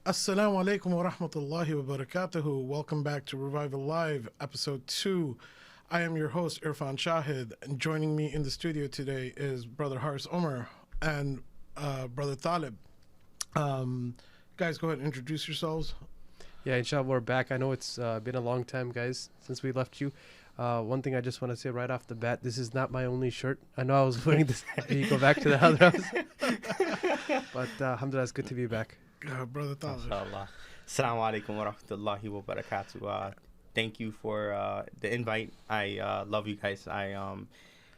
Assalamu alaikum wa rahmatullahi wa barakatuhu. Welcome back to Revival Live, episode 2. I am your host, Irfan Shahid, and joining me in the studio today is Brother Haris Omar and Brother Talib. Guys, go ahead and introduce yourselves. Yeah, inshallah, we're back. I know it's been a long time, guys, since we left you. One thing I just want to say right off the bat, this is not my only shirt. I know I was wearing this. You go back to the other house. But alhamdulillah, it's good to be back. Brother Talib. Inshallah. Assalamu alaikum wa rahmatullahi wa barakatuh. Thank you for the invite. I love you guys. I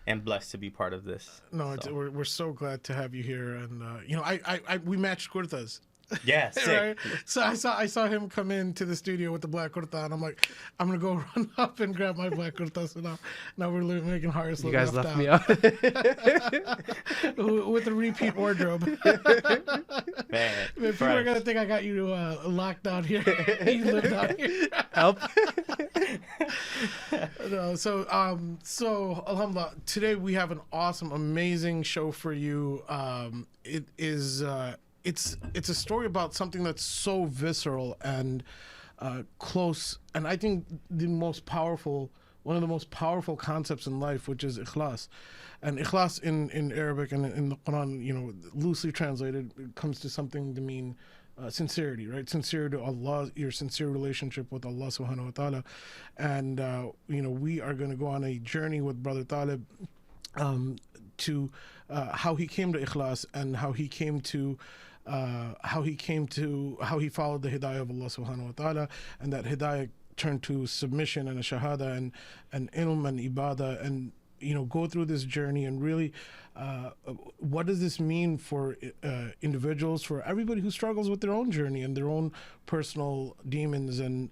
am blessed to be part of this. No, so. we're so glad to have you here. And, I we matched kurtas. Yeah, sick. Right? So I saw him come into the studio with the black kurta, and I'm like, I'm gonna go run up and grab my black kurta. So now we're making Haris look You guys left left me out. with a repeat wardrobe. Man, People are gonna think I got you locked out here. You lived out here. Help. No, so alhamdulillah, today we have an awesome, amazing show for you. It is. It's a story about something that's so visceral and close, and I think one of the most powerful concepts in life, which is ikhlas. And ikhlas in Arabic and in the Quran, loosely translated, it comes to something to mean sincerity, right? Sincere to Allah, your sincere relationship with Allah subhanahu wa ta'ala. And we are going to go on a journey with Brother Talib to how he came to ikhlas and how he followed the hidayah of Allah subhanahu wa ta'ala, and that hidayah turned to submission and a shahada and ilm and ibadah, and go through this journey and really what does this mean for individuals, for everybody who struggles with their own journey and their own personal demons, and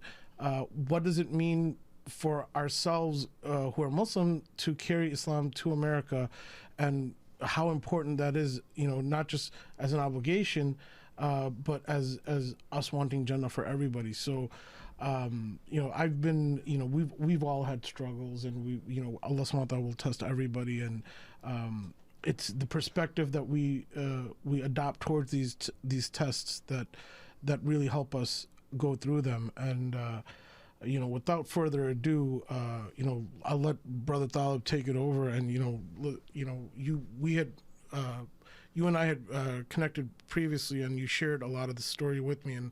what does it mean for ourselves who are Muslim to carry Islam to America, and how important that is, not just as an obligation, but as us wanting Jannah for everybody. So, I've been, we've all had struggles, and Allah subhanahu wa ta'ala will test everybody, and it's the perspective that we adopt towards these tests that really help us go through them. And without further ado, I'll let Brother Talib take it over. And you and I had connected previously, and you shared a lot of the story with me, and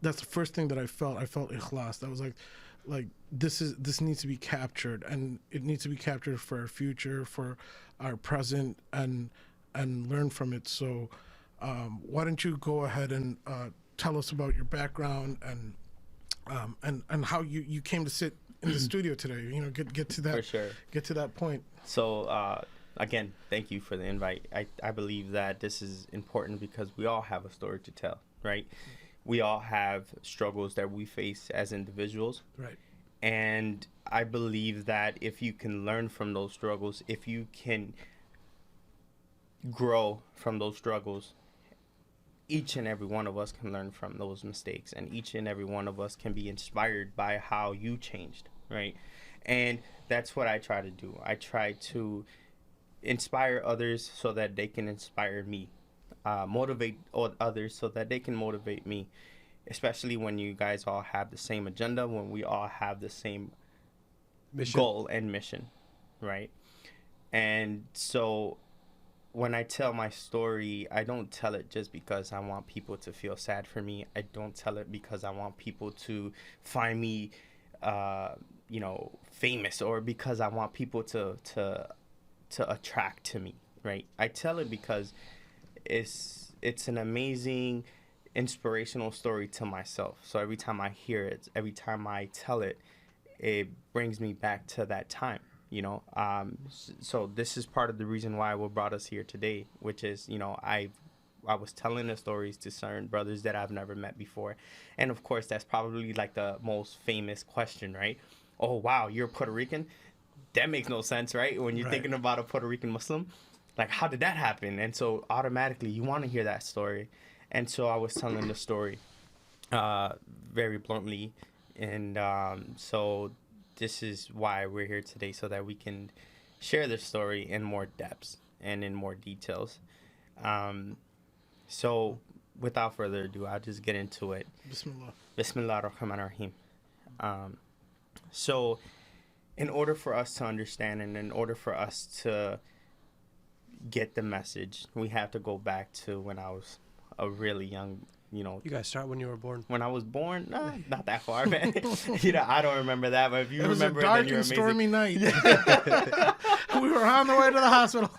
that's the first thing that I felt. I felt ikhlas. That was like this needs to be captured, and it needs to be captured for our future, for our present, and learn from it. So, why don't you go ahead and tell us about your background and how you came to sit in the studio today. Get to that. For sure. Get to that point. So, again, thank you for the invite. I believe that this is important because we all have a story to tell, right? We all have struggles that we face as individuals. Right. And I believe that if you can learn from those struggles, if you can grow from those struggles, each and every one of us can learn from those mistakes, and each and every one of us can be inspired by how you changed, right? And that's what I try to do. I try to inspire others so that they can inspire me, motivate others so that they can motivate me, especially when you guys all have the same agenda, when we all have the same goal and mission, right? And so when I tell my story, I don't tell it just because I want people to feel sad for me. I don't tell it because I want people to find me, famous, or because I want people to attract to me, right? I tell it because it's an amazing, inspirational story to myself. So every time I hear it, every time I tell it, it brings me back to that time. So this is part of the reason why what brought us here today, which is, I was telling the stories to certain brothers that I've never met before. And of course, that's probably like the most famous question, right? Oh, wow, you're Puerto Rican? That makes no sense, right? When you're thinking about a Puerto Rican Muslim, like, how did that happen? And so automatically you want to hear that story. And so I was telling the story very bluntly. And so this is why we're here today, so that we can share the story in more depth and in more details. So without further ado, I'll just get into it. Bismillah. Bismillah ar-Rahman ar-Rahim. So, in order for us to understand and in order for us to get the message, we have to go back to when I was a really young, You guys start when you were born. when I was born. No, not that far, man. I don't remember that, but if you It was remember a dark then you're and amazing. stormy night. We were on the way to the hospital.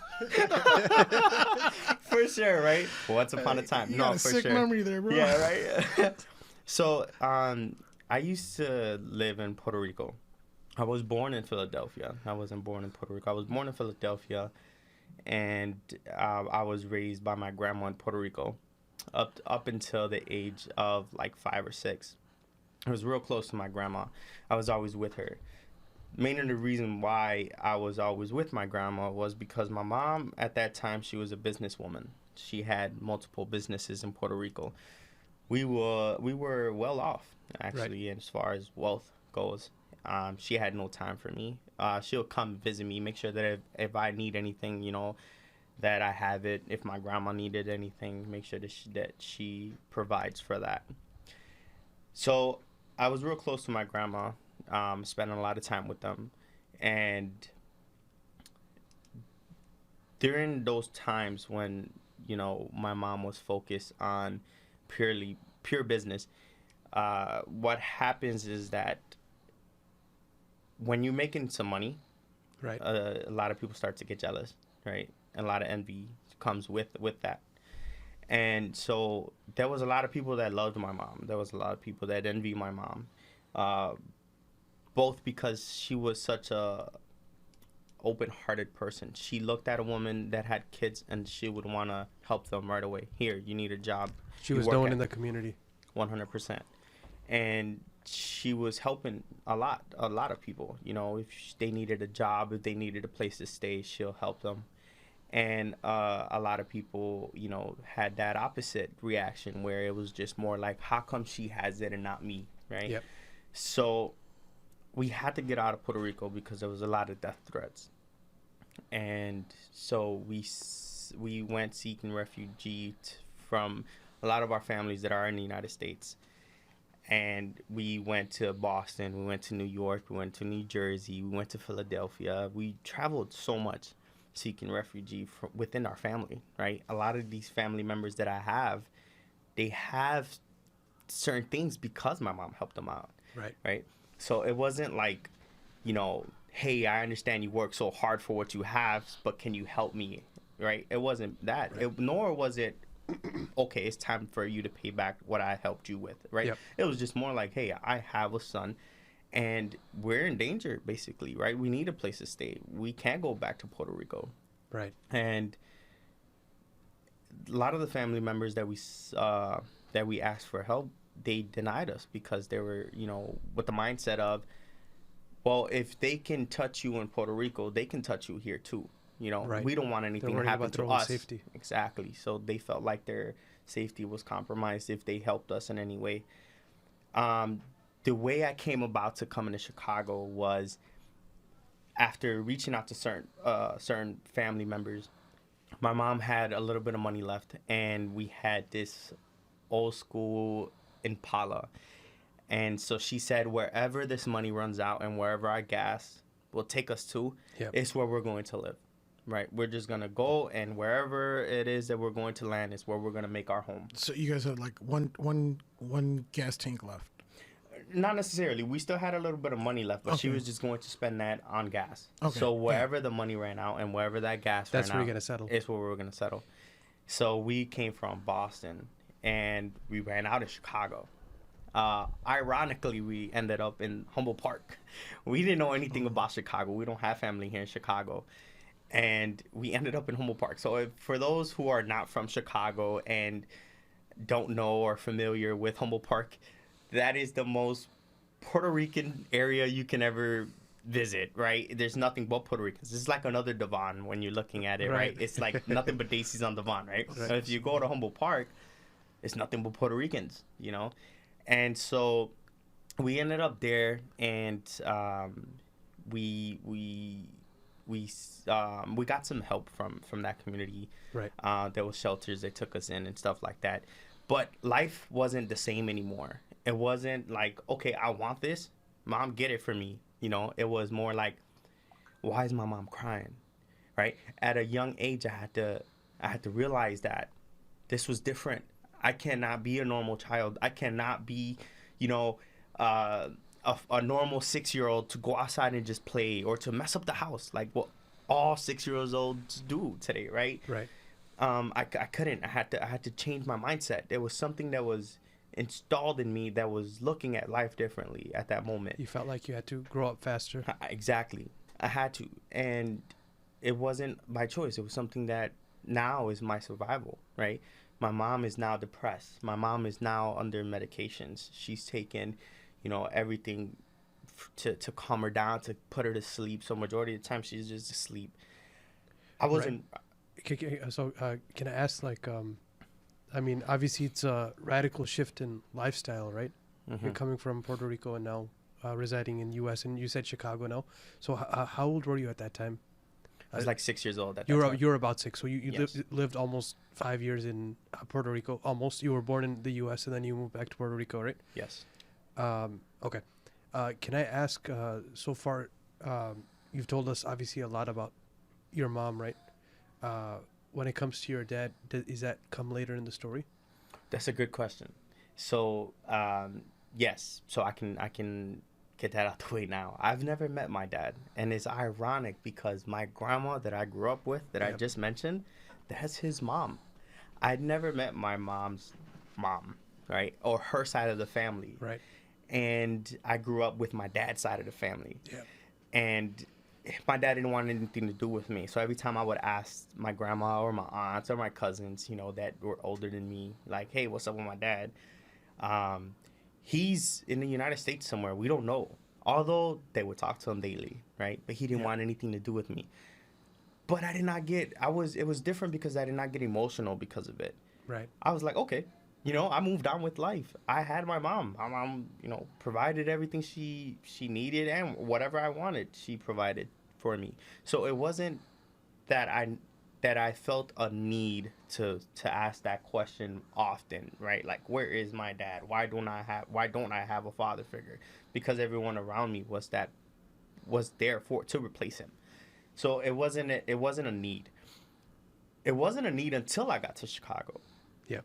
For sure, right? Once upon a time. You No, got a for sick sure. memory there, bro. Yeah, right. So, I used to live in Puerto Rico. I was born in Philadelphia. I wasn't born in Puerto Rico. I was born in Philadelphia, and I was raised by my grandma in Puerto Rico, up until the age of like 5 or 6. I was real close to my grandma. I was always with her. Mainly the reason why I was always with my grandma was because my mom at that time, she was a businesswoman. She had multiple businesses in Puerto Rico. We were well off actually, as far as wealth goes. She had no time for me. She'll come visit me, make sure that if I need anything, that I have it. If my grandma needed anything, make sure that she provides for that. So I was real close to my grandma, spending a lot of time with them. And during those times when, my mom was focused on pure business, what happens is that when you're making some money, Right. A lot of people start to get jealous, right? And a lot of envy comes with that. And so there was a lot of people that loved my mom. There was a lot of people that envied my mom, both because she was such a open-hearted person. She looked at a woman that had kids and she would want to help them right away. Here, you need a job. She You was work known at in the community. 100%. And she was helping a lot of people. If they needed a job, if they needed a place to stay, she'll help them. And a lot of people, had that opposite reaction where it was just more like, how come she has it and not me, right? Yep. So we had to get out of Puerto Rico because there was a lot of death threats. And so we went seeking refuge from a lot of our families that are in the United States. And we went to Boston, we went to New York, we went to New Jersey, we went to Philadelphia. We traveled so much seeking refuge within our family, right? A lot of these family members that I have, they have certain things because my mom helped them out, right? So it wasn't like, hey, I understand you work so hard for what you have, but can you help me, right? It wasn't that, nor was it, okay, it's time for you to pay back what I helped you with, right? Yep. It was just more like, hey, I have a son and we're in danger, basically, right? We need a place to stay. We can't go back to Puerto Rico. Right. And a lot of the family members that we asked for help, they denied us because they were, with the mindset of, well, if they can touch you in Puerto Rico, they can touch you here too. Right. We don't want anything to happen to us. Safety. Exactly. So they felt like their safety was compromised if they helped us in any way. The way I came about to coming to Chicago was after reaching out to certain family members. My mom had a little bit of money left, and we had this old school Impala. And so she said, wherever this money runs out and wherever our gas will take us to, it's where we're going to live. Right, we're just gonna go, and wherever it is that we're going to land is where we're gonna make our home. So you guys had like one gas tank left. Not necessarily. We still had a little bit of money left, but she was just going to spend that on gas. Okay. So wherever the money ran out and wherever that gas ran out, that's where you're gonna settle. Is where we were gonna settle. So we came from Boston, and we ran out of Chicago. Ironically, we ended up in Humboldt Park. We didn't know anything about Chicago. We don't have family here in Chicago. And we ended up in Humboldt Park. So for those who are not from Chicago and don't know or familiar with Humboldt Park, that is the most Puerto Rican area you can ever visit, right? There's nothing but Puerto Ricans. It's like another Devon when you're looking at it, right? It's like nothing but Daisies on Devon, right? So if you go to Humboldt Park, it's nothing but Puerto Ricans, And so we ended up there, and we got some help from that community. Right. There was shelters they took us in and stuff like that. But life wasn't the same anymore. It wasn't like, okay, I want this, mom, get it for me. It was more like, why is my mom crying? Right? At a young age, I had to realize that this was different. I cannot be a normal child. I cannot be, you know, uh, a normal 6-year-old to go outside and just play or to mess up the house like what all 6-year-olds do today, right? Right. I couldn't. I had to change my mindset. There was something that was installed in me that was looking at life differently at that moment. You felt like you had to grow up faster. Exactly. I had to, and it wasn't by choice. It was something that now is my survival, right? My mom is now depressed. My mom is now under medications. She's taken, everything to calm her down, to put her to sleep. So majority of the time she's just asleep. I wasn't. So can I ask, like, I mean, obviously it's a radical shift in lifestyle, right? Mhm. You're coming from Puerto Rico and now residing in U.S. and you said Chicago now. So how old were you at that time? I was like 6 years old at that You time. were about 6. So you Yes. lived almost 5 years in Puerto Rico. Almost. You were born in the U.S. and then you moved back to Puerto Rico, right? Yes. Okay. Can I ask? So far, you've told us obviously a lot about your mom, right? When it comes to your dad, is that come later in the story? That's a good question. So, yes. So I can get that out the way now. I've never met my dad, and it's ironic because my grandma that I grew up with, that I Yep. just mentioned, that's his mom. I'd never met my mom's mom, right, or her side of the family, Right. and I grew up with my dad's side of the family. Yeah. And my dad didn't want anything to do with me. So every time I would ask my grandma or my aunts or my cousins, that were older than me, like, hey, what's up with my dad? He's in the United States somewhere. We don't know. Although they would talk to him daily, right? But he didn't want anything to do with me. But it was different because I did not get emotional because of it. Right. I was like, okay, I moved on with life. I had my mom. My mom, provided everything she needed, and whatever I wanted, she provided for me. So it wasn't that I felt a need to ask that question often, right? Like, where is my dad? Why don't I have a father figure? Because everyone around me was there to replace him. So it wasn't a need. It wasn't a need until I got to Chicago. Yeah.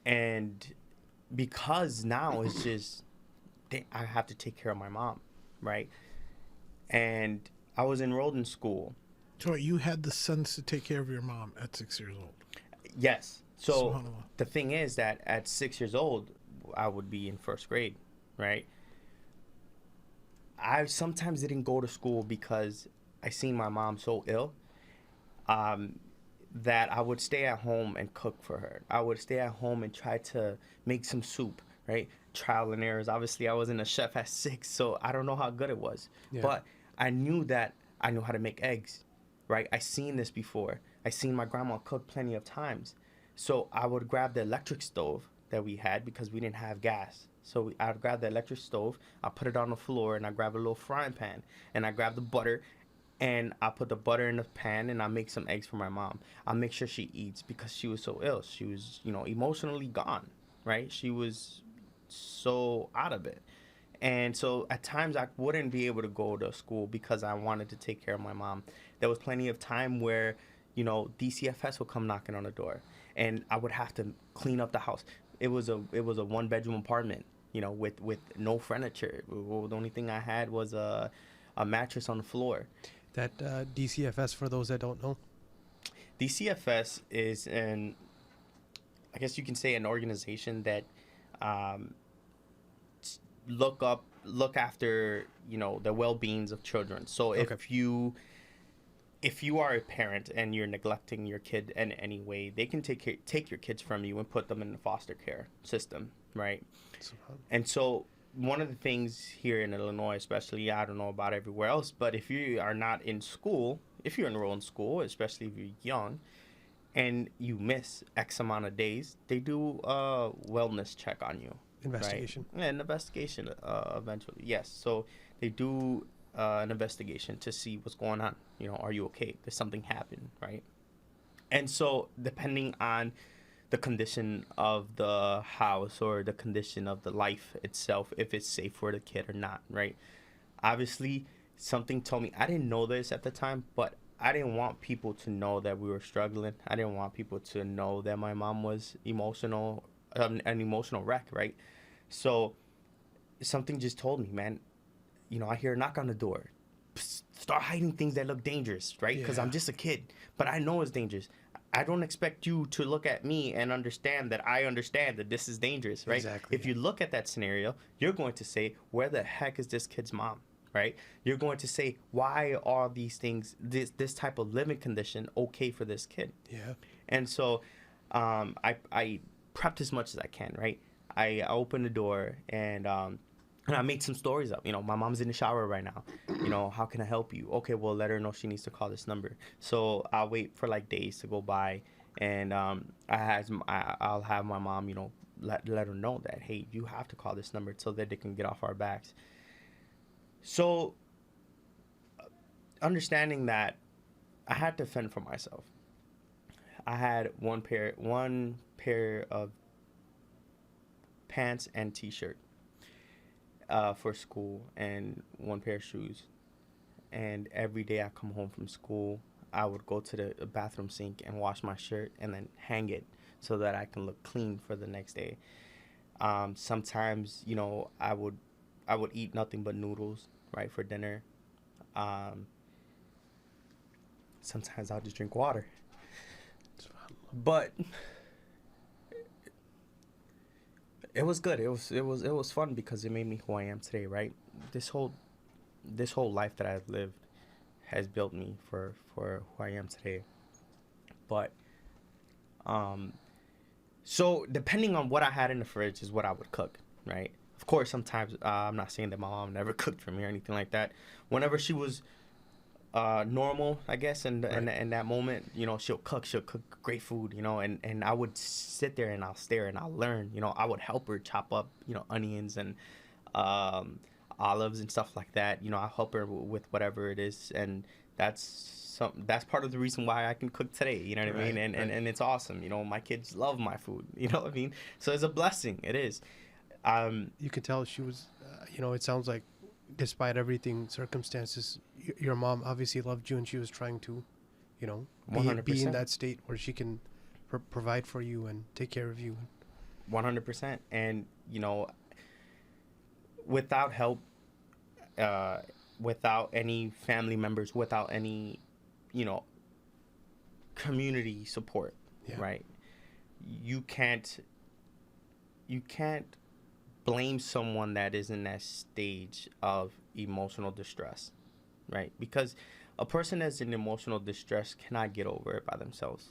And because now it's just, I have to take care of my mom, right? And I was enrolled in school. So you had the sense to take care of your mom at 6 years old. Yes. So SubhanAllah. the thing is that at 6 years old, I would be in first grade, right? I sometimes didn't go to school because I seen my mom so ill. That I would stay at home and cook for her. I would stay at home and try to make some soup, right? Trial and errors. Obviously, I wasn't a chef at 6, so I don't know how good it was. Yeah. But I knew that I knew how to make eggs, right? I seen this before. I seen my grandma cook plenty of times. So I would grab the electric stove that we had because we didn't have gas. So I would grab the electric stove, I put it on the floor, and I grab a little frying pan, and I grab the butter, and I put the butter in the pan, and I make some eggs for my mom. I make sure she eats because she was so ill. She was, emotionally gone, right? She was so out of it. And so at times I wouldn't be able to go to school because I wanted to take care of my mom. There was plenty of time where, DCFS would come knocking on the door, and I would have to clean up the house. It was a 1-bedroom apartment, with no furniture. The only thing I had was a mattress on the floor. That DCFS, for those that don't know. DCFS is I guess you can say, an organization that look after the well-beings of children. So Okay. if you are a parent and you're neglecting your kid in any way, they can take your kids from you and put them in the foster care system, right? And so one of the things here in Illinois, especially, I don't know about everywhere else, but if you are not in school, if you're enrolled in school, especially if you're young, and you miss X amount of days, they do a wellness check on you. Investigation. Right? Yeah, an investigation eventually, yes. So they do an investigation to see what's going on. Are you okay? Did something happen, right? And so depending on the condition of the house or the condition of the life itself, if it's safe for the kid or not, right? Obviously, something told me, I didn't know this at the time, but I didn't want people to know that we were struggling. I didn't want people to know that my mom was emotional, an emotional wreck, right? So something just told me, man, I hear a knock on the door. Start hiding things that look dangerous, right? Because I'm just a kid, but I know it's dangerous. I don't expect you to look at me and understand that I understand that this is dangerous, right? Exactly. If you look at that scenario, you're going to say, where the heck is this kid's mom, right? You're going to say, why are these things, this type of living condition okay for this kid? Yeah. And so I prepped as much as I can, right? I opened the door and I made some stories up. My mom's in the shower right now. How can I help you? Okay, well, let her know she needs to call this number. So I'll wait for like days to go by, and I'll have my mom, let her know that, hey, you have to call this number so that they can get off our backs. So understanding that I had to fend for myself. I had one pair of pants and t-shirt for school and one pair of shoes. And every day I come home from school, I would go to the bathroom sink and wash my shirt and then hang it so that I can look clean for the next day. Sometimes, I would eat nothing but noodles, right, for dinner. Sometimes I'll just drink water. But it was good. It was fun because it made me who I am today, right? This whole life that I've lived has built me for who I am today. But so depending on what I had in the fridge is what I would cook, right? Of course, sometimes I'm not saying that my mom never cooked for me or anything like that. Whenever she was normal, I guess, and that moment, she'll cook great food, and I would sit there and I'll stare and I'll learn. I would help her chop up, onions and olives and stuff like that. I'll help her with whatever it is, and that's part of the reason why I can cook today. You know what I mean? And it's awesome. My kids love my food. You know what I mean? So it's a blessing. It is. You could tell she was, it sounds like, despite everything, circumstances, your mom obviously loved you and she was trying to, be in that state where she can provide for you and take care of you. 100%. And, without help, without any family members, without any, community support, right? You can't blame someone that is in that stage of emotional distress, right? Because a person that's in emotional distress cannot get over it by themselves.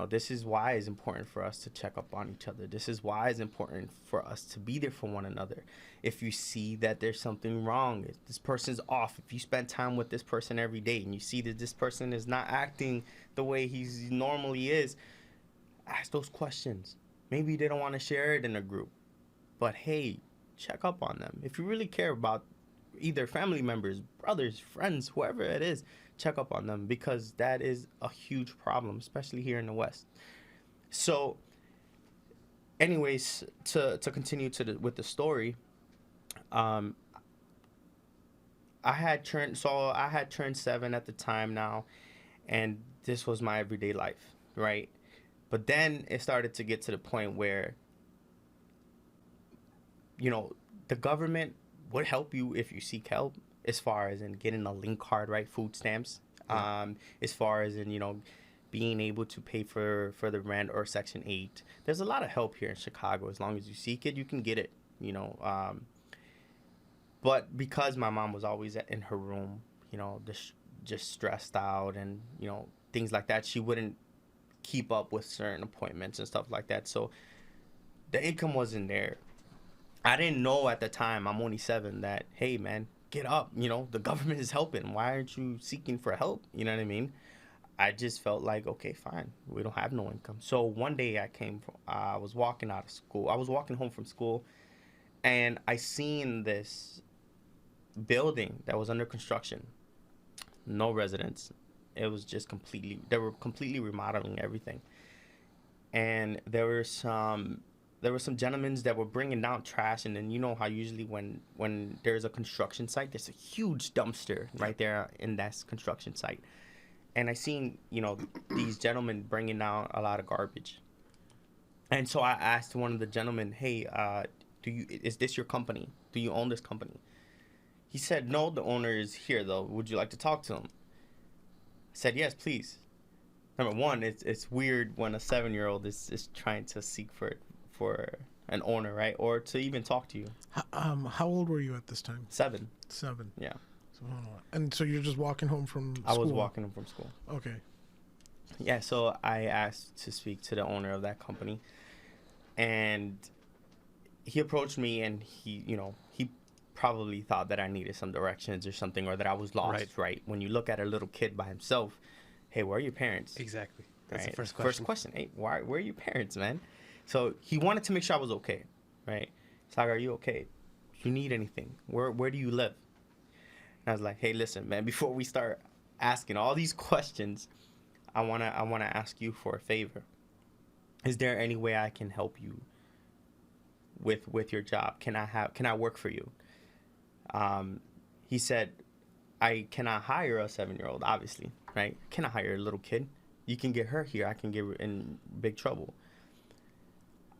This is why it's important for us to check up on each other. This is why it's important for us to be there for one another. If you see that there's something wrong, if this person's off, if you spend time with this person every day and you see that this person is not acting the way he normally is, ask those questions. Maybe they don't want to share it in a group. But hey, check up on them. If you really care about either family members, brothers, friends, whoever it is, check up on them, because that is a huge problem, especially here in the West. So anyways, to continue with the story, I had turned 7 at the time now, and this was my everyday life, right? But then it started to get to the point where the government would help you if you seek help, as far as in getting a link card, right? Food stamps. As far as in, being able to pay for the rent or Section 8. There's a lot of help here in Chicago. As long as you seek it, you can get it, But because my mom was always in her room, just stressed out and, things like that, she wouldn't keep up with certain appointments and stuff like that. So the income wasn't there. I didn't know at the time, I'm only 7, that, hey, man, get up. The government is helping. Why aren't you seeking for help? You know what I mean? I just felt like, okay, fine. We don't have no income. So one day I was walking out of school. I was walking home from school, and I seen this building that was under construction. No residents. It was just they were completely remodeling everything. and there were some gentlemen that were bringing down trash, and then you know how usually when there's a construction site, there's a huge dumpster right there in that construction site, and I seen these gentlemen bringing down a lot of garbage, and so I asked one of the gentlemen, "Hey, is this your company? Do you own this company?" He said, "No, the owner is here though. Would you like to talk to him?" I said, "Yes, please." Number one, it's weird when a 7-year-old is trying to seek for an owner, right? Or to even talk to you. How old were you at this time? 7. 7. Yeah. So, and so you're just walking home from school? I was walking home from school. Okay. Yeah, so I asked to speak to the owner of that company, and he approached me, and he probably thought that I needed some directions or something, or that I was lost, right? When you look at a little kid by himself, hey, where are your parents? Exactly. That's Right? the first question. First question, hey, where are your parents, man? So he wanted to make sure I was okay, right? He's like, are you okay? Do you need anything? Where do you live? And I was like, hey, listen, man, before we start asking all these questions, I wanna ask you for a favor. Is there any way I can help you with your job? Can I work for you? He said, I cannot hire a 7-year-old, obviously, right? Cannot hire a little kid. You can get her here. I can get her in big trouble.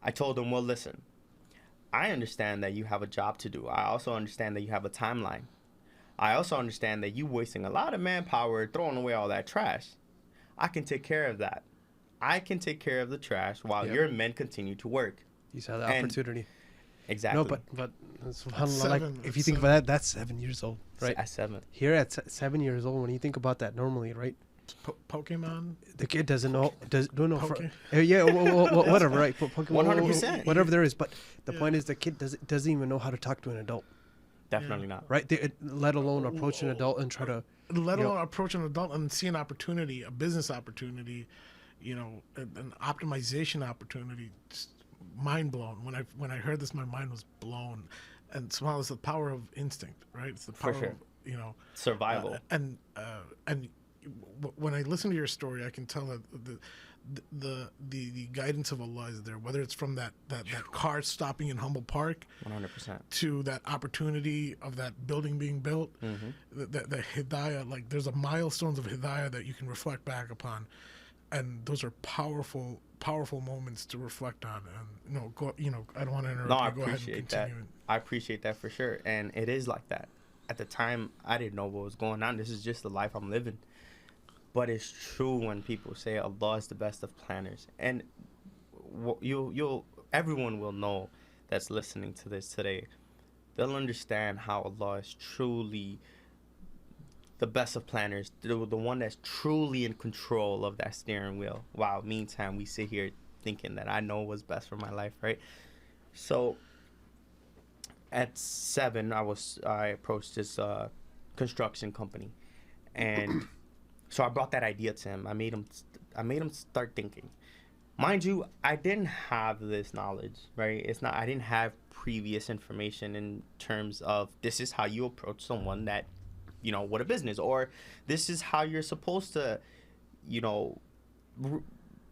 I told him, well, listen, I understand that you have a job to do. I also understand that you have a timeline. I also understand that you're wasting a lot of manpower throwing away all that trash. I can take care of that. I can take care of the trash while your men continue to work. You saw the opportunity. Exactly. No, but subhanAllah, like, if you think about that, that's 7 years old, right? At 7. Here at 7 years old, when you think about that normally, right? Pokemon. The kid doesn't know. Don't know. Poke- Yeah, whatever, right? Pokemon, 100%. Whatever there is, but the point is, the kid doesn't even know how to talk to an adult, Definitely not. right? Let alone approach an adult and try to. Let alone approach an adult and see an opportunity, a business opportunity, an optimization opportunity. Just mind blown. When I heard this, my mind was blown. And somehow it's the power of instinct, right? It's the power For sure. of Survival. And when I listen to your story, I can tell that the guidance of Allah is there. Whether it's from that car stopping in Humble Park, 100%, to that opportunity of that building being built, the hidayah. Like, there's a milestones of hidayah that you can reflect back upon, and those are powerful moments to reflect on. And I don't want to interrupt. No, I you. Go ahead and appreciate that. continue. I appreciate that for sure, and it is like that. At the time, I didn't know what was going on. This is just the life I'm living. But it's true when people say Allah is the best of planners, and everyone will know that's listening to this today. They'll understand how Allah is truly the best of planners, the one that's truly in control of that steering wheel. While meantime, we sit here thinking that I know what's best for my life, right? So at 7, I approached this construction company, and so I brought that idea to him. I made him start thinking. Mind you, I didn't have this knowledge, right? I didn't have previous information in terms of this is how you approach someone that, with a business, or this is how you're supposed to,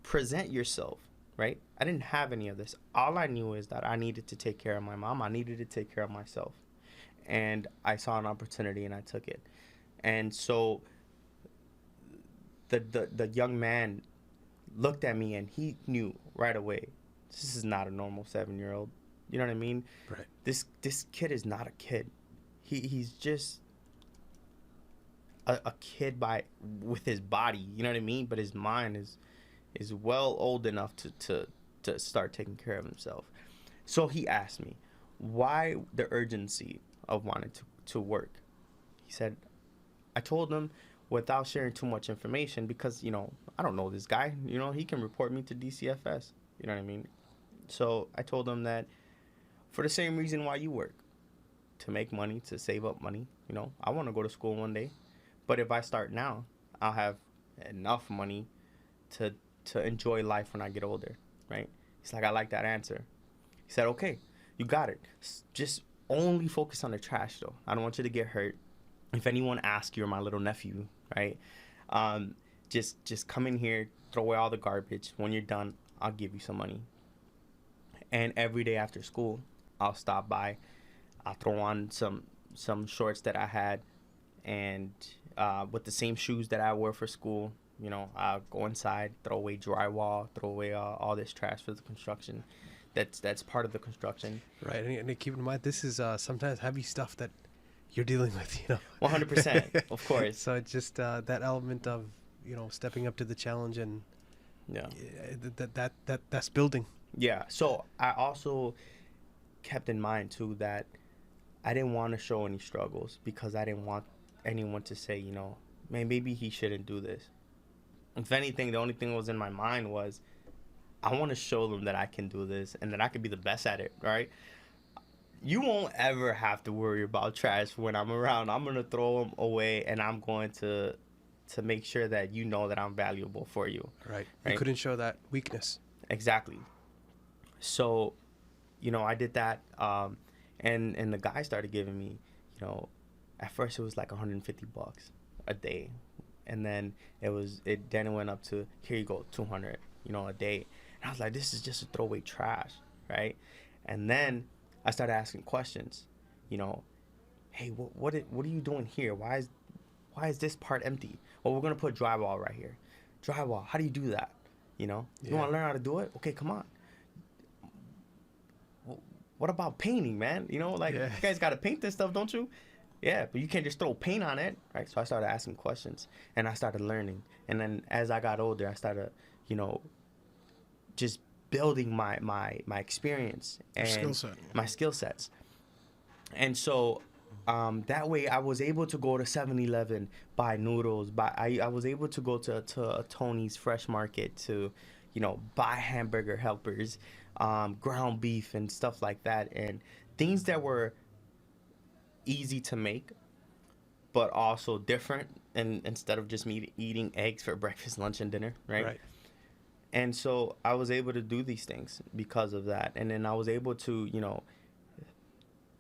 present yourself, right? I didn't have any of this. All I knew is that I needed to take care of my mom. I needed to take care of myself. And I saw an opportunity and I took it. And so the young man looked at me and he knew right away, this is not a normal 7-year-old. You know what I mean? Right. This kid is not a kid. He's just a kid with his body. You know what I mean? But his mind is well old enough to start taking care of himself. So he asked me, why the urgency of wanting to work? He said, I told him, without sharing too much information, because, I don't know this guy. He can report me to DCFS. You know what I mean? So I told him that for the same reason why you work, to make money, to save up money. I want to go to school one day. But if I start now, I'll have enough money to enjoy life when I get older, right? He's like, I like that answer. He said, okay, you got it. Just only focus on the trash, though. I don't want you to get hurt. If anyone asks, you're my little nephew, right? Just come in here, throw away all the garbage. When you're done, I'll give you some money. And every day after school, I'll stop by. I'll throw on some shorts that I had, and with the same shoes that I wore for school. You know, I'll go inside, throw away drywall, throw away all this trash for the construction. That's part of the construction. Right, and keep in mind, this is sometimes heavy stuff that you're dealing with, 100%, of course. So it's just that element of, stepping up to the challenge, and Yeah. that's building. Yeah. So I also kept in mind too that I didn't want to show any struggles, because I didn't want anyone to say, man, maybe he shouldn't do this. If anything, the only thing that was in my mind was, I want to show them that I can do this and that I can be the best at it, right? You won't ever have to worry about trash when I'm around. I'm going to throw them away, and I'm going to make sure that you know that I'm valuable for you. Right. You couldn't show that weakness. Exactly. So, I did that, and the guy started giving me, at first it was like $150 a day, and then it went up to, here you go, 200, a day. And I was like, this is just a throwaway trash, right? And then I started asking questions, hey, what are you doing here? Why is this part empty? Well, we're gonna put drywall right here. Drywall, how do you do that? You want to learn how to do it? Okay, come on. What about painting, man? You guys got to paint this stuff, don't you? Yeah, but you can't just throw paint on it, right? So I started asking questions, and I started learning. And then as I got older, I started, just building my experience and my skill sets. And so that way I was able to go to 7-Eleven, buy noodles, I was able to go to a Tony's Fresh Market to, buy hamburger helpers, ground beef and stuff like that, and things that were easy to make, but also different, and instead of just me eating eggs for breakfast, lunch, and dinner, right? And so I was able to do these things because of that. And then I was able to,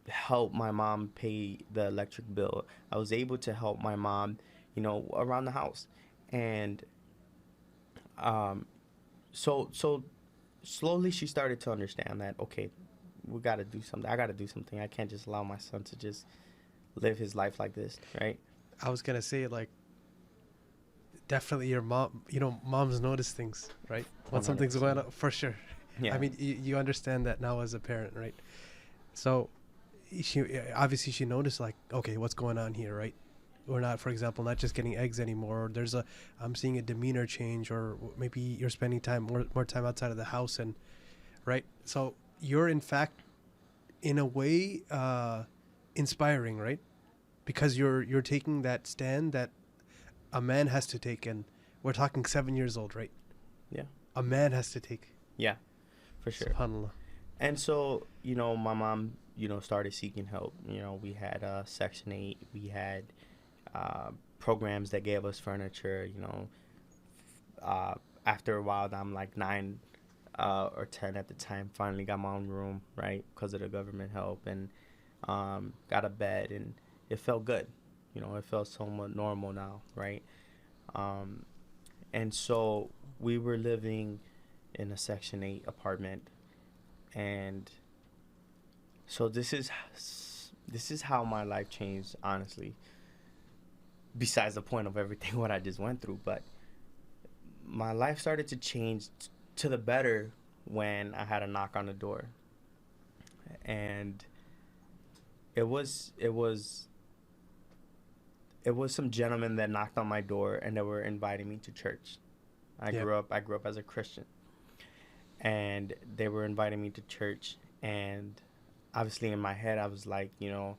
help my mom pay the electric bill. I was able to help my mom, around the house. And so slowly she started to understand that, okay, we got to do something. I got to do something. I can't just allow my son to just live his life like this, right? I was going to say, definitely your mom, moms notice things, right? When 100%. something's going on, for sure. Yeah. I mean, you understand that now as a parent, right? So she noticed, okay, what's going on here, right? We're not, for example, not just getting eggs anymore. Or I'm seeing a demeanor change, or maybe you're spending more time outside of the house, and right. So you're in fact, in a way, inspiring, right? Because you're taking that stand that a man has to take, and we're talking 7 years old, right? Yeah. A man has to take. Yeah, for sure. SubhanAllah. And so, my mom, started seeking help. We had Section 8. We had programs that gave us furniture, After a while, I'm like 9 or 10 at the time, finally got my own room, right, because of the government help, and got a bed, and it felt good. It felt somewhat normal now, right? And so we were living in a Section 8 apartment, and so this is how my life changed, honestly, besides the point of everything what I just went through. But my life started to change to the better when I had a knock on the door, and it was some gentlemen that knocked on my door, and they were inviting me to church. I grew up as a Christian, and they were inviting me to church, and obviously in my head I was like, I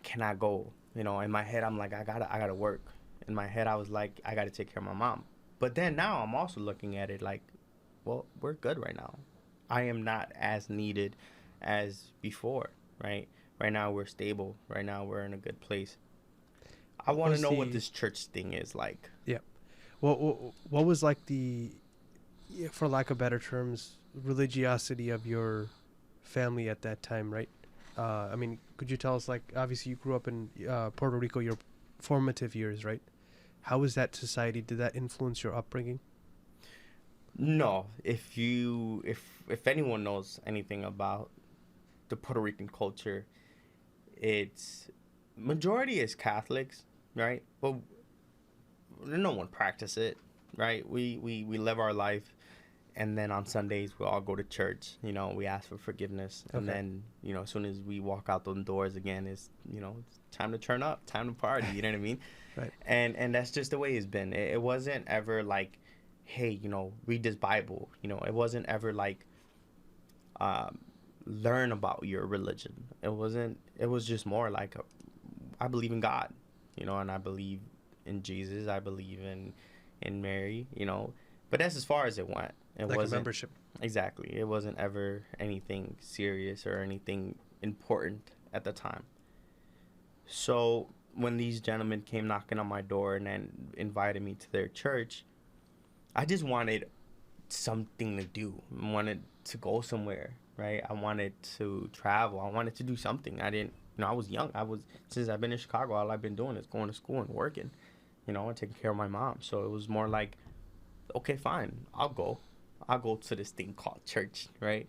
cannot go. In my head I'm like, I gotta work. In my head I was like, I gotta take care of my mom. But then now I'm also looking at it like, well, we're good right now. I am not as needed as before, right? Right now we're stable. Right now we're in a good place. I want to know what this church thing is like. Yeah. Well, what was like for lack of better terms, religiosity of your family at that time, right? I mean, could you tell us, obviously you grew up in Puerto Rico, your formative years, right? How was that society? Did that influence your upbringing? No, if anyone knows anything about the Puerto Rican culture, it's majority is Catholics, right? But no one practice it, right? We live our life, and then on Sundays we all go to church. You know, we ask for forgiveness, and Okay. then you know, as soon as we walk out the doors again, it's you know, it's time to turn up, time to party. You know what I mean? Right. And that's just the way it's been. It wasn't ever like, hey, you know, read this Bible. You know, it wasn't ever like, um, learn about your religion. It wasn't. It was just more like, I believe in God, you know, and I believe in Jesus. I believe in Mary, you know, but that's as far as it went. It Like a wasn't membership. exactly. It wasn't ever anything serious or anything important at the time. So when these gentlemen came knocking on my door and then invited me to their church, I just wanted something to do. I wanted to go somewhere, right? I wanted to travel. I wanted to do something. I didn't, you know, I was young. Since I've been in Chicago, all I've been doing is going to school and working, you know, and taking care of my mom. So it was more like, okay, fine, I'll go. I'll go to this thing called church, right?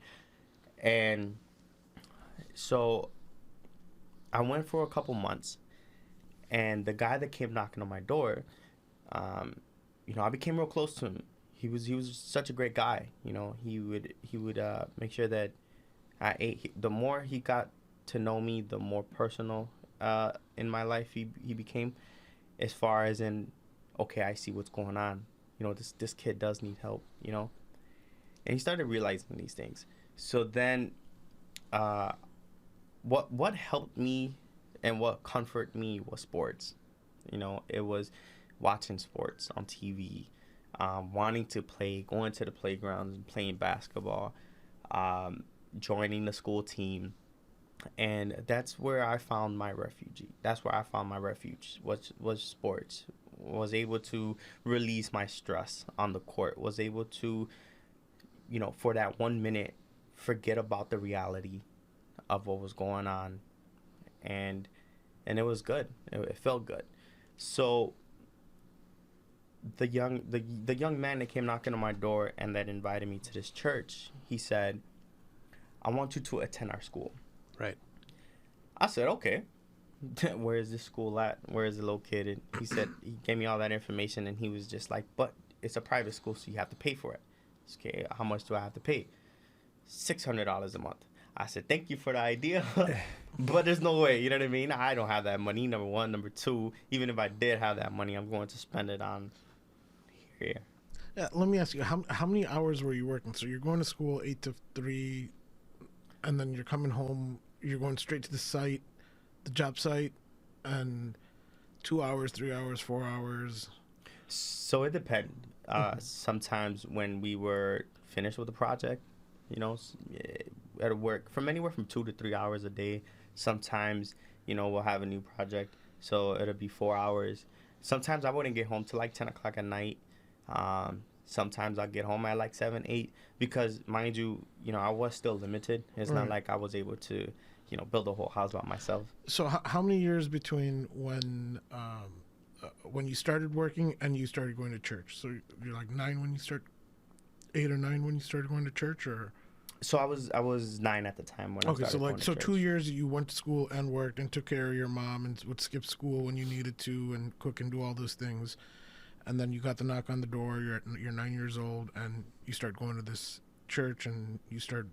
And so I went for a couple months, and the guy that came knocking on my door, um, you know, I became real close to him. He was such a great guy. You know, he would make sure that I ate. The more he got to know me, the more personal in my life he became. As far as in, okay, I see what's going on. You know, this kid does need help. You know, and he started realizing these things. So then, uh, what helped me and what comforted me was sports. You know, it was watching sports on TV, wanting to play, going to the playgrounds and playing basketball, um, joining the school team, and that's where I found my refuge. That's where I found my refuge was sports. Was able to release my stress on the court. Was able to, you know, for that 1 minute, forget about the reality of what was going on, and it was good. It felt good. So the young man that came knocking on my door and that invited me to this church, he said, "I want you to attend our school." Right. I said, "Okay." Where is this school at? Where is it located? He said he gave me all that information, and he was just like, "But it's a private school, so you have to pay for it." Okay, how much do I have to pay? $600 a month. I said, "Thank you for the idea," but there's no way. You know what I mean? I don't have that money. Number one, number two. Even if I did have that money, I'm going to spend it on here. Yeah, let me ask you, how many hours were you working? So you're going to school 8 to 3, and then you're coming home. You're going straight to the site, the job site, and 2 hours, 3 hours, 4 hours. So it depended. Sometimes when we were finished with the project, you know, at work from anywhere from 2 to 3 hours a day. Sometimes, you know, we'll have a new project, so it'll be 4 hours. Sometimes I wouldn't get home till like 10 o'clock at night. Sometimes I'll get home at like 7, 8, because mind you, you know, I was still limited. It's not Right. like I was able to, you know, build a whole house by myself. So how many years between when you started working and you started going to church? So you're like 9 when you start, 8 or 9 when you started going to church, or So I was 9 at the time when I okay, so started going like to so church. 2 years you went to school and worked and took care of your mom and would skip school when you needed to and cook and do all those things, and then you got the knock on the door. You're 9 years old and you start going to this church and you start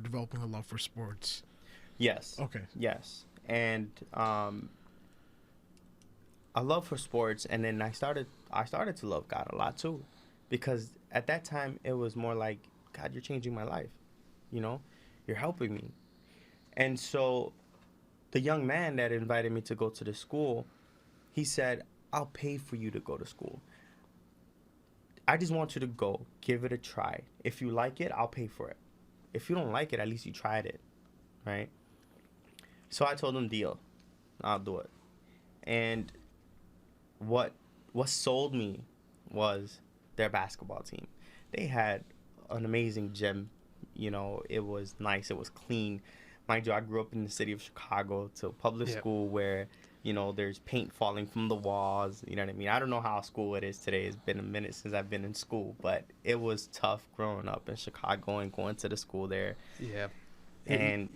developing a love for sports. Yes. Okay. Yes. And a love for sports, and then I started to love God a lot too, because at that time it was more like, God, you're changing my life, you know, you're helping me. And so the young man that invited me to go to the school, he said, "I'll pay for you to go to school. I just want you to go, give it a try. If you like it, I'll pay for it. If you don't like it, at least you tried it, right?" So I told him, "Deal, I'll do it." And what sold me was their basketball team. They had an amazing gym. You know, it was nice. It was clean. Mind you, I grew up in the city of Chicago, to a public Yeah. school where there's paint falling from the walls. You know what I mean? I don't know how school it is today. It's been a minute since I've been in school, but it was tough growing up in Chicago and going to the school there. Yeah. And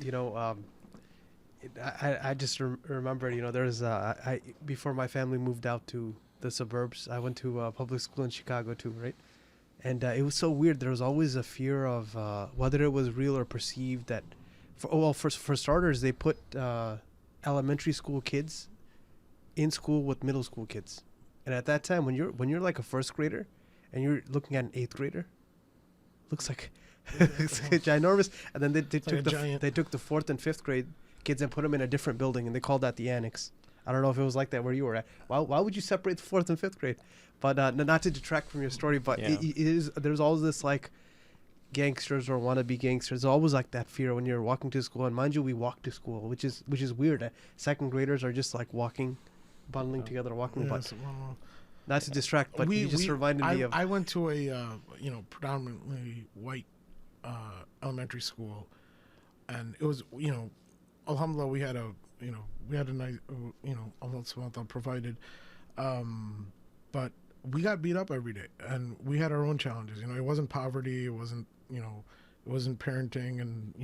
I just remember, there was I before my family moved out to the suburbs, I went to public school in Chicago too, right? And it was so weird. There was always a fear of whether it was real or perceived that, for starters, they put elementary school kids in school with middle school kids, and at that time, when you're like a first grader, and you're looking at an eighth grader, looks like it's ginormous. And then they took the fourth and fifth grade kids and put them in a different building, and they called that the annex. I don't know if it was like that where you were at. Why would you separate the fourth and fifth grade? But not to detract from your story, but Yeah. it is, there's always this like gangsters or wannabe gangsters. There's always like that fear when you're walking to school. And mind you, we walk to school, which is weird. Second graders are just like bundling together, walking. Yeah, But not to distract, but you just reminded me of. I went to a predominantly white elementary school, and it was alhamdulillah, we had a nice Allah subhanahu wa ta'ala provided, but we got beat up every day, and we had our own challenges. It wasn't poverty, it wasn't parenting, and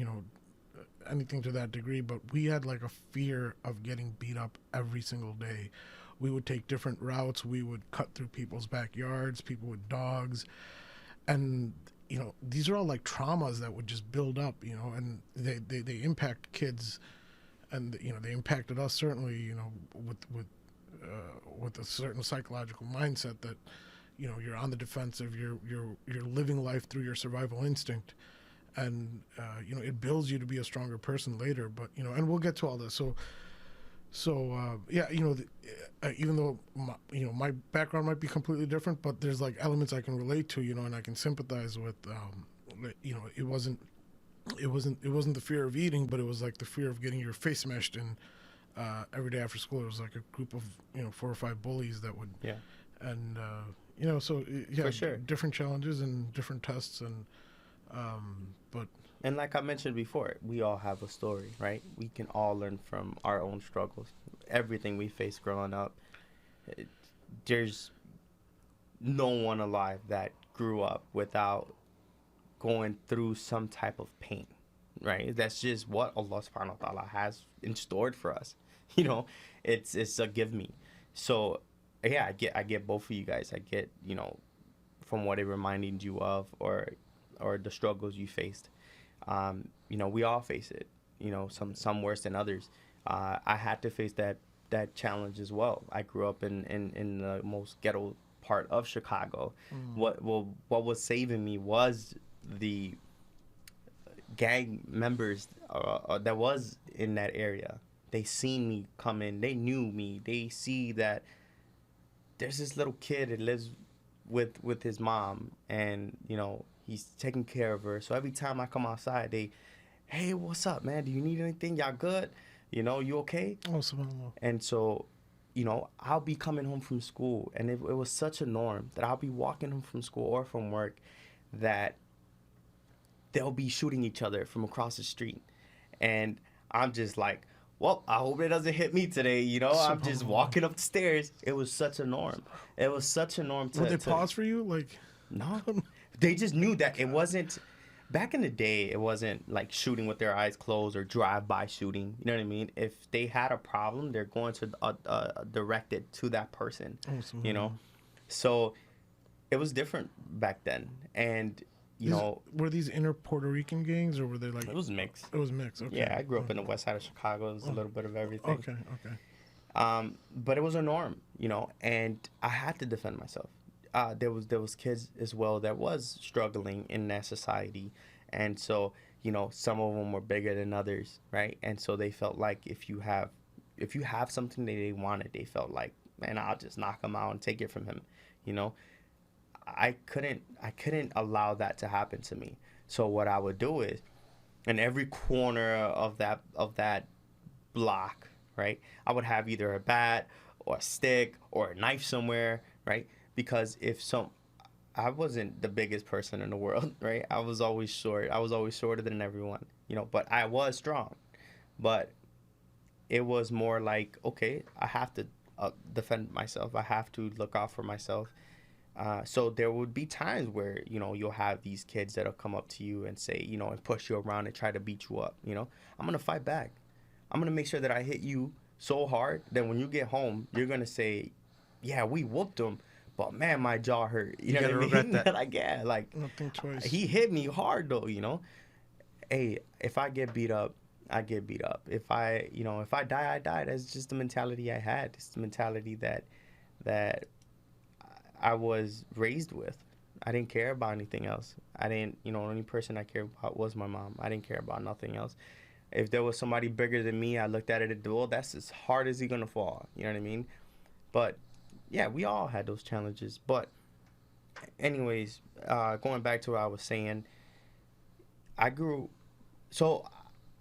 anything to that degree, but we had like a fear of getting beat up every single day. We would take different routes. We would cut through people's backyards, people with dogs, and these are all like traumas that would just build up, and they impact kids, and they impacted us certainly, with a certain psychological mindset that you're on the defensive, you're living life through your survival instinct, and it builds you to be a stronger person later. But and we'll get to all this. Even though my background might be completely different, but there's like elements I can relate to, and I can sympathize with. It wasn't the fear of eating, but it was like the fear of getting your face smashed in every day after school. It was like a group of 4 or 5 bullies that would and For sure. different challenges and different tests, and but. And like I mentioned before, we all have a story, right? We can all learn from our own struggles. Everything we faced growing up, there's no one alive that grew up without going through some type of pain, right? That's just what Allah subhanahu wa ta'ala has in store for us. It's a give me. So yeah, I get both of you guys. I get, from what it reminded you of or the struggles you faced. We all face it, some worse than others. I had to face that challenge as well. I grew up in the most ghetto part of Chicago. What was saving me was the gang members that was in that area. They seen me come in. They knew me. They see that there's this little kid that lives with his mom, and he's taking care of her. So every time I come outside, hey, what's up, man? Do you need anything? Y'all good? You okay? Oh, subhanAllah. And so, I'll be coming home from school, and it was such a norm that I'll be walking home from school or from work that they'll be shooting each other from across the street. And I'm just like, well, I hope it doesn't hit me today. I'm just walking up the stairs. It was such a norm. It was such a norm to... Would they pause for you? Like... No. They just knew that it wasn't... Back in the day, it wasn't like shooting with their eyes closed or drive-by shooting. You know what I mean? If they had a problem, they're going to direct it to that person. So it was different back then. And, were these inner Puerto Rican gangs, or were they like... It was mixed. It was mixed, okay. Yeah, I grew up in the west side of Chicago. It was a little bit of everything. Okay. But it was a norm, and I had to defend myself. There was kids as well that was struggling in that society, and so some of them were bigger than others, right? And so they felt like if you have something that they wanted, they felt like, man, I'll just knock him out and take it from him. I couldn't allow that to happen to me. So what I would do is, in every corner of that block, right, I would have either a bat or a stick or a knife somewhere, right? Because I wasn't the biggest person in the world, right? I was always short. I was always shorter than everyone, but I was strong. But it was more like, okay, I have to defend myself. I have to look out for myself. So there would be times where, you know, you'll have these kids that'll come up to you and say, you know, and push you around and try to beat you up. You know, I'm going to fight back. I'm going to make sure that I hit you so hard that when you get home, you're going to say, yeah, we whooped him, but man, my jaw hurt. You know what I mean? regret that. Like, yeah, like, Not think twice. he hit me hard though, you know? Hey, if I get beat up, I get beat up. If I, you know, if I die, I die. That's just the mentality I had. It's the mentality that I was raised with. I didn't care about anything else. I didn't, you know, the only person I cared about was my mom. I didn't care about nothing else. If there was somebody bigger than me, I looked at it as, well, that's as hard as he's gonna fall. You know what I mean? But yeah, we all had those challenges. But anyways, going back to what I was saying, I grew, so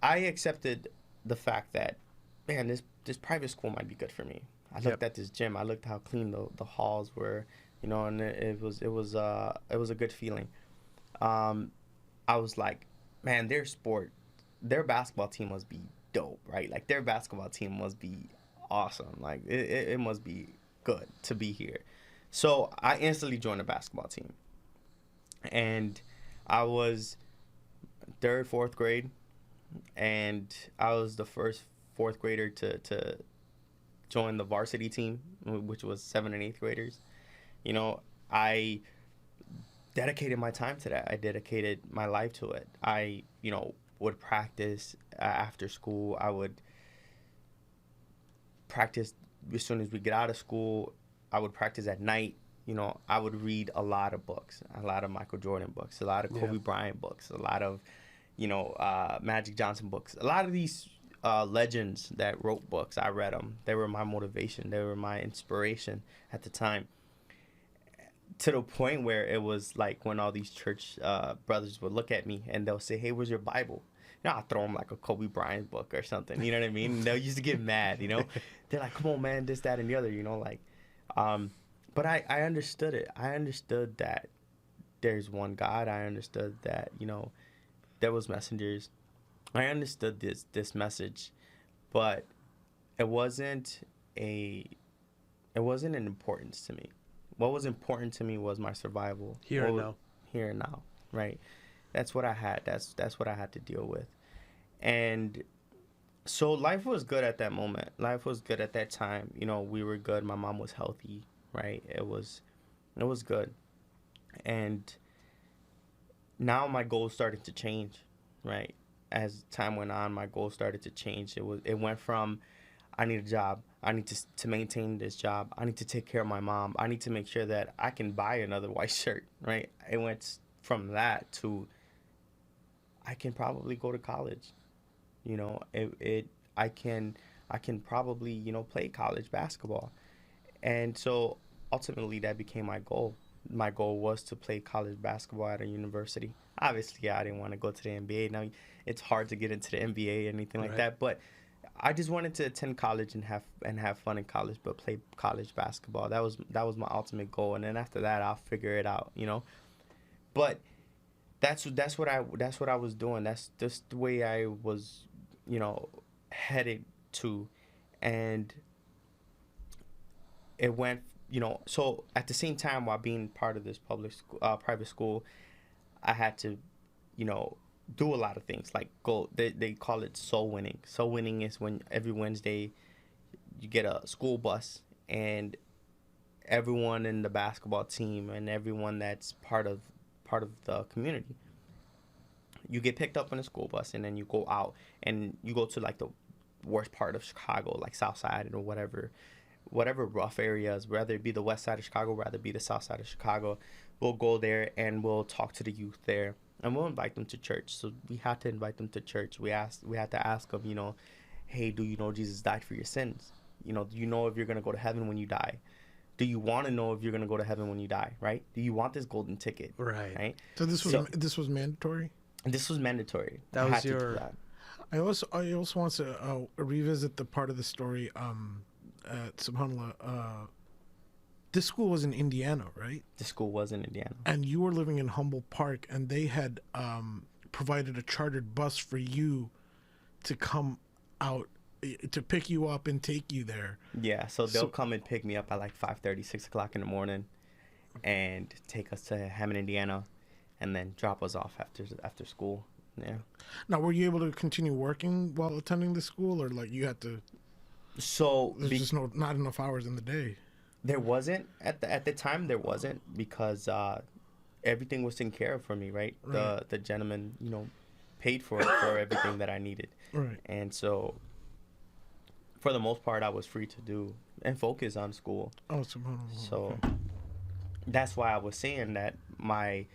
I accepted the fact that, man, this private school might be good for me. I looked at this gym. I looked how clean the halls were, you know, and it was a good feeling. I was like, man, their basketball team must be dope, right? Like, their basketball team must be awesome. Like, it must be good to be here. So I instantly joined the basketball team, and I was third, fourth grade, and I was the first fourth grader to join the varsity team, which was 7th and 8th graders. You know, I dedicated my time to that. I dedicated my life to it. I, you know, would practice after school. I would practice as soon as we get out of school. I would practice at night. You know, I would read a lot of books, a lot of Michael Jordan books, a lot of Kobe Bryant books, a lot of, you know, Magic Johnson books. A lot of these legends that wrote books, I read them. They were my motivation. They were my inspiration at the time. To the point where it was like when all these church brothers would look at me and they'll say, hey, where's your Bible? You know, I'll throw them like a Kobe Bryant book or something. You know what I mean? And they'll used to get mad, you know? They're like, come on, man, this, that, and the other, you know? Like, but I understood it. I understood that there's one God. I understood that, you know, there was messengers. I understood this message, but it wasn't an importance to me. What was important to me was my survival. Here and now. Here and now, right? That's what I had. That's what I had to deal with. And so life was good at that moment. Life was good at that time. You know, we were good. My mom was healthy, right? It was good. And now my goals started to change, right? As time went on, my goals started to change. It went from, I need a job. I need to maintain this job. I need to take care of my mom. I need to make sure that I can buy another white shirt, right? It went from that to, I can probably go to college. You know, I can probably, you know, play college basketball. And so ultimately that became my goal. My goal was to play college basketball at a university. Obviously, I didn't want to go to the NBA. Now, it's hard to get into the NBA or anything like that, but I just wanted to attend college and have fun in college, but play college basketball. That was my ultimate goal, and then after that, I'll figure it out, you know. But that's what I was doing. That's just the way I was, you know, headed to, and it went, you know. So at the same time, while being part of this private school, I had to, you know, do a lot of things, like they call it soul winning. Soul winning is when every Wednesday you get a school bus, and everyone in the basketball team and everyone that's part of the community, you get picked up on a school bus, and then you go out and you go to like the worst part of Chicago, like South Side or whatever rough areas, whether it be the west side of Chicago, rather be the south side of Chicago. We'll go there and we'll talk to the youth there, and we'll invite them to church. So we had to invite them to church. We had to ask them, you know, hey, do you know Jesus died for your sins? You know, do you know if you're going to go to heaven when you die? Do you want to know if you're going to go to heaven when you die, right? Do you want this golden ticket? Right. So this was mandatory? This was mandatory. That was your... I also want to revisit the part of the story, subhanAllah, this school was in Indiana, right? The school was in Indiana. And you were living in Humboldt Park, and they had provided a chartered bus for you to come out to pick you up and take you there. Yeah, so they'll come and pick me up at like 5:30, 6 o'clock in the morning, and take us to Hammond, Indiana, and then drop us off after school. Yeah. Now, were you able to continue working while attending the school, or like you had to? So There's just not enough hours in the day. there wasn't at the time. There wasn't because everything was taken care of for me. Right. The gentleman, paid for everything that I needed. Right. And so, for the most part, I was free to do and focus on school. Oh, subhanAllah. So Okay. that's why I was saying that my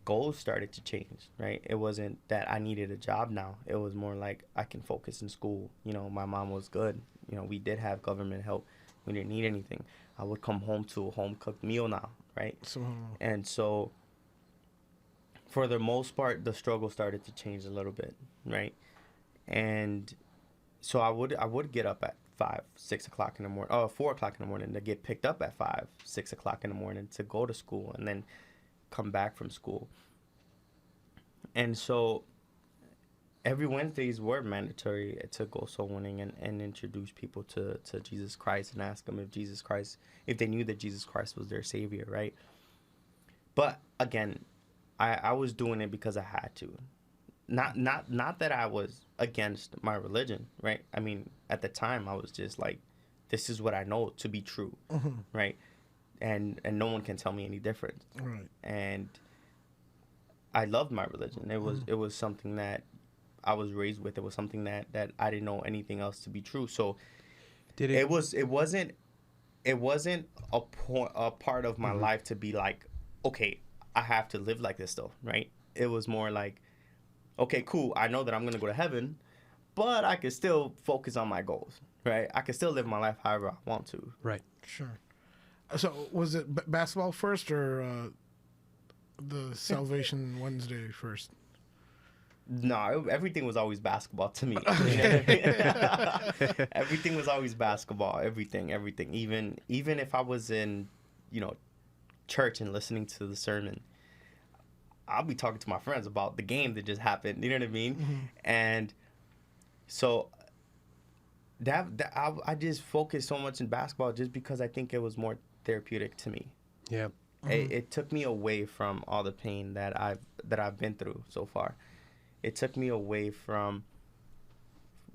goals started to change, right? It wasn't that I needed a job now. It was more like I can focus in school. My mom was good. We did have government help. We didn't need anything. I would come home to a home-cooked meal now, right? SubhanAllah. And so, for the most part, the struggle started to change a little bit, right? And so I would get up at 5, 6 o'clock in the morning, 4 o'clock in the morning to get picked up at 5, 6 o'clock in the morning to go to school and then come back from school. And so every Wednesdays were mandatory to go soul winning and introduce people to Jesus Christ and ask them if they knew that Jesus Christ was their savior, right? But again, I was doing it because I had to. Not that I was against my religion, right? I mean, at the time I was just like, this is what I know to be true, right? And no one can tell me any different. Right. And I loved my religion. It was something that I was raised with. It was something that I didn't know anything else to be true. So it wasn't a part of my life to be like, okay, I have to live like this though, right? It was more like, okay, cool. I know that I'm gonna go to heaven, but I can still focus on my goals, right? I can still live my life however I want to. Right. Sure. So was it basketball first or the Salvation Wednesday first? No, everything was always basketball to me. Everything was always basketball. Everything. Even if I was in, church and listening to the sermon, I'll be talking to my friends about the game that just happened. You know what I mean? Mm-hmm. And so I just focused so much in basketball just because I think it was more therapeutic to me. Yeah. It took me away from all the pain that I've been through so far. It took me away from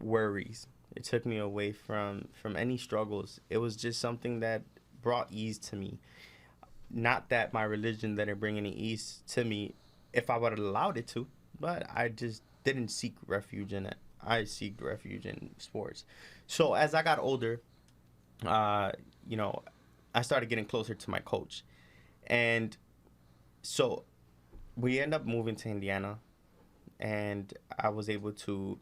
worries. It took me away from any struggles. It was just something that brought ease to me. Not that my religion didn't bring any ease to me if I would have allowed it to, but I just didn't seek refuge in it. I seek refuge in sports. So as I got older, I started getting closer to my coach. And so we ended up moving to Indiana, and I was able to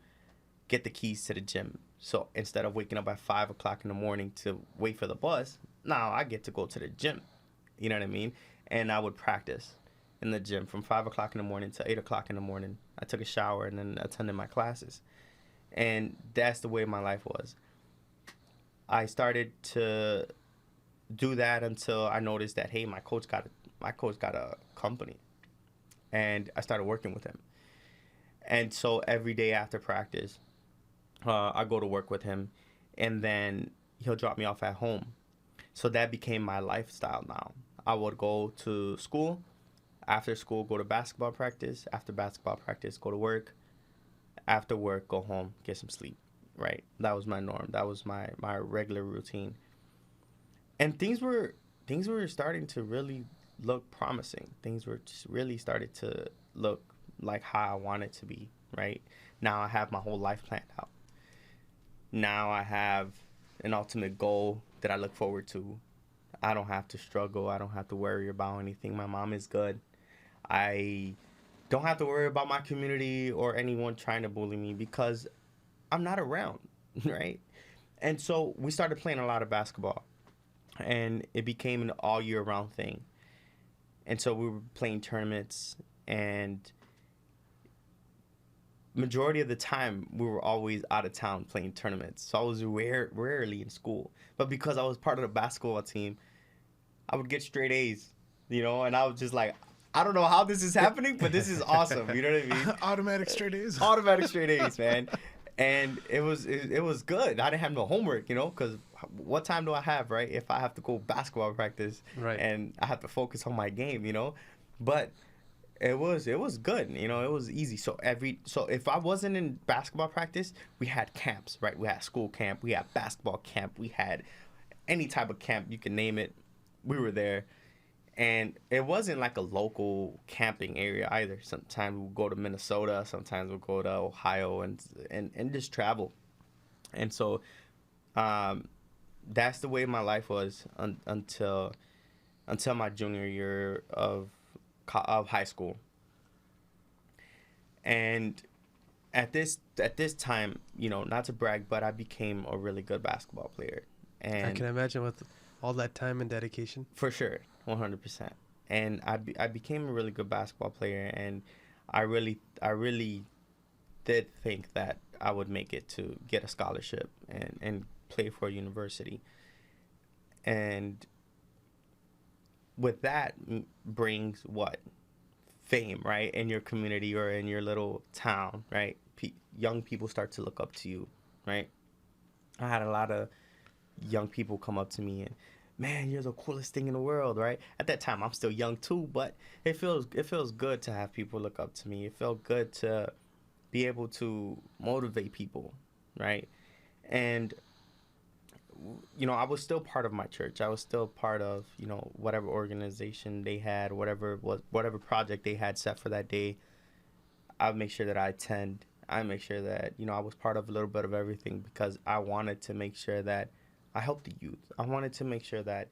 get the keys to the gym. So instead of waking up at 5 o'clock in the morning to wait for the bus, now I get to go to the gym. You know what I mean? And I would practice in the gym from 5 o'clock in the morning to 8 o'clock in the morning. I took a shower and then attended my classes. And that's the way my life was. I started to do that until I noticed that, hey, my coach got a company. And I started working with him. And so every day after practice, I go to work with him, and then he'll drop me off at home. So that became my lifestyle now. I would go to school. After school, go to basketball practice. After basketball practice, go to work. After work, go home, get some sleep, right? That was my norm. That was my regular routine. And things were starting to really look promising. Things were just really started to look like how I want it to be, right? Now I have my whole life planned out. Now I have an ultimate goal that I look forward to. I don't have to struggle. I don't have to worry about anything. My mom is good. I don't have to worry about my community or anyone trying to bully me because I'm not around, right? And so we started playing a lot of basketball, and it became an all year round thing. And so we were playing tournaments, and majority of the time we were always out of town playing tournaments. So I was rarely in school. But because I was part of the basketball team, I would get straight A's, and I was just like, I don't know how this is happening, but this is awesome. You know what I mean? Automatic straight A's. Automatic straight A's, man. And it was good. I didn't have no homework, you know, because what time do I have, right? If I have to go basketball practice Right. and I have to focus on my game, you know, but it was good, you know. It was easy. So if I wasn't in basketball practice, we had camps, right? We had school camp, we had basketball camp, we had any type of camp you can name it. We were there, and it wasn't like a local camping area either. Sometimes we'll go to Minnesota, sometimes we'll go to Ohio, and just travel. And so that's the way my life was until my junior year of high school. And at this time, you know, not to brag, but I became a really good basketball player. I can And imagine with all that time and dedication. for sure, 100%. And I became a really good basketball player, and I really did think that I would make it to get a scholarship and play for a university. And with that brings what? Fame, right? In your community or in your little town, right? Young people start to look up to you, right? I had a lot of young people come up to me and, man, you're the coolest thing in the world, right? At that time, I'm still young too, but it feels good to have people look up to me. It felt good to be able to motivate people, right? And you know, I was still part of my church. I was still part of, you know, whatever organization they had, whatever project they had set for that day. I would make sure that I attend. I make sure that, you know, I was part of a little bit of everything because I wanted to make sure that I helped the youth. I wanted to make sure that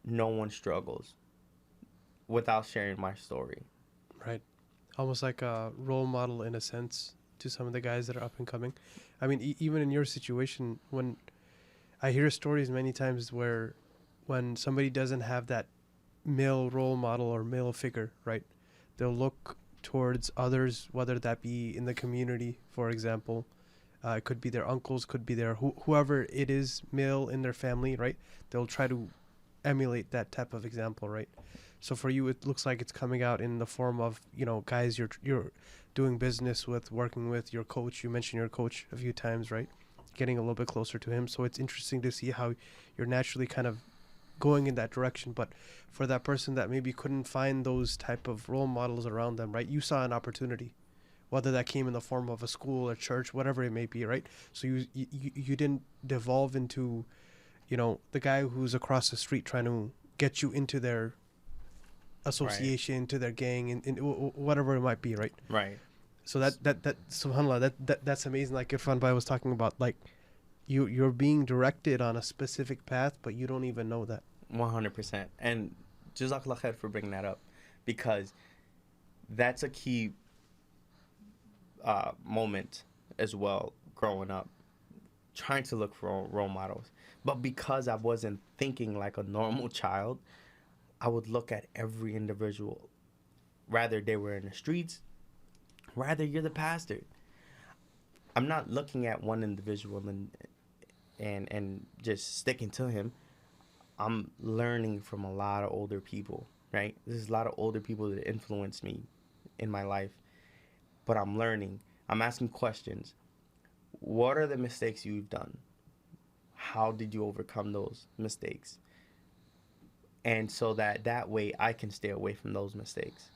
no one struggles without sharing my story. Right. Almost like a role model in a sense to some of the guys that are up and coming. I mean, even in your situation, when I hear stories many times where when somebody doesn't have that male role model or male figure, right, they'll look towards others, whether that be in the community, for example. It could be their uncles, could be their whoever it is, male in their family, right? They'll try to emulate that type of example, right? So for you, it looks like it's coming out in the form of, you know, guys you're doing business with, working with your coach. You mentioned your coach a few times, right? Getting a little bit closer to him. So it's interesting to see how you're naturally kind of going in that direction. But for that person that maybe couldn't find those type of role models around them, right? You saw an opportunity, whether that came in the form of a school or church, whatever it may be, right? So you didn't devolve into, you know, the guy who's across the street trying to get you into their association, to their gang, and whatever it might be, right? Right. So that subhanallah, that's amazing. Like Irfan Bhai was talking about, like you're being directed on a specific path, but you don't even know that. 100%. And Jazakallah khair for bringing that up, because that's a key moment as well growing up, trying to look for role models. But because I wasn't thinking like a normal child, I would look at every individual, rather they were in the streets, rather you're the pastor. I'm not looking at one individual and just sticking to him. I'm learning from a lot of older people, right? There's a lot of older people that influence me in my life, but I'm learning. I'm asking questions. What are the mistakes you've done? How did you overcome those mistakes? And so that way I can stay away from those mistakes.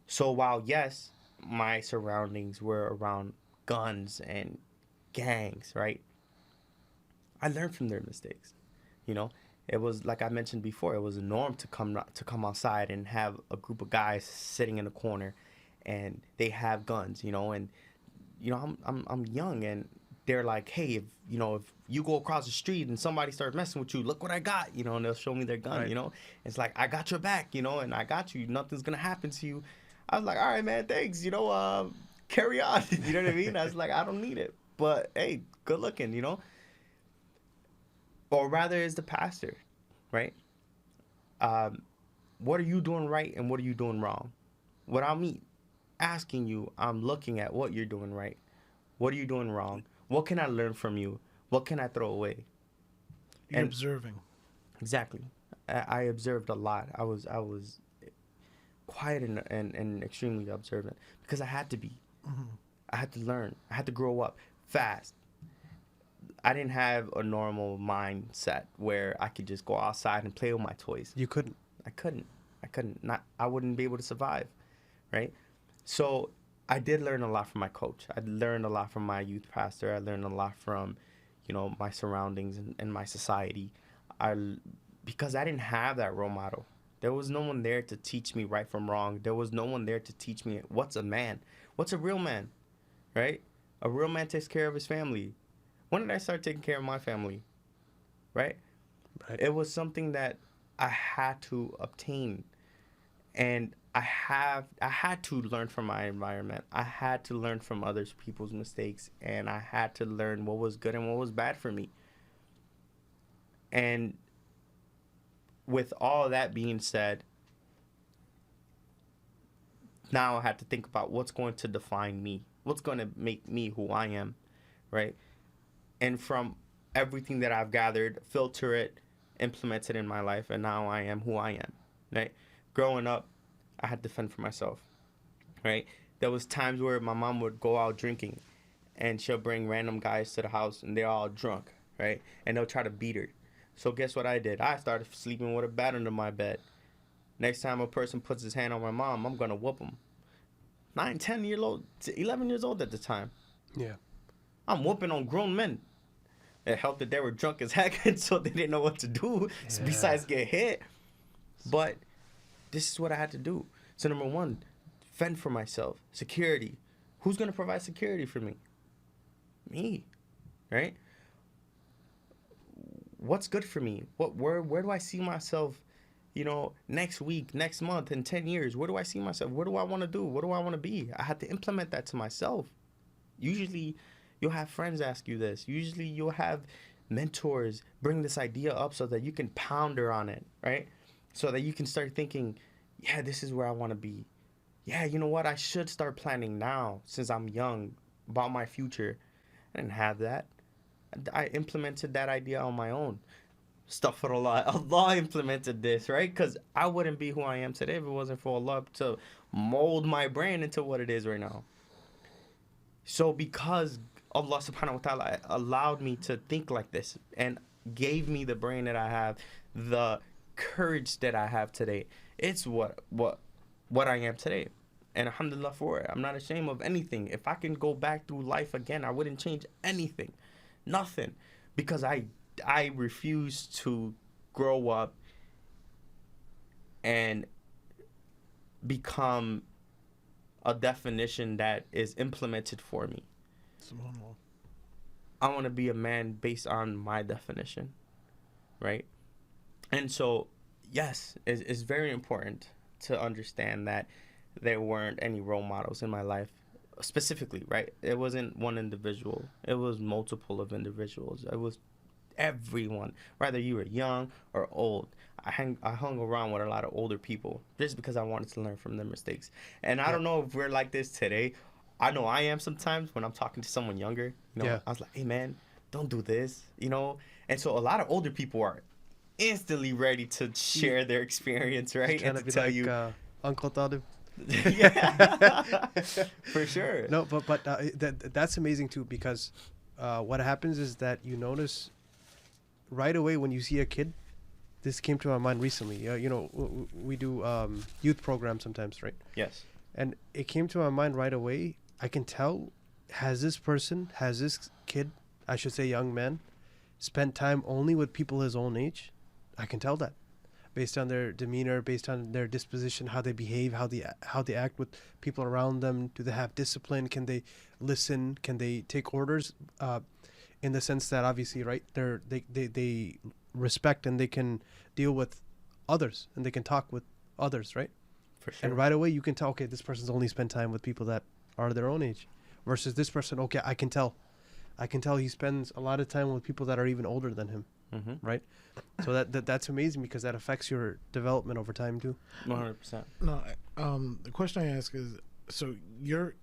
So while, yes, my surroundings were around guns and gangs, right? I learned from their mistakes. You know, it was like I mentioned before, it was a norm to come outside and have a group of guys sitting in a corner and they have guns, you know, and you know, I'm young, and they're like, hey, if you go across the street and somebody starts messing with you, look what I got, you know, and they'll show me their gun, Right. you know. It's like, I got your back, you know, and I got you. Nothing's gonna happen to you. I was like, all right, man, thanks, you know, carry on. You know what I mean? I was like, I don't need it, but hey, good looking, you know. Or rather, is the pastor, right? What are you doing right and what are you doing wrong? Without me asking you, I'm looking at what you're doing right. What are you doing wrong? What can I learn from you? What can I throw away? You're And observing. exactly, I observed a lot. I was quiet and extremely observant because I had to be. Mm-hmm. I had to learn. I had to grow up fast. I didn't have a normal mindset where I could just go outside and play with my toys. You couldn't. I couldn't. I wouldn't be able to survive, right? So I did learn a lot from my coach. I learned a lot from my youth pastor. I learned a lot from, my surroundings and my society. Because I didn't have that role model. There was no one there to teach me right from wrong. There was no one there to teach me what's a man, what's a real man, right? A real man takes care of his family. When did I start taking care of my family, right? It was something that I had to obtain, and I had to learn from my environment. I had to learn from other people's mistakes, and I had to learn what was good and what was bad for me. And with all that being said, now I had to think about what's going to define me, what's going to make me who I am, right? And from everything that I've gathered, filter it, implement it in my life, and now I am who I am, right? Growing up, I had to fend for myself, right? There was times where my mom would go out drinking, and she'll bring random guys to the house, and they're all drunk, right? And they'll try to beat her. So guess what I did? I started sleeping with a bat under my bed. Next time a person puts his hand on my mom, I'm going to whoop him. 9, 10 years old, 11 years old at the time. Yeah. I'm whooping on grown men. It helped that they were drunk as heck, and so they didn't know what to do besides get hit. But this is what I had to do. So number one, fend for myself. Security. Who's going to provide security for me? Me, right? What's good for me? Where do I see myself, next week, next month, in 10 years? Where do I see myself? What do I want to do? What do I want to be? I had to implement that to myself. Usually, you'll have friends ask you this. Usually, you'll have mentors bring this idea up so that you can ponder on it, right? So that you can start thinking, yeah, this is where I want to be. Yeah, you know what? I should start planning now since I'm young about my future. I didn't have that. I implemented that idea on my own. Astaghfirullah. Allah implemented this, right? Because I wouldn't be who I am today if it wasn't for Allah to mold my brain into what it is right now. So because Allah subhanahu wa ta'ala allowed me to think like this and gave me the brain that I have, the courage that I have today, it's what I am today. And alhamdulillah for it. I'm not ashamed of anything. If I can go back through life again, I wouldn't change anything. Nothing. Because I refuse to grow up and become a definition that is implemented for me. I want to be a man based on my definition, right? And so, yes, it's very important to understand that there weren't any role models in my life specifically, right? It wasn't one individual. It was multiple of individuals. It was everyone, whether you were young or old. I hung around with a lot of older people just because I wanted to learn from their mistakes. And I don't know if we're like this today. I know I am sometimes when I'm talking to someone younger. I was like, hey, man, don't do this, And so a lot of older people are instantly ready to share their experience, right? And to be tell like, you, Uncle Talib. Yeah, for sure. No, but that's amazing too, because what happens is that you notice right away when you see a kid. This came to my mind recently. We do youth programs sometimes, right? Yes. And it came to my mind right away. I can tell, has this kid, I should say young man, spent time only with people his own age? I can tell that. Based on their demeanor, based on their disposition, how they behave, how they act with people around them. Do they have discipline? Can they listen? Can they take orders? In the sense that obviously, right, they respect and they can deal with others and they can talk with others, right? For sure. And right away you can tell, okay, this person's only spent time with people that are their own age, versus this person, okay, I can tell he spends a lot of time with people that are even older than him. Mm-hmm. Right? So that's amazing, because that affects your development over time too. 100%. No, the question I ask is, so your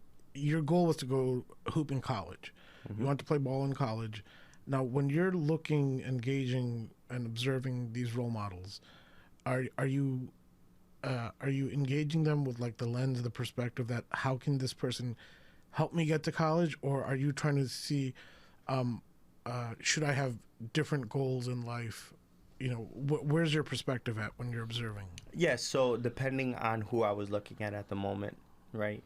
goal was to go hoop in college. Mm-hmm. You want to play ball in college. Now, when you're looking, engaging, and observing these role models, are you engaging them with like the lens, the perspective that how can this person help me get to college, or are you trying to see, should I have different goals in life? You know, where's your perspective at when you're observing? Yes, so depending on who I was looking at the moment, right?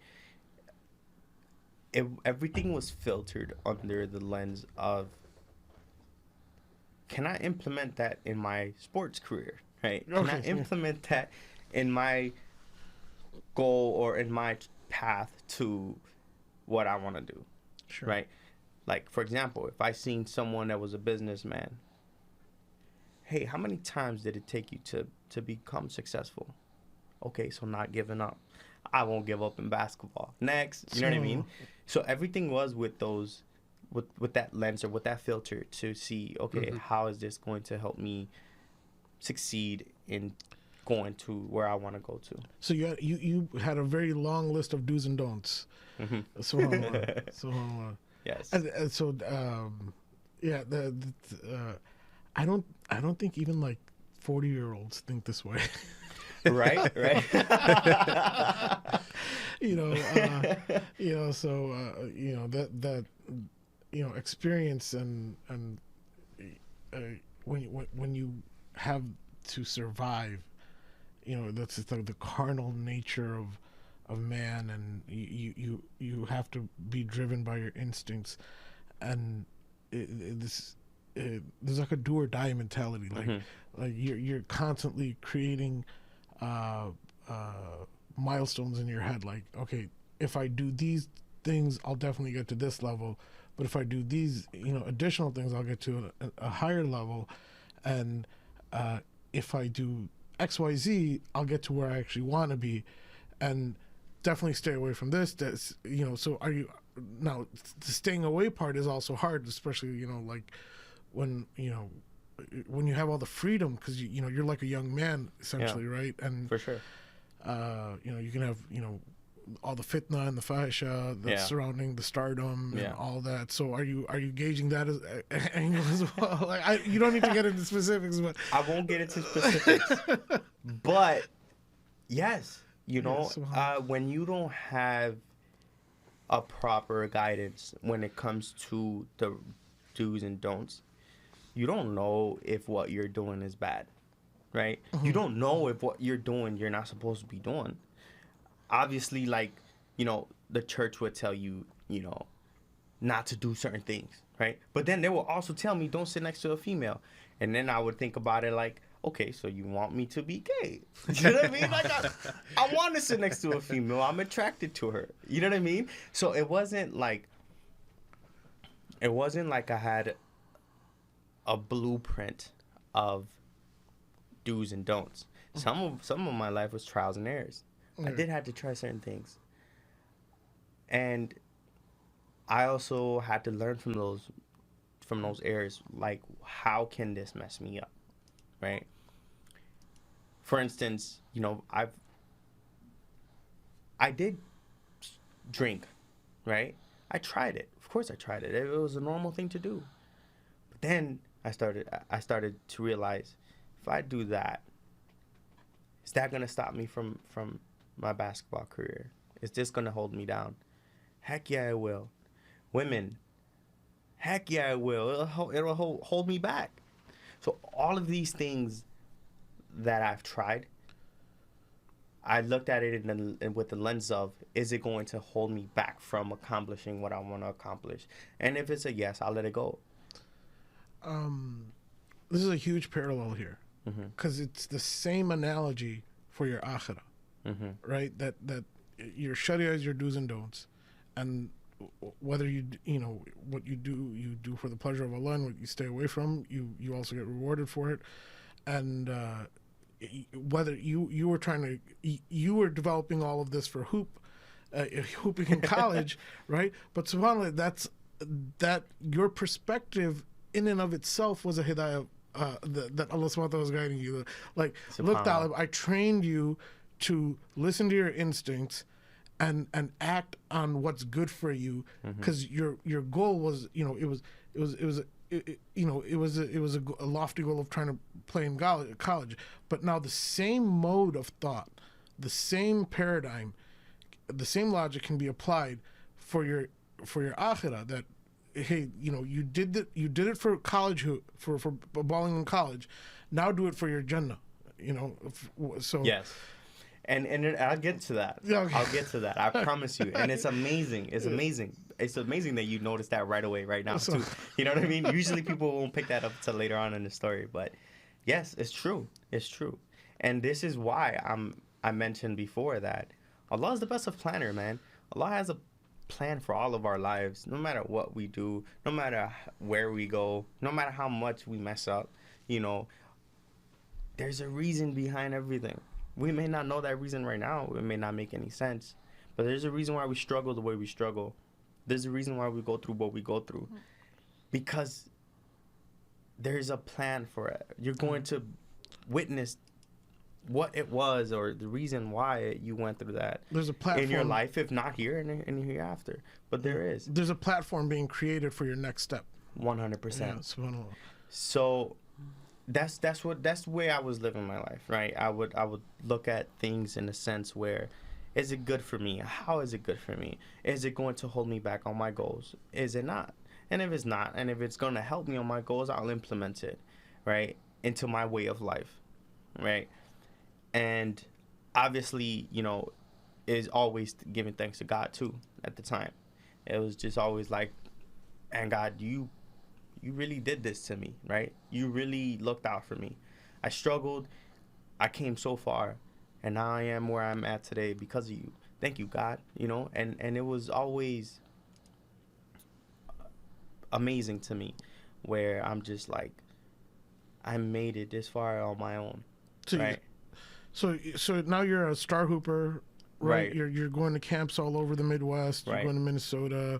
Everything was filtered under the lens of, can I implement that in my sports career, right? Can I implement that in my goal or in my path to what I want to do, right? Like, for example, if I seen someone that was a businessman, hey, how many times did it take you to become successful? Okay, so not giving up. I won't give up in basketball. Next, you know what I mean? So everything was with those, with that lens or with that filter to see, okay, how is this going to help me succeed in going to where I want to go to? So you had a very long list of do's and don'ts. So yes. And so yeah, I don't think even like 40-year-olds think this way. right. you know, so that experience and when you have to survive, that's just the carnal nature of man, and you have to be driven by your instincts, and there's like a do or die mentality. Like you're constantly creating milestones in your head. Like, okay, if I do these things, I'll definitely get to this level. But if I do these, additional things, I'll get to a higher level. And if I do X, Y, Z, I'll get to where I actually want to be. And definitely stay away from this. That's, so are you now? The staying away part is also hard, especially like when you have all the freedom, because you're like a young man essentially, right? And for sure, you can have all the fitna and the fahisha that's surrounding the stardom and all that. So are you gauging that as angle as well? Like, you don't need to get into specifics, but I won't get into specifics. But yes, when you don't have a proper guidance when it comes to the do's and don'ts, you don't know if what you're doing is bad, right? You don't know if what you're doing you're not supposed to be doing. Obviously, like, the church would tell you, not to do certain things, right? But then they will also tell me, don't sit next to a female. And then I would think about it like, okay, so you want me to be gay. You know what I mean? Like, I want to sit next to a female. I'm attracted to her. You know what I mean? So it wasn't like I had a blueprint of do's and don'ts. Some of my life was trials and errors. I did have to try certain things. And I also had to learn from those errors, like, how can this mess me up, right? For instance, I did drink, right? I tried it. Of course I tried it. It was a normal thing to do. But then I started to realize, if I do that, is that going to stop me from my basketball career? Is this going to hold me down? Heck yeah, it will. Women, heck yeah, it will. It'll hold me back. So all of these things that I've tried, I looked at it with the lens of, is it going to hold me back from accomplishing what I want to accomplish? And if it's a yes, I'll let it go. This is a huge parallel here, because it's the same analogy for your akhirah, right? That your sharia is your do's and don'ts, and whether what you do for the pleasure of Allah, and what you stay away from, you also get rewarded for it. And whether you were developing all of this for hooping in college, right? But subhanAllah, that your perspective in and of itself was a hidayah that Allah subhanahu wa ta'ala was guiding you. Like, look, Talib, I trained you to listen to your instincts and act on what's good for you, because your goal was, it was a lofty goal of trying to play in college. But now the same mode of thought, the same paradigm, the same logic can be applied for your akhirah, that hey, you did it for college, for balling in college, now do it for your Jannah, so Yes. And I'll get to that. Yeah, okay. I'll get to that. I promise you. And it's amazing. It's amazing. It's amazing that you noticed that right away, right now, too. You know what I mean? Usually people won't pick that up until later on in the story. But yes, it's true. It's true. And this is why I mentioned before that Allah is the best of planner, man. Allah has a plan for all of our lives, no matter what we do, no matter where we go, no matter how much we mess up. There's a reason behind everything. We may not know that reason right now. It may not make any sense. But there's a reason why we struggle the way we struggle. There's a reason why we go through what we go through. Because there's a plan for it. You're going to witness what it was or the reason why you went through that. There's a platform in your life, if not here and hereafter. But there is. There's a platform being created for your next step. 100%. Yeah, subhanAllah. So that's the way I was living my life, right? I would look at things in a sense where, is it good for me? How is it good for me? Is it going to hold me back on my goals? Is it not? And if it's not, and if it's going to help me on my goals, I'll implement it, right, into my way of life, right? And obviously, is always giving thanks to God too. At the time, it was just always like, and God, you really did this to me, right? You really looked out for me. I struggled. I came so far, and now I am where I'm at today because of you. Thank you, God. And it was always amazing to me, where I'm just like, I made it this far on my own, right? So now you're a star hooper, right? You're going to camps all over the Midwest. You're going to Minnesota.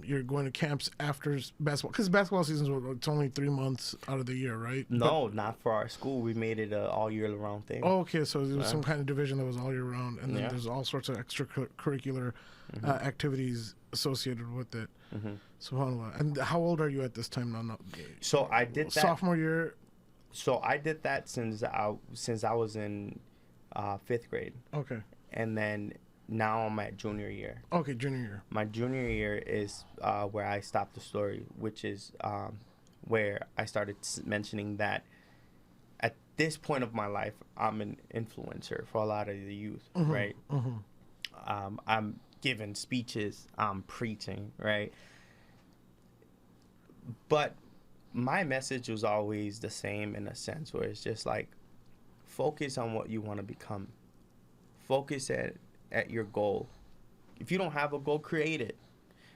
You're going to camps after basketball, because basketball season, it's only 3 months out of the year, right? No, not for our school. We made it an all year round thing. Oh, okay. So there was some kind of division that was all year round, and then there's all sorts of extracurricular activities associated with it. SubhanAllah. And how old are you at this time now? So I did that sophomore year. So I did that since I was in 5th grade. Okay. And then now I'm at junior year. Okay, junior year. My junior year is where I stopped the story, which is where I started mentioning that at this point of my life, I'm an influencer for a lot of the youth, right? I'm giving speeches, I'm preaching, right? But my message was always the same in a sense, where it's just like, focus on what you want to become. Focus at your goal. If you don't have a goal, create it.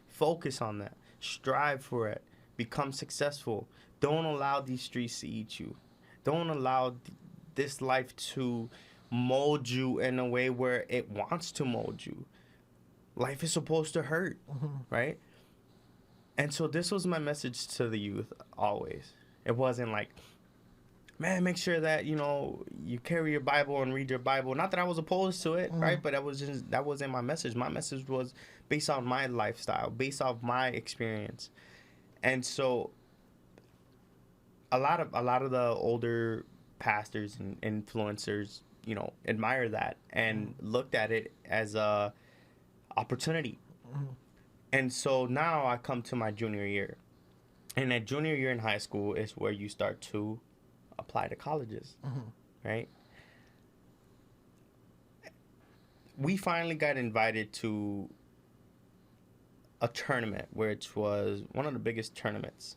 Focus on that. Strive for it. Become successful. Don't allow these streets to eat you. Don't allow this life to mold you in a way where it wants to mold you. Life is supposed to hurt, right? And so this was my message to the youth always. It wasn't like, man, make sure that, you carry your Bible and read your Bible. Not that I was opposed to it, right? But that wasn't my message. My message was based on my lifestyle, based off my experience. And so a lot of the older pastors and influencers, admire that and looked at it as a opportunity. And so now I come to my junior year. And at junior year in high school is where you start to apply to colleges, right? We finally got invited to a tournament, which was one of the biggest tournaments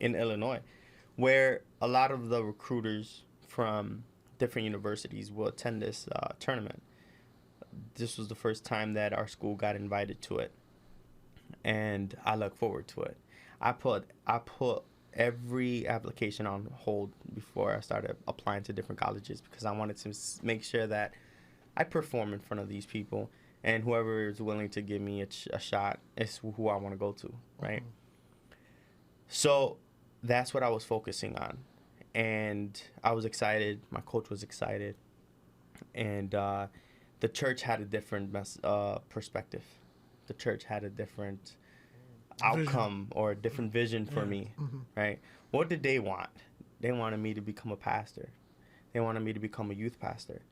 in Illinois, where a lot of the recruiters from different universities will attend this tournament. This was the first time that our school got invited to it, and I look forward to it. I put every application on hold before I started applying to different colleges, because I wanted to make sure that I perform in front of these people, and whoever is willing to give me a shot is who I want to go to, right? So that's what I was focusing on, and I was excited. My coach was excited, and the church had a different perspective. The church had a different outcome or a different vision for me, right? What did they want? They wanted me to become a pastor. They wanted me to become a youth pastor.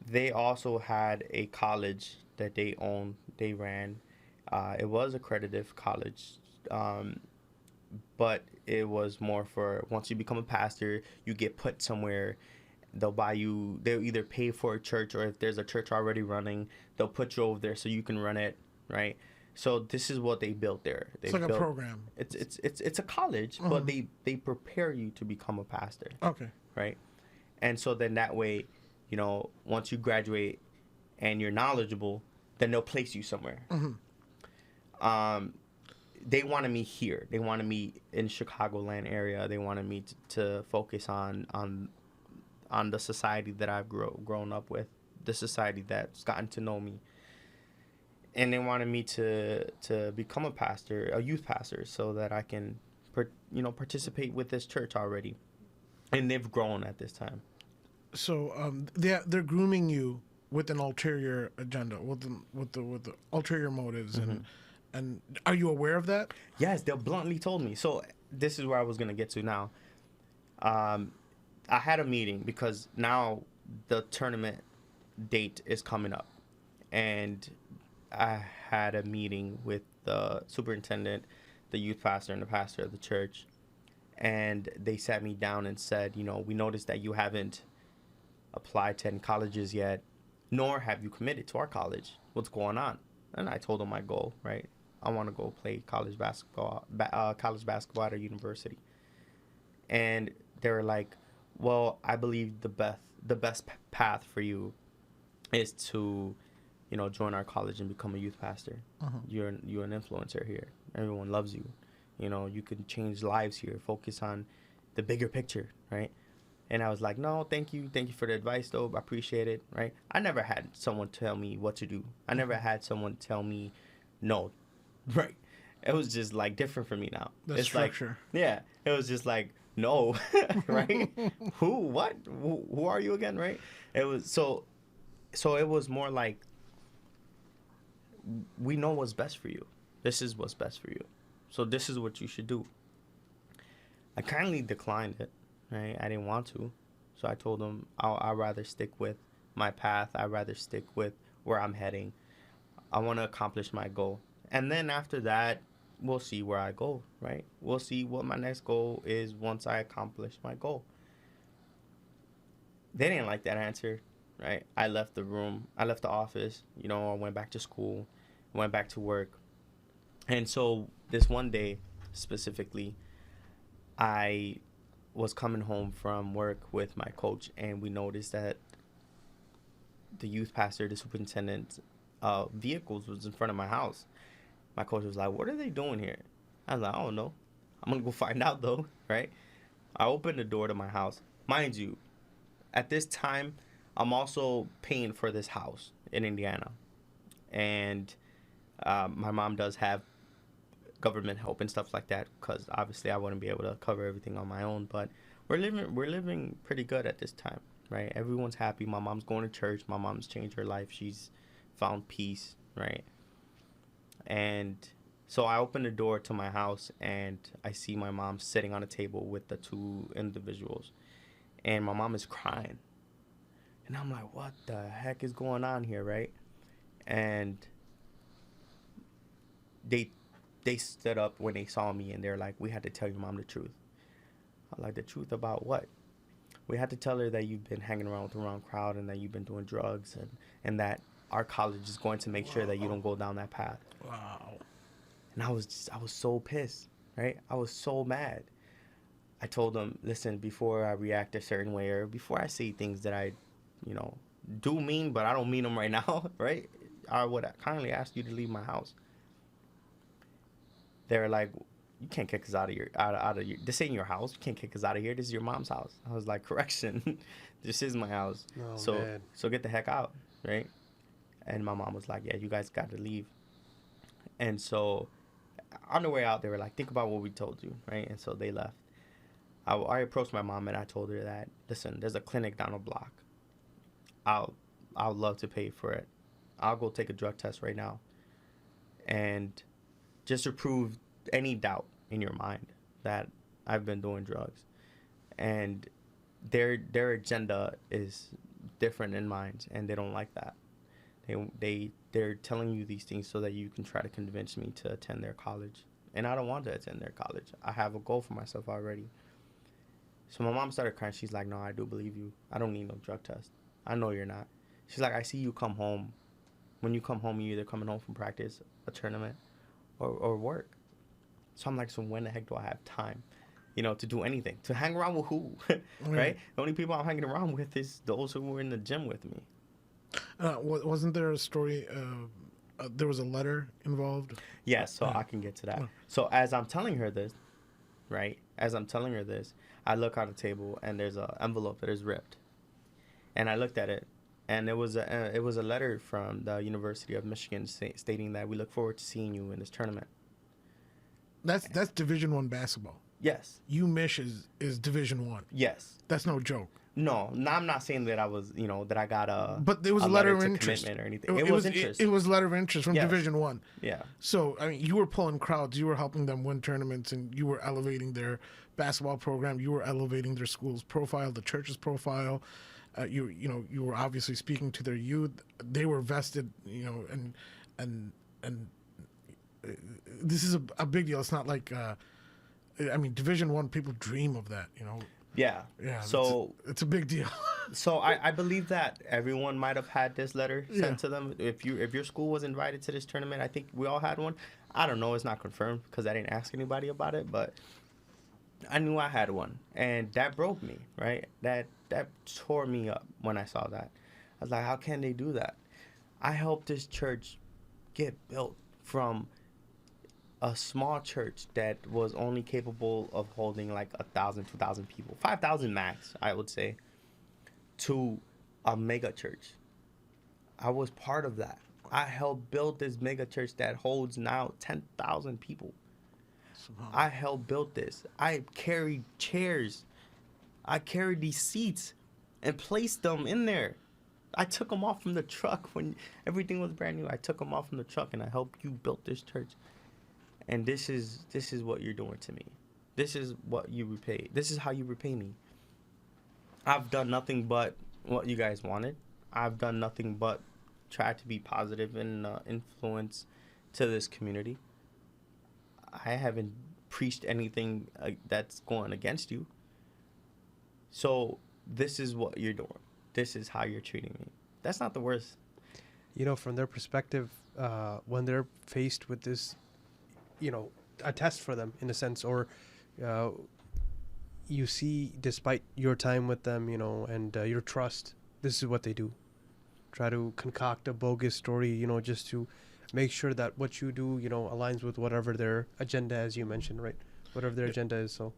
They also had a college that they owned, they ran. It was accredited college, but it was more for once you become a pastor, you get put somewhere. They'll either pay for a church, or if there's a church already running, they'll put you over there so you can run it, right? So this is what they built there. It's like a program. It's a college, but they prepare you to become a pastor. Okay. Right? And so then that way, once you graduate and you're knowledgeable, then they'll place you somewhere. They wanted me here. They wanted me in Chicagoland area. They wanted me to focus on the society that I've grown up with, the society that's gotten to know me. And they wanted me to become a pastor, a youth pastor, so that I can, participate with this church already. And they've grown at this time. So they're grooming you with an ulterior agenda, with the ulterior motives, and are you aware of that? Yes, they bluntly told me. So this is where I was gonna get to now. I had a meeting because now the tournament date is coming up, and I had a meeting with the superintendent, the youth pastor, and the pastor of the church, and they sat me down and said, we noticed that you haven't applied to any colleges yet, nor have you committed to our college. What's going on? And I told them my goal, right? I want to go play college basketball at a university. And they were like, well, I believe the best path for you is to, join our college and become a youth pastor. You're an influencer here. Everyone loves you. You can change lives here. Focus on the bigger picture, right? And I was like, no, thank you. Thank you for the advice, though. I appreciate it, right? I never had someone tell me what to do. I never had someone tell me no, right? It was just, different for me now. The structure. Yeah. It was just no, right? Who? What? Who are you again, right? It was so it was more like, we know what's best for you. This is what's best for you. So this is what you should do. I kindly declined it, right? I didn't want to. So I told them I'd rather stick with my path. I'd rather stick with where I'm heading. I want to accomplish my goal. And then after that, we'll see where I go, right? We'll see what my next goal is once I accomplish my goal. They didn't like that answer, right? I left the room. I left the office. I went back to school, went back to work. And so this one day specifically, I was coming home from work with my coach, and we noticed that the youth pastor, the superintendent, vehicles was in front of my house. My coach was like, what are they doing here? I was like, I don't know. I'm going to go find out, though, right? I opened the door to my house. Mind you, at this time, I'm also paying for this house in Indiana. And my mom does have government help and stuff like that, because obviously I wouldn't be able to cover everything on my own. But we're living pretty good at this time, right? Everyone's happy. My mom's going to church. My mom's changed her life. She's found peace, right? And so I open the door to my house, and I see my mom sitting on a table with the two individuals, and my mom is crying. And I'm like, what the heck is going on here, right? And they stood up when they saw me, and they're like, we had to tell your mom the truth. I'm like, the truth about what? We had to tell her that you've been hanging around with the wrong crowd, and that you've been doing drugs, and that our college is going to make sure that you don't go down that path. Wow. And I was so pissed, right? I was so mad. I told them, listen, before I react a certain way, or before I say things that I, do mean, but I don't mean them right now, right? I would kindly ask you to leave my house. They were like, you can't kick us out of your, this ain't your house. You can't kick us out of here. This is your mom's house. I was like, correction. This is my house. Oh, so man. So get the heck out, right? And my mom was like, yeah, you guys got to leave. And so on the way out, they were like, think about what we told you, right? And so they left. I approached my mom, and I told her that, listen, there's a clinic down the block. I'll love to pay for it. I'll go take a drug test right now. And just to prove any doubt in your mind that I've been doing drugs. And their agenda is different than mine, and they don't like that. they're telling you these things so that you can try to convince me to attend their college. And I don't want to attend their college. I have a goal for myself already. So my mom started crying. She's like, no, I do believe you. I don't need no drug test. I know you're not. She's like, I see you come home. When you come home, you're either coming home from practice, a tournament, or work. So I'm like, so when the heck do I have time, to do anything? To hang around with who, right? The only people I'm hanging around with is those who were in the gym with me. Wasn't there a story? There was a letter involved. Yeah, so I can get to that. So as I'm telling her this, right? As I'm telling her this, I look on the table and there's an envelope that is ripped, and I looked at it, and it was a letter from the University of Michigan stating that we look forward to seeing you in this tournament. That's Division I basketball. Yes. UMich is Division I. Yes. That's no joke. No, I'm not saying that I was, that I got a. But there was a letter of interest Or anything. It was interest. It was letter of interest from Yes. Division I. Yeah. So I mean, you were pulling crowds, you were helping them win tournaments, and you were elevating their basketball program. You were elevating their school's profile, the church's profile. You were obviously speaking to their youth. They were vested, and this is a big deal. It's not like, Division I people dream of that, Yeah. Yeah. So it's a big deal. So I believe that everyone might have had this letter sent to them. If your school was invited to this tournament, I think we all had one. I don't know. It's not confirmed because I didn't ask anybody about it, but I knew I had one, and that broke me. Right? That tore me up when I saw that. I was like, how can they do that? I helped this church get built from a small church that was only capable of holding like 1,000, 2,000 people, 5,000 max, I would say, to a mega church. I was part of that. I helped build this mega church that holds now 10,000 people. I helped build this. I carried chairs. I carried these seats and placed them in there. I took them off from the truck when everything was brand new. I took them off from the truck and I helped you build this church. And this is what you're doing to me. This is what you repay. This is how you repay me. I've done nothing but what you guys wanted. I've done nothing but try to be positive and influence to this community. I haven't preached anything that's going against you. So this is what you're doing. This is how you're treating me. That's not the worst. From their perspective, when they're faced with this, a test for them in a sense, or you see, despite your time with them, and your trust, this is what they do. Try to concoct a bogus story, just to make sure that what you do, aligns with whatever their agenda, as you mentioned, right? Whatever their agenda is. So,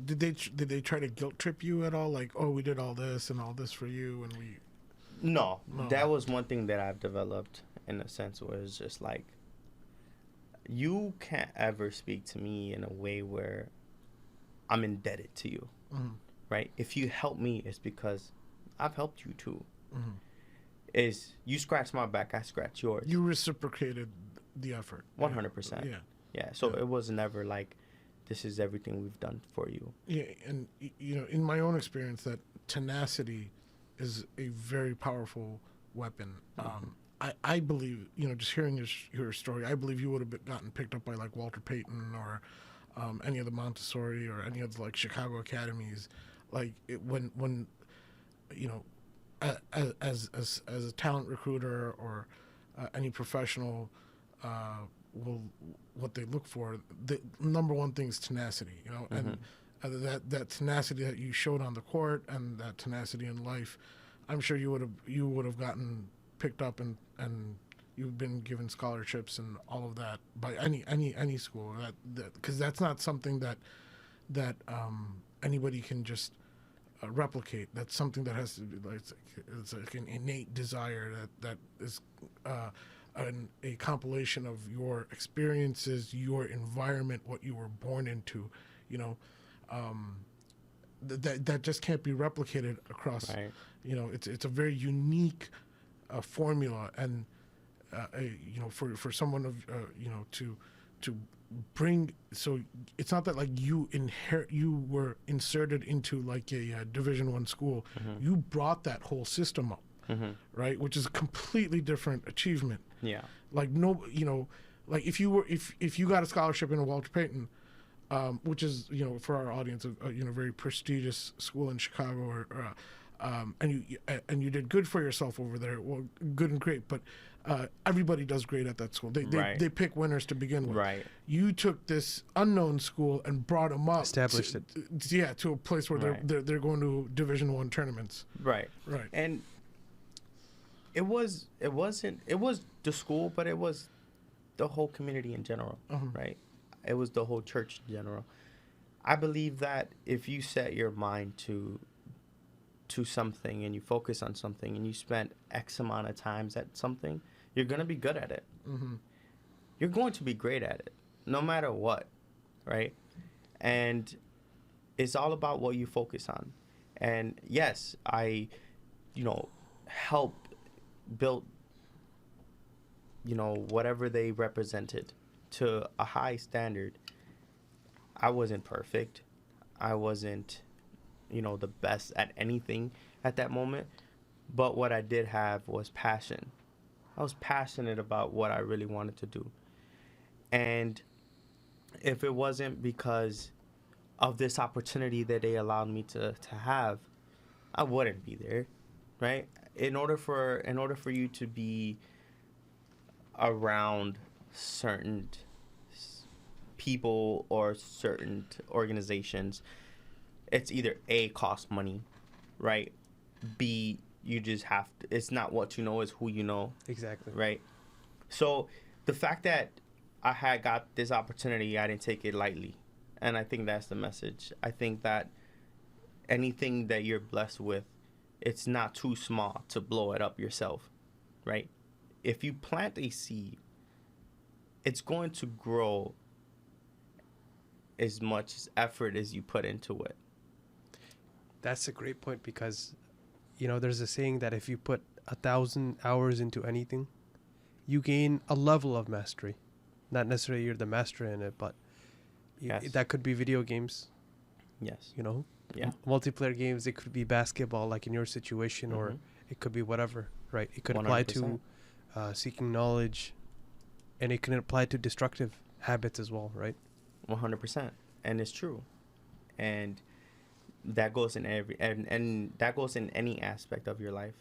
did they try to guilt trip you at all? Like, oh, we did all this and all this for you, and we. No, that was one thing that I've developed in a sense where it's just like, you can't ever speak to me in a way where I'm indebted to you, right? If you help me, it's because I've helped you too. Is you scratch my back, I scratch yours. You reciprocated the effort. 100%. Yeah. So it was never like, this is everything we've done for you. Yeah, and in my own experience, that tenacity is a very powerful weapon. I believe, just hearing your story, I believe you would have gotten picked up by like Walter Payton or any of the Montessori or any of the like Chicago academies. Like when as a talent recruiter or any professional, what they look for, the number one thing is tenacity. And that tenacity that you showed on the court and that tenacity in life, I'm sure you would have gotten picked up and you've been given scholarships and all of that by any school, that because that's not something that anybody can just replicate. That's something that has to be like, it's like an innate desire that is a compilation of your experiences, your environment, what you were born into, that just can't be replicated across. Right. It's a very unique formula, and for someone of to bring, so it's not that like you were inserted into like a Division I school. You brought that whole system up. right? Which is a completely different achievement. Yeah. Like no, like if you got a scholarship in a Walter Payton, which is for our audience a very prestigious school in Chicago, and you did good for yourself over there. Well, good and great, but everybody does great at that school. They pick winners to begin with. Right. You took this unknown school and brought them up, Established it. Yeah, to a place where they're going to Division I tournaments. Right. Right. And it was the school, but it was the whole community in general. Right. It was the whole church in general. I believe that if you set your mind to something and you focus on something and you spend X amount of times at something, you're going to be good at it. You're going to be great at it, no matter what, right? And it's all about what you focus on. And yes, I, help build, whatever they represented to a high standard. I wasn't perfect. I wasn't, the best at anything at that moment. But what I did have was passion. I was passionate about what I really wanted to do. And if it wasn't because of this opportunity that they allowed me to have, I wouldn't be there, right? In order for you to be around certain people or certain organizations, it's either A, cost money, right? B, you just have to, it's not what you know, it's who you know. Exactly. Right? So the fact that I had got this opportunity, I didn't take it lightly. And I think that's the message. I think that anything that you're blessed with, it's not too small to blow it up yourself, right? If you plant a seed, it's going to grow as much effort as you put into it. That's a great point because, there's a saying that if you put 1,000 hours into anything, you gain a level of mastery. Not necessarily you're the master in it, but yes. That could be video games. Yes. Yeah. Multiplayer games. It could be basketball, like in your situation, or it could be whatever, right? It could 100%. Apply to seeking knowledge, and it can apply to destructive habits as well, right? 100%, and it's true, and that goes in every and that goes in any aspect of your life.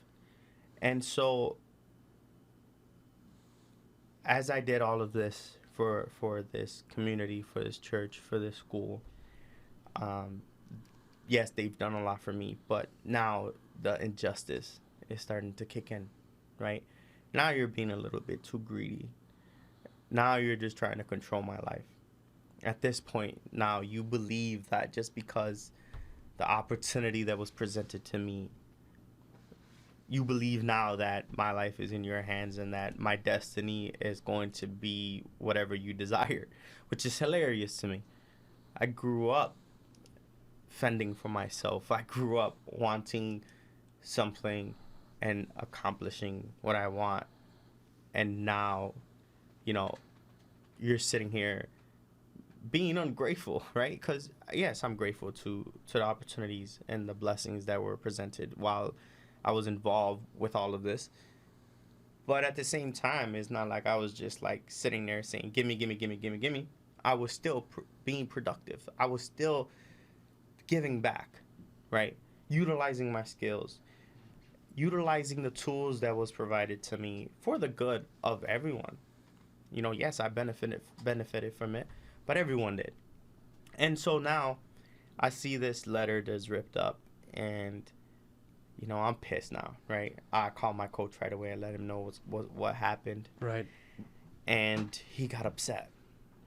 And so, as I did all of this for this community, for this church, for this school, yes, they've done a lot for me, but now the injustice is starting to kick in, right? Now you're being a little bit too greedy. Now you're just trying to control my life. At this point, now you believe that just because the opportunity that was presented to me, you believe now that my life is in your hands and that my destiny is going to be whatever you desire, which is hilarious to me. I grew up fending for myself. I grew up wanting something and accomplishing what I want. And now, you're sitting here being ungrateful, right? Because, yes, I'm grateful to the opportunities and the blessings that were presented while I was involved with all of this. But at the same time, it's not like I was just like sitting there saying, gimme, gimme, gimme, gimme, gimme. I was still being productive. I was still giving back, right? Utilizing my skills, utilizing the tools that was provided to me for the good of everyone. Yes, I benefited from it, but everyone did. And so now I see this letter that's ripped up, and I'm pissed now, right? I called my coach right away and let him know what happened. Right. And he got upset.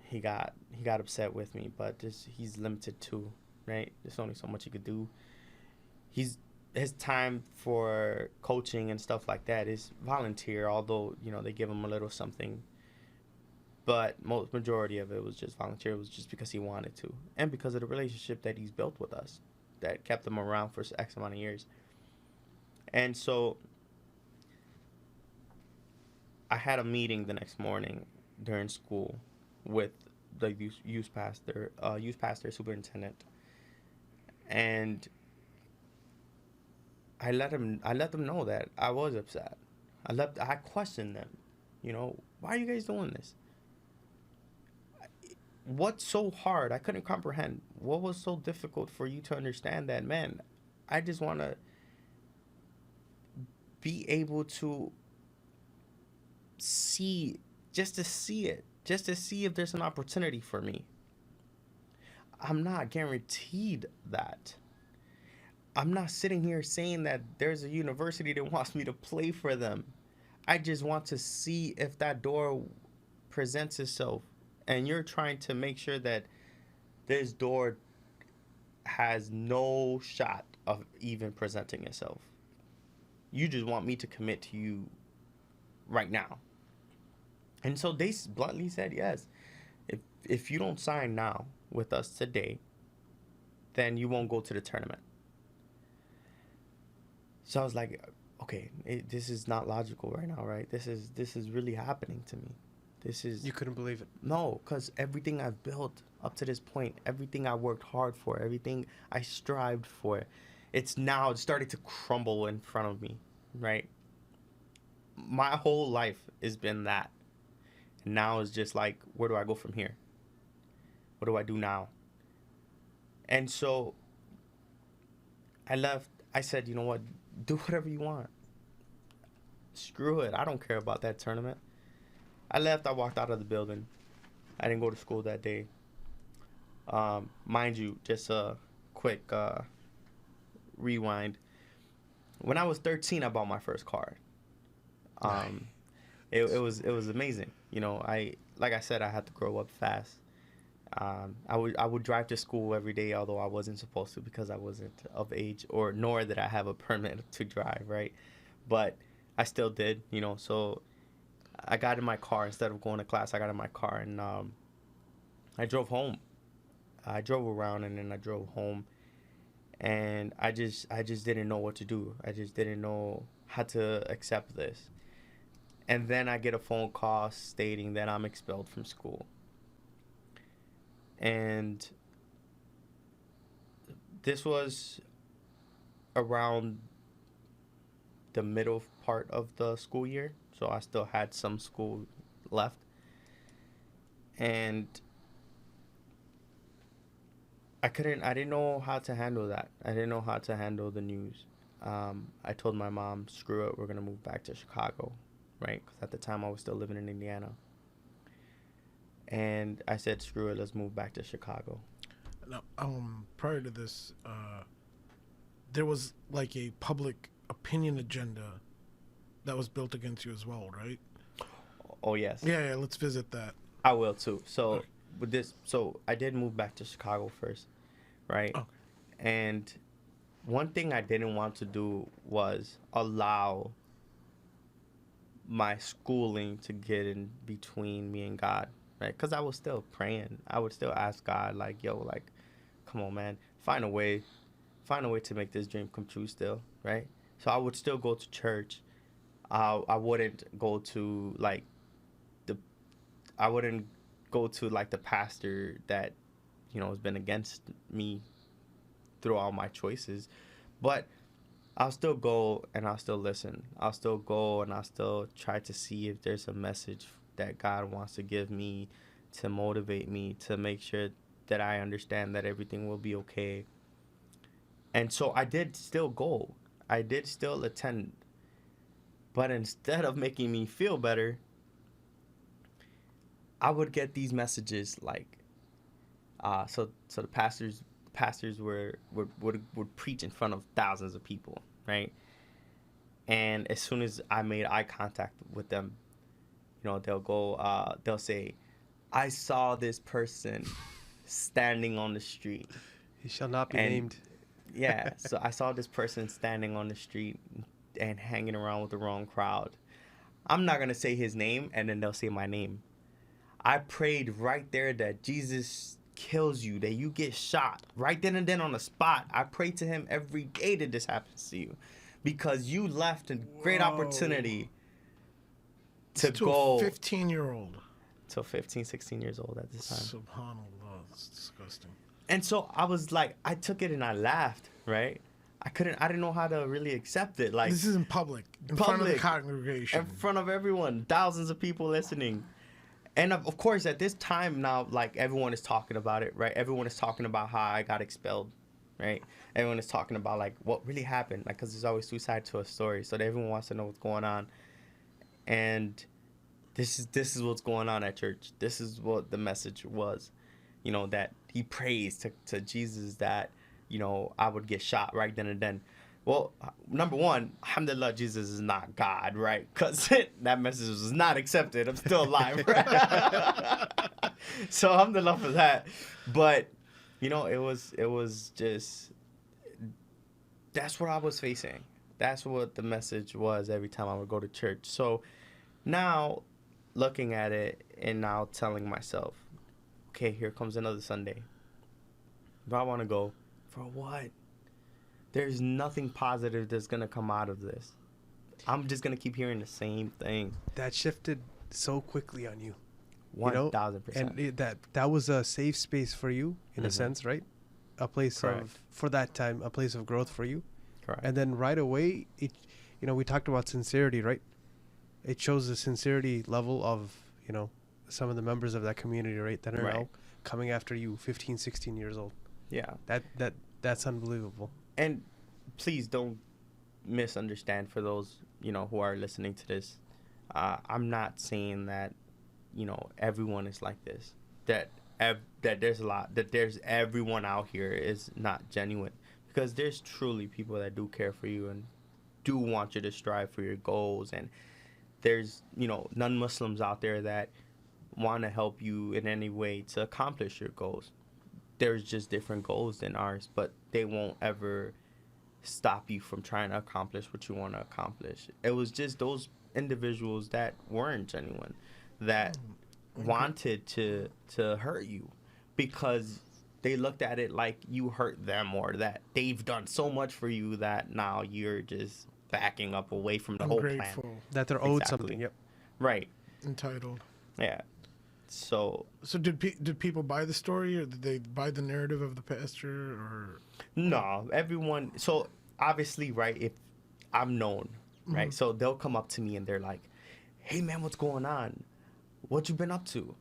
He got upset with me, but he's limited too, right? There's only so much he could do. His time for coaching and stuff like that is volunteer, although, they give him a little something. But majority of it was just volunteer. It was just because he wanted to. And because of the relationship that he's built with us that kept him around for X amount of years. And so I had a meeting the next morning during school with the youth pastor, superintendent. And I let them know that I was upset. I questioned them. You know, why are you guys doing this? What's so hard? I couldn't comprehend. What was so difficult for you to understand that, man? I just want to be able to see, just to see it, just to see if there's an opportunity for me. I'm not guaranteed that. I'm not sitting here saying that there's a university that wants me to play for them. I just want to see if that door presents itself. And you're trying to make sure that this door has no shot of even presenting itself. You just want me to commit to you right now. And so they bluntly said yes. If you don't sign now with us today, then you won't go to the tournament. So I was like, okay, this is not logical right now, right? This is really happening to me. This is... You couldn't believe it. No, because everything I've built up to this point, everything I worked hard for, everything I strived for, it's now starting to crumble in front of me, right? My whole life has been that. And now it's just like, where do I go from here? What do I do now? And so I left. I said, you know what? Do whatever you want. Screw it. I don't care about that tournament. I left. I walked out of the building. I didn't go to school that day. Mind you, just a quick rewind. When I was 13, I bought my first car. It was amazing. You know, like I said, I had to grow up fast. I would drive to school every day, although I wasn't supposed to because I wasn't of age, nor did I have a permit to drive, right? But I still did, you know. So I got in my car instead of going to class. I got in my car and I drove home. I drove around and then I drove home, and I just didn't know what to do. I just didn't know how to accept this. And then I get a phone call stating that I'm expelled from school. And this was around the middle part of the school year, so I still had some school left. And I didn't know how to handle that. I didn't know how to handle the news. I told my mom, screw it, we're going to move back to Chicago, right? Because at the time I was still living in Indiana. And I said, screw it, let's move back to Chicago. Now, prior to this, there was like a public opinion agenda that was built against you as well, right? Oh, yes. Yeah, let's visit that. I will too. So with this, so I did move back to Chicago first, right? Oh. And one thing I didn't want to do was allow my schooling to get in between me and God. Right? Because I was still praying. I would still ask God, like, yo, like, come on, man. Find a way to make this dream come true still, right? So I would still go to church. I wouldn't go to, like, the pastor that, you know, has been against me through all my choices. But I'll still go and I'll still listen. I'll still go and I'll still try to see if there's a message that God wants to give me to motivate me, to make sure that I understand that everything will be okay. And so I did still go. I did still attend. But instead of making me feel better, I would get these messages like, so the pastors would preach in front of thousands of people, right? And as soon as I made eye contact with them, you know, they'll say, I saw this person standing on the street. He shall not be named. Yeah, so I saw this person standing on the street and hanging around with the wrong crowd. I'm not going to say his name, and then they'll say my name. I prayed right there that Jesus kills you, that you get shot right then and then on the spot. I pray to him every day that this happens to you, because you left a great opportunity to go. 15-year-old. So 15, 16 years old at this time. Subhanallah, that's disgusting. And so I was like, I took it and I laughed, right? I didn't know how to really accept it. Like, This is in public, in front of the Public. congregation. in front of everyone, thousands of people listening. And of course, at this time now, like, everyone is talking about it, right? Everyone is talking about how I got expelled, right? Everyone is talking about, like, what really happened, like, because there's always two sides to a story. So everyone wants to know what's going on. And this is what's going on at church. This is what the message was, that he prays to Jesus that, I would get shot right then and then. Well, number one, alhamdulillah, Jesus is not God, right? Because that message was not accepted. I'm still alive. So alhamdulillah for that. But, it was just, that's what I was facing. That's what the message was every time I would go to church. So now, looking at it and now telling myself, okay, here comes another Sunday. Do I want to go? For what? There's nothing positive that's going to come out of this. I'm just going to keep hearing the same thing. That shifted so quickly on you. 1,000%. And that was a safe space for you, in a sense, right? A place Correct. for that time, a place of growth for you. Correct. And then right away, we talked about sincerity, right? It shows the sincerity level of, some of the members of that community, right? That are Right. now coming after you, 15, 16 years old. Yeah. That's unbelievable. And please don't misunderstand for those, who are listening to this. I'm not saying that, everyone is like this. That there's everyone out here is not genuine. Because there's truly people that do care for you and do want you to strive for your goals. And there's, non-Muslims out there that want to help you in any way to accomplish your goals. There's just different goals than ours, but they won't ever stop you from trying to accomplish what you want to accomplish. It was just those individuals that weren't genuine, that wanted to hurt you because they looked at it like you hurt them, or that they've done so much for you that now you're just backing up away from the whole plan. Ungrateful, That they're owed Exactly. something. Yep. Right. entitled. Yeah. So did people buy the story, or did they buy the narrative of the pastor, or? no, everyone. So obviously, right, if I'm known, right, so they'll come up to me and they're like, "Hey, man, what's going on? What you been up to?"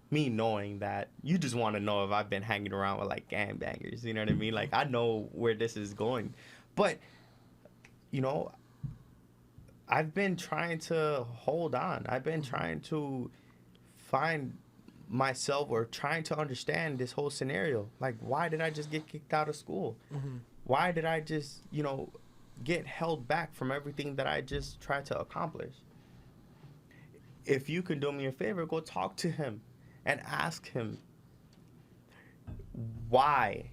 Me knowing that you just want to know if I've been hanging around with like gangbangers, you know what I mean? Like, I know where this is going, but I've been trying to hold on. I've been trying to find myself, or trying to understand this whole scenario. Like, why did I just get kicked out of school? Why did I just, get held back from everything that I just tried to accomplish? If you can do me a favor, go talk to him and ask him, why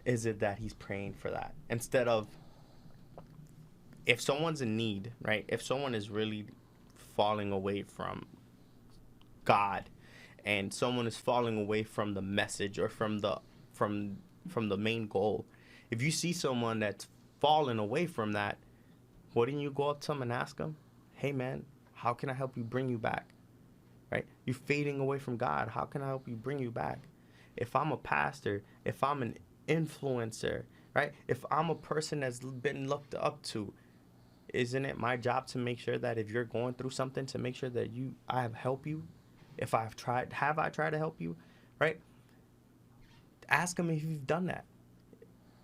is it that he's praying for that? Instead of, if someone's in need, right? If someone is really falling away from God, and someone is falling away from the message, or from the main goal, if you see someone that's falling away from that, wouldn't you go up to them and ask them, "Hey, man, how can I help you bring you back?" Right? You're fading away from God. How can I help you bring you back? If I'm a pastor, if I'm an influencer, right? If I'm a person that's been looked up to, isn't it my job to make sure that if you're going through something, to make sure that I have helped you? If have I tried to help you, right? Ask him if you've done that.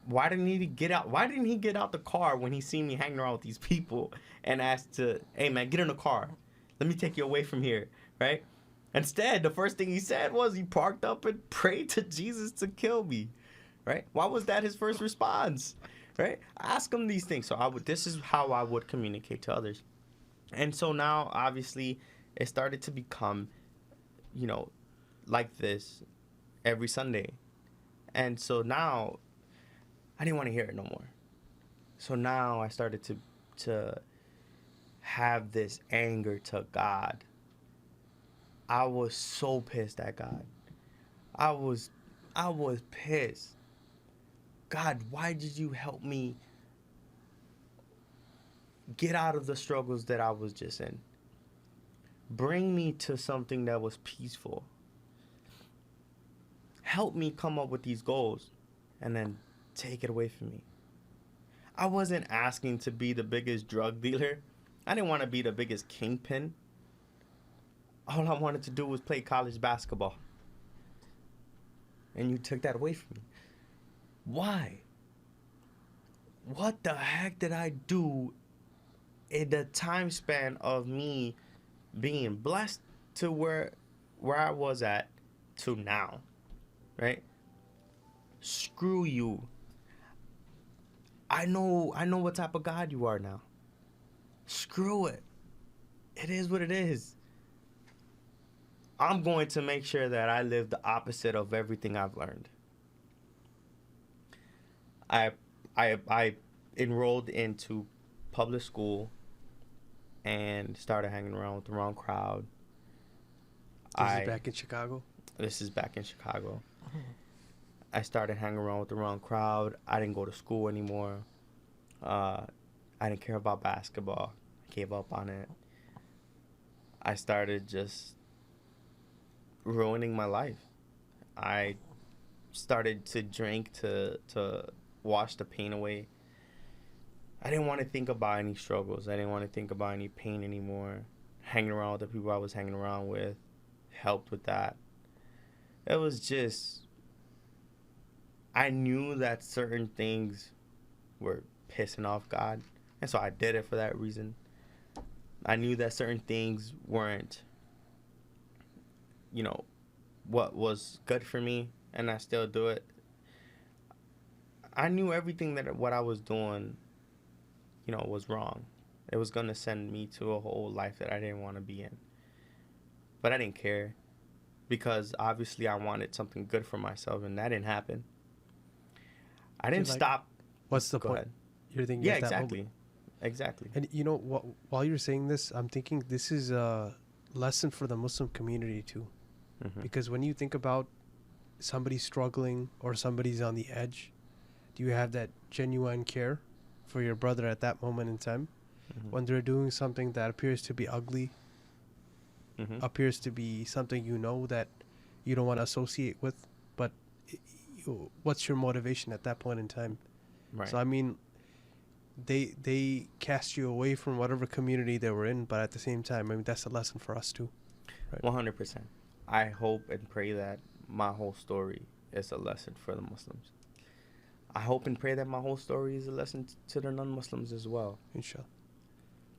Why didn't he get out? Why didn't he get out the car when he seen me hanging around with these people and asked "Hey, man, get in the car. Let me take you away from here," right? Instead, the first thing he said was he parked up and prayed to Jesus to kill me, right? Why was that his first response, right? Ask him these things. So this is how I would communicate to others. And so now, obviously, it started to become, like this every Sunday. And so now I didn't want to hear it no more. So now I started to have this anger to God. I was so pissed at God. I was pissed. God, why did you help me get out of the struggles that I was just in? Bring me to something that was peaceful. Help me come up with these goals, and then take it away from me. I wasn't asking to be the biggest drug dealer. I didn't want to be the biggest kingpin. All I wanted to do was play college basketball. And you took that away from me. Why? What the heck did I do in the time span of me being blessed to where I was at to now? Right? Screw you. I know what type of God you are now. Screw it. It is what it is. I'm going to make sure that I live the opposite of everything I've learned. I enrolled into public school and started hanging around with the wrong crowd. This is back in Chicago? This is back in Chicago. I started hanging around with the wrong crowd. I didn't go to school anymore. I didn't care about basketball. I gave up on it. I started just ruining my life. I started to drink to wash the pain away. I didn't want to think about any struggles. I didn't want to think about any pain anymore. Hanging around with the people I was hanging around with helped with that. It was just, I knew that certain things were pissing off God, and so I did it for that reason. I knew that certain things weren't, what was good for me, and I still do it. I knew everything that what I was doing, was wrong. It was going to send me to a whole life that I didn't want to be in. But I didn't care, because obviously I wanted something good for myself, and that didn't happen. I didn't stop. What's the Go point? ahead. You're thinking Yeah, at that exactly. moment. Exactly. And while you're saying this, I'm thinking this is a lesson for the Muslim community too. Mm-hmm. Because when you think about somebody struggling or somebody's on the edge, do you have that genuine care for your brother at that moment in time? Mm-hmm. When they're doing something that appears to be ugly, Mm-hmm. appears to be something that you don't want to associate with, but what's your motivation at that point in time? Right. So I mean, they cast you away from whatever community they were in, but at the same time, I mean, that's a lesson for us too. Right? 100%. I hope and pray that my whole story is a lesson for the Muslims. I hope and pray that my whole story is a lesson to the non-Muslims as well. Inshallah.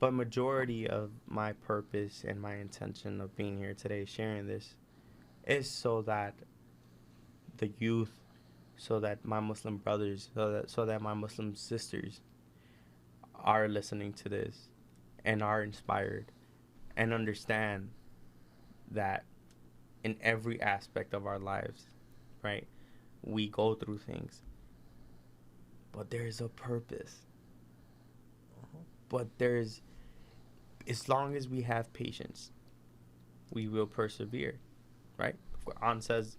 But majority of my purpose and my intention of being here today, sharing this, is so that the youth, so that my Muslim brothers, so that my Muslim sisters are listening to this and are inspired and understand that in every aspect of our lives, right, we go through things, but there's a purpose. But as long as we have patience, we will persevere, right? Quran says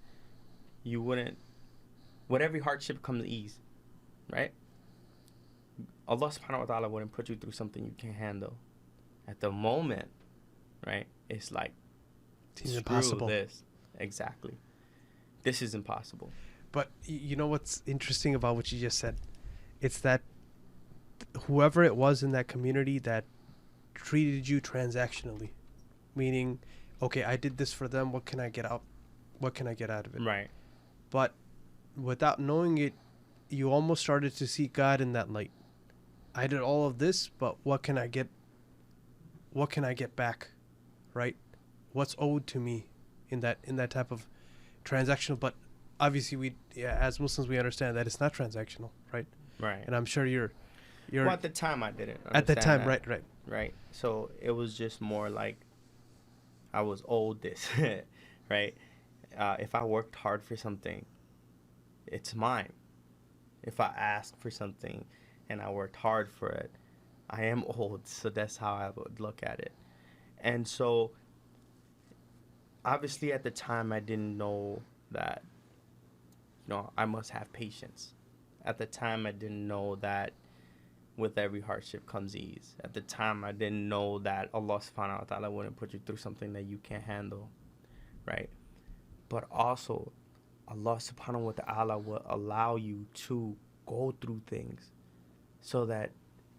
with every hardship comes ease, right? Allah subhanahu wa ta'ala wouldn't put you through something you can't handle. At the moment, right, it's like, It's impossible. This. Exactly. This is impossible. But you know what's interesting about what you just said? It's that whoever it was in that community that treated you transactionally, meaning, okay, I did this for them. What can I get out? What can I get out of it? Right. But without knowing it, you almost started to see God in that light. I did all of this, but what can I get? What can I get back? Right? What's owed to me in that type of transactional? But obviously, as Muslims, we understand that it's not transactional, right? Right. And I'm sure you're well, at the time I didn't at that time, that. right. So it was just more like I was owed this, right? If I worked hard for something, it's mine. If I asked for something and I worked hard for it, I am owed. So that's how I would look at it. And so obviously at the time I didn't know that, I must have patience. At the time I didn't know that with every hardship comes ease. At the time I didn't know that Allah subhanahu wa ta'ala wouldn't put you through something that you can't handle, right? But also Allah subhanahu wa ta'ala will allow you to go through things so that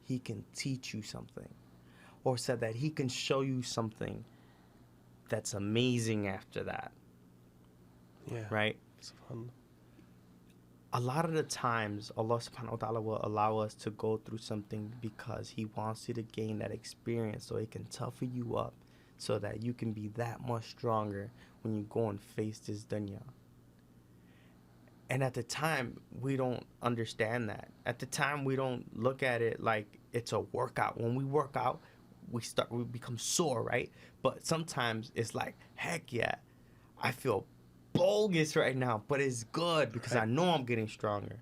he can teach you something, or so that he can show you something that's amazing after that. Yeah. Right? Subhanallah. A lot of the times, Allah subhanahu wa ta'ala will allow us to go through something because he wants you to gain that experience so he can toughen you up so that you can be that much stronger when you go and face this dunya. And at the time, we don't understand that. At the time, we don't look at it like it's a workout. When we work out, we become sore, right? But sometimes it's like, heck yeah, I feel bogus right now, but it's good because I know I'm getting stronger.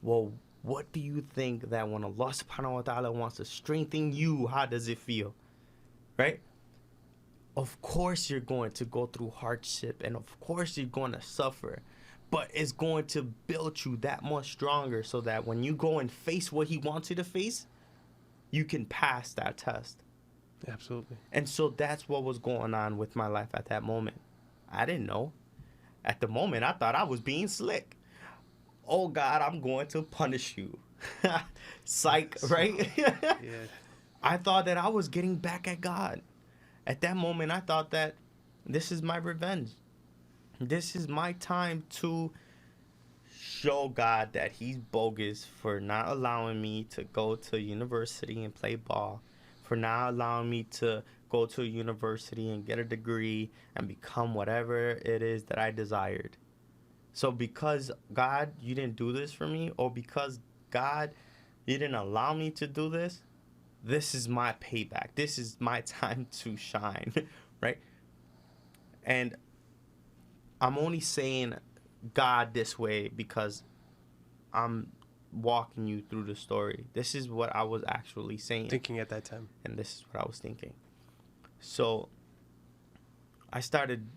Well, what do you think that when Allah subhanahu wa ta'ala wants to strengthen you, how does it feel? Right? Of course you're going to go through hardship, and of course you're going to suffer, but it's going to build you that much stronger so that when you go and face what he wants you to face, you can pass that test. Absolutely. And so that's what was going on with my life at that moment. I didn't know. At the moment, I thought I was being slick. Oh, God, I'm going to punish you. Psych, right? Yeah. I thought that I was getting back at God. At that moment, I thought that this is my revenge. This is my time to show God that he's bogus for not allowing me to go to university and play ball, for not allowing me to go to a university and get a degree and become whatever it is that I desired. So because God, you didn't do this for me, or because God, you didn't allow me to do this, this is my payback. This is my time to shine, right? And I'm only saying God this way because I'm walking you through the story. This is what I was actually saying. Thinking at that time. And this is what I was thinking. So I started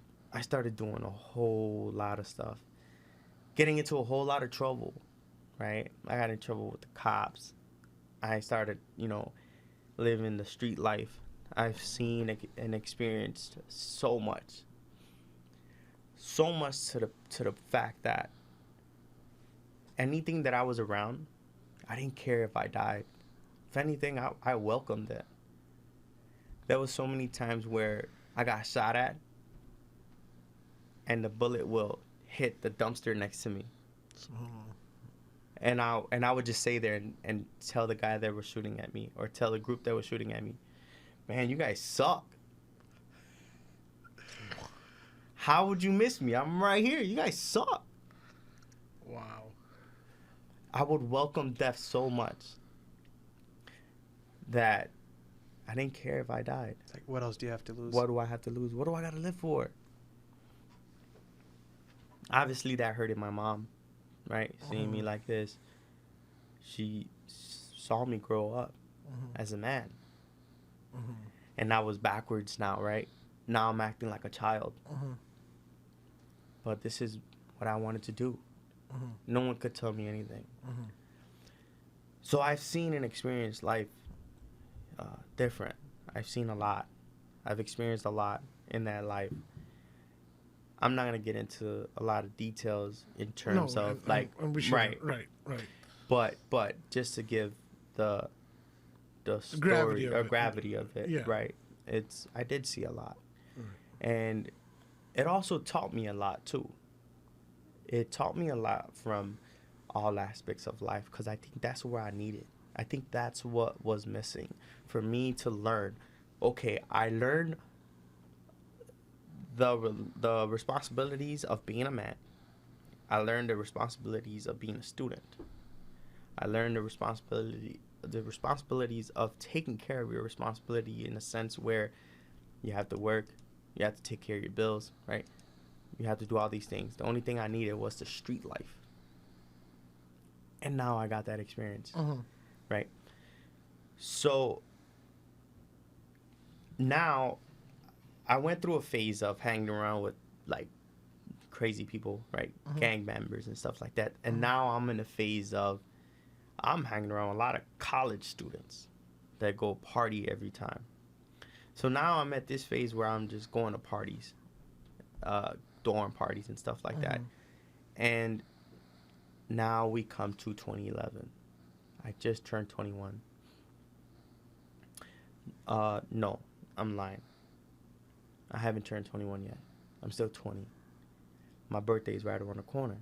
doing a whole lot of stuff. Getting into a whole lot of trouble, right? I got in trouble with the cops. I started, living the street life. I've seen and experienced so much. So much to the fact that anything that I was around, I didn't care if I died. If anything, I welcomed it. There was so many times where I got shot at and the bullet will hit the dumpster next to me. And I would just stay there and tell the guy that was shooting at me, or tell the group that was shooting at me, man, you guys suck. How would you miss me? I'm right here. You guys suck. Wow. I would welcome death so much that I didn't care if I died. It's like, what else do you have to lose? What do I have to lose? What do I got to live for? Obviously, that hurted my mom, right? Seeing me like this. She saw me grow up as a man. And I was backwards now, right? Now I'm acting like a child. But this is what I wanted to do. No one could tell me anything. So I've seen and experienced life different. I've seen a lot. I've experienced a lot in that life. I'm not gonna get into a lot of details in terms of and we should, right. But just to give the story gravity of it, yeah. right? I did see a lot, and it also taught me a lot too. It taught me a lot from all aspects of life, because I think that's where I needed. I think that's what was missing for me to learn. Okay, I learned the responsibilities of being a man. I learned the responsibilities of being a student. I learned the responsibilities of taking care of your responsibility, in a sense where you have to work, you have to take care of your bills, right? You have to do all these things. The only thing I needed was the street life. And now I got that experience, right? So now I went through a phase of hanging around with like crazy people, right? Gang members and stuff like that. And now I'm in a phase of I'm hanging around with a lot of college students that go party every time. So now I'm at this phase where I'm just going to parties, dorm parties and stuff like that. And now we come to 2011. I just turned 21. No, I'm lying. I haven't turned 21 yet. I'm still 20. My birthday is right around the corner.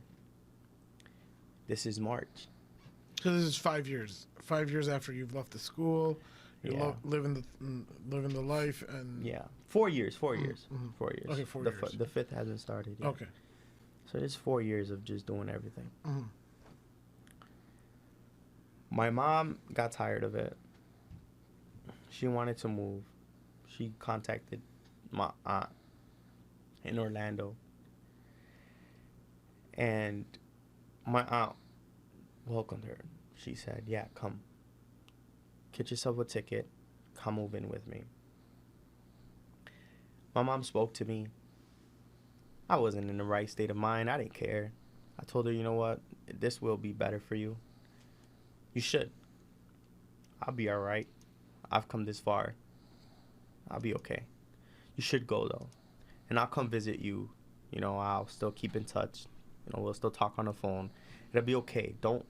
This is March. So this is 5 years. 5 years after you've left the school, you're Yeah. living the life, and Yeah. 4 years. 4 years. Mhm. 4 years. Okay, 4 years. The fifth hasn't started yet. Okay. So it's 4 years of just doing everything. Mhm. My mom got tired of it. She wanted to move. She contacted my aunt in Orlando. And my aunt welcomed her. She said, yeah, come. Get yourself a ticket. Come move in with me. My mom spoke to me. I wasn't in the right state of mind. I didn't care. I told her, you know what? This will be better for you. You should. I'll be all right. I've come this far. I'll be okay. You should go, though. And I'll come visit you. You know, I'll still keep in touch. You know, we'll still talk on the phone. It'll be okay. Don't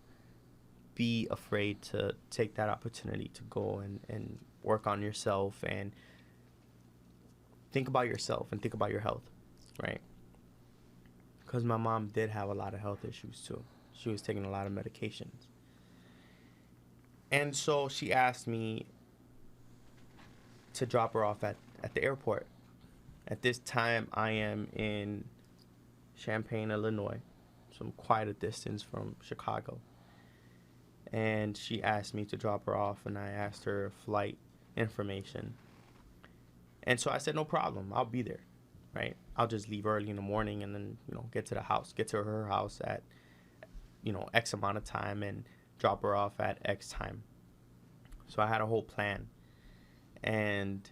be afraid to take that opportunity to go and work on yourself and think about yourself and think about your health, right? Because my mom did have a lot of health issues, too. She was taking a lot of medications. And so she asked me to drop her off at the airport. At this time, I am in Champaign, Illinois, some quite a distance from Chicago. And she asked me to drop her off, and I asked her flight information. And so I said, no problem, I'll be there, right? I'll just leave early in the morning and then, you know, get to her house at, you know, X amount of time and drop her off at X time. So I had a whole plan. And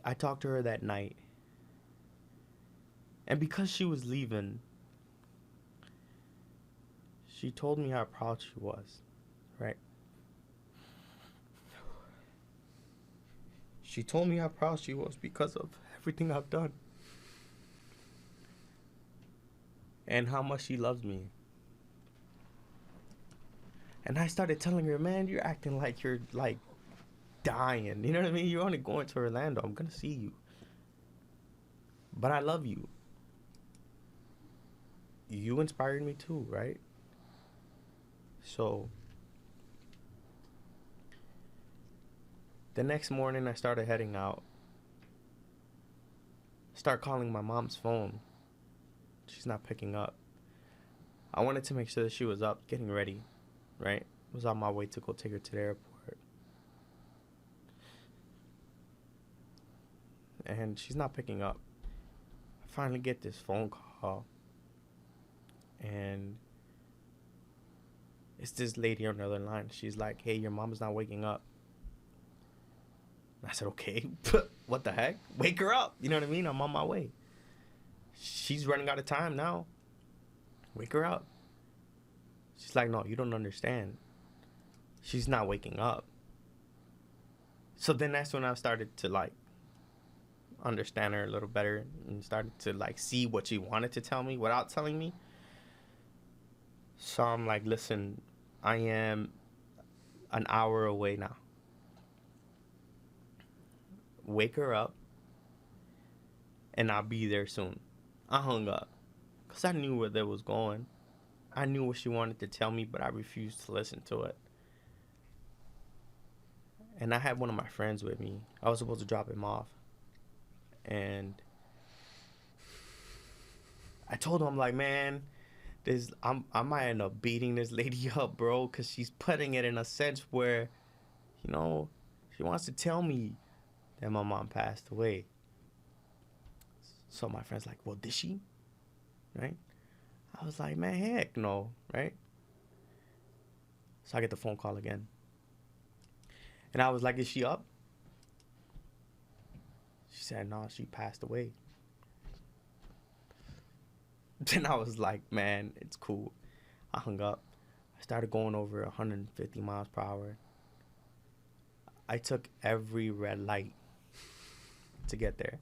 I talked to her that night. And because she was leaving, she told me how proud she was, right? She told me how proud she was because of everything I've done. And how much she loves me. And I started telling her, man, you're acting like you're, like, dying. You know what I mean? You're only going to Orlando. I'm going to see you. But I love you. You inspired me too, right? So, the next morning I started heading out. Start calling my mom's phone. She's not picking up. I wanted to make sure that she was up, getting ready, right? I was on my way to go take her to the airport. And she's not picking up. I finally get this phone call. And it's this lady on the other line. She's like, hey, your mom's not waking up. I said, okay, what the heck? Wake her up. You know what I mean? I'm on my way. She's running out of time now. Wake her up. She's like, no, you don't understand. She's not waking up. So then that's when I started to, like, understand her a little better and started to, like, see what she wanted to tell me without telling me. So I'm like, listen, I am an hour away now. Wake her up, and I'll be there soon. I hung up, because I knew where that was going. I knew what she wanted to tell me, but I refused to listen to it. And I had one of my friends with me. I was supposed to drop him off. And I told him, I'm like, man, I might end up beating this lady up, bro, because she's putting it in a sense where, you know, she wants to tell me that my mom passed away. So my friend's like, well, did she? Right? I was like, man, heck no, right? So I get the phone call again. And I was like, is she up? She said, no, she passed away. Then I was like, man, it's cool. I hung up. I started going over 150 miles per hour. I took every red light to get there.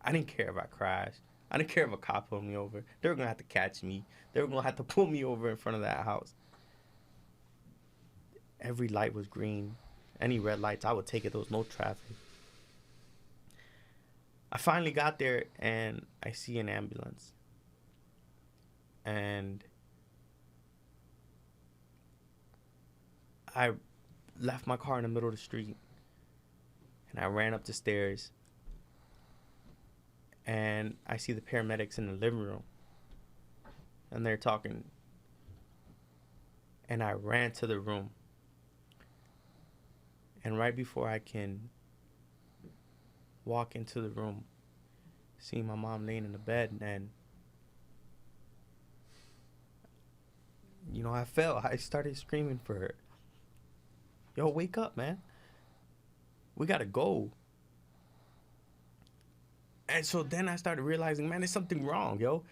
I didn't care if I crashed. I didn't care if a cop pulled me over. They were going to have to catch me. They were going to have to pull me over in front of that house. Every light was green. Any red lights, I would take it. There was no traffic. I finally got there, and I see an ambulance. And I left my car in the middle of the street, and I ran up the stairs, and I see the paramedics in the living room, and they're talking, and I ran to the room, and right before I can walk into the room, seeing my mom laying in the bed, and I fell. I started screaming for her. Yo, wake up, man. We gotta go. And so then I started realizing, man, there's something wrong, yo.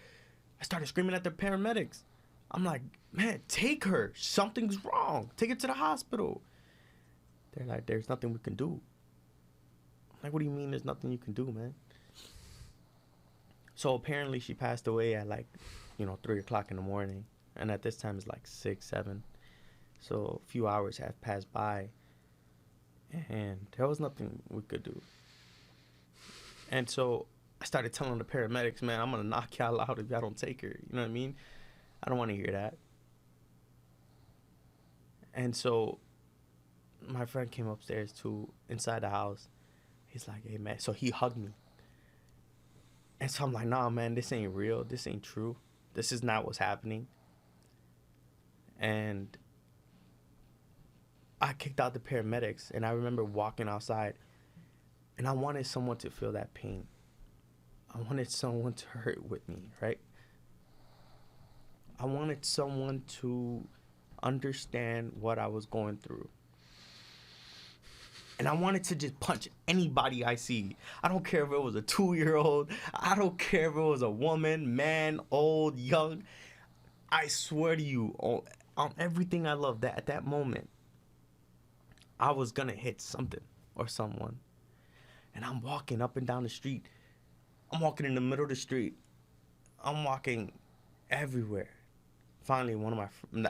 I started screaming at the paramedics. I'm like, man, take her. Something's wrong. Take her to the hospital. They're like, there's nothing we can do. I'm like, what do you mean there's nothing you can do, man? So apparently she passed away at 3 o'clock in the morning. And at this time it's 6, 7. So a few hours have passed by. And there was nothing we could do. And so I started telling the paramedics, man, I'm going to knock y'all out if y'all don't take her. You know what I mean? I don't want to hear that. And so my friend came upstairs inside the house. He's like, hey, man. So he hugged me. And so I'm like, nah, man, this ain't real. This ain't true. This is not what's happening. And I kicked out the paramedics. And I remember walking outside. And I wanted someone to feel that pain. I wanted someone to hurt with me, right? I wanted someone to understand what I was going through. And I wanted to just punch anybody I see. I don't care if it was a 2-year-old. I don't care if it was a woman, man, old, young. I swear to you, on everything I love, that at that moment, I was going to hit something or someone. And I'm walking up and down the street. I'm walking in the middle of the street. I'm walking everywhere. Finally, one of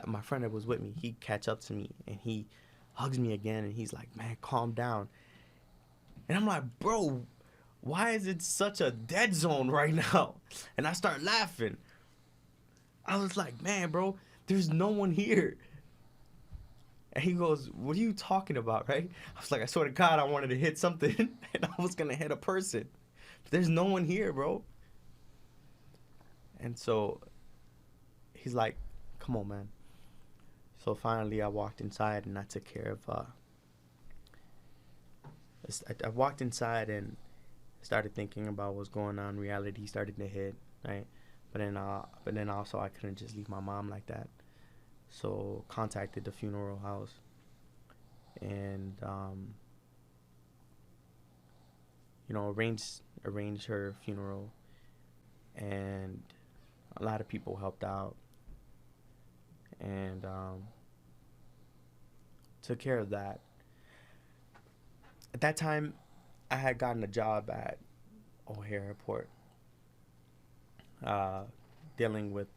my friend that was with me, he catch up to me and he hugs me again and he's like, man, calm down. And I'm like, bro, why is it such a dead zone right now? And I start laughing. I was like, man, bro, there's no one here. And he goes, what are you talking about, right? I was like, I swear to God, I wanted to hit something and I was going to hit a person. But there's no one here, bro. And so he's like, come on, man. So finally I walked inside and I took care of, I walked inside and started thinking about what's going on. Reality started to hit, right? But then also I couldn't just leave my mom like that. So contacted the funeral house and, arranged her funeral, and a lot of people helped out and took care of that. At that time, I had gotten a job at O'Hare Airport, dealing with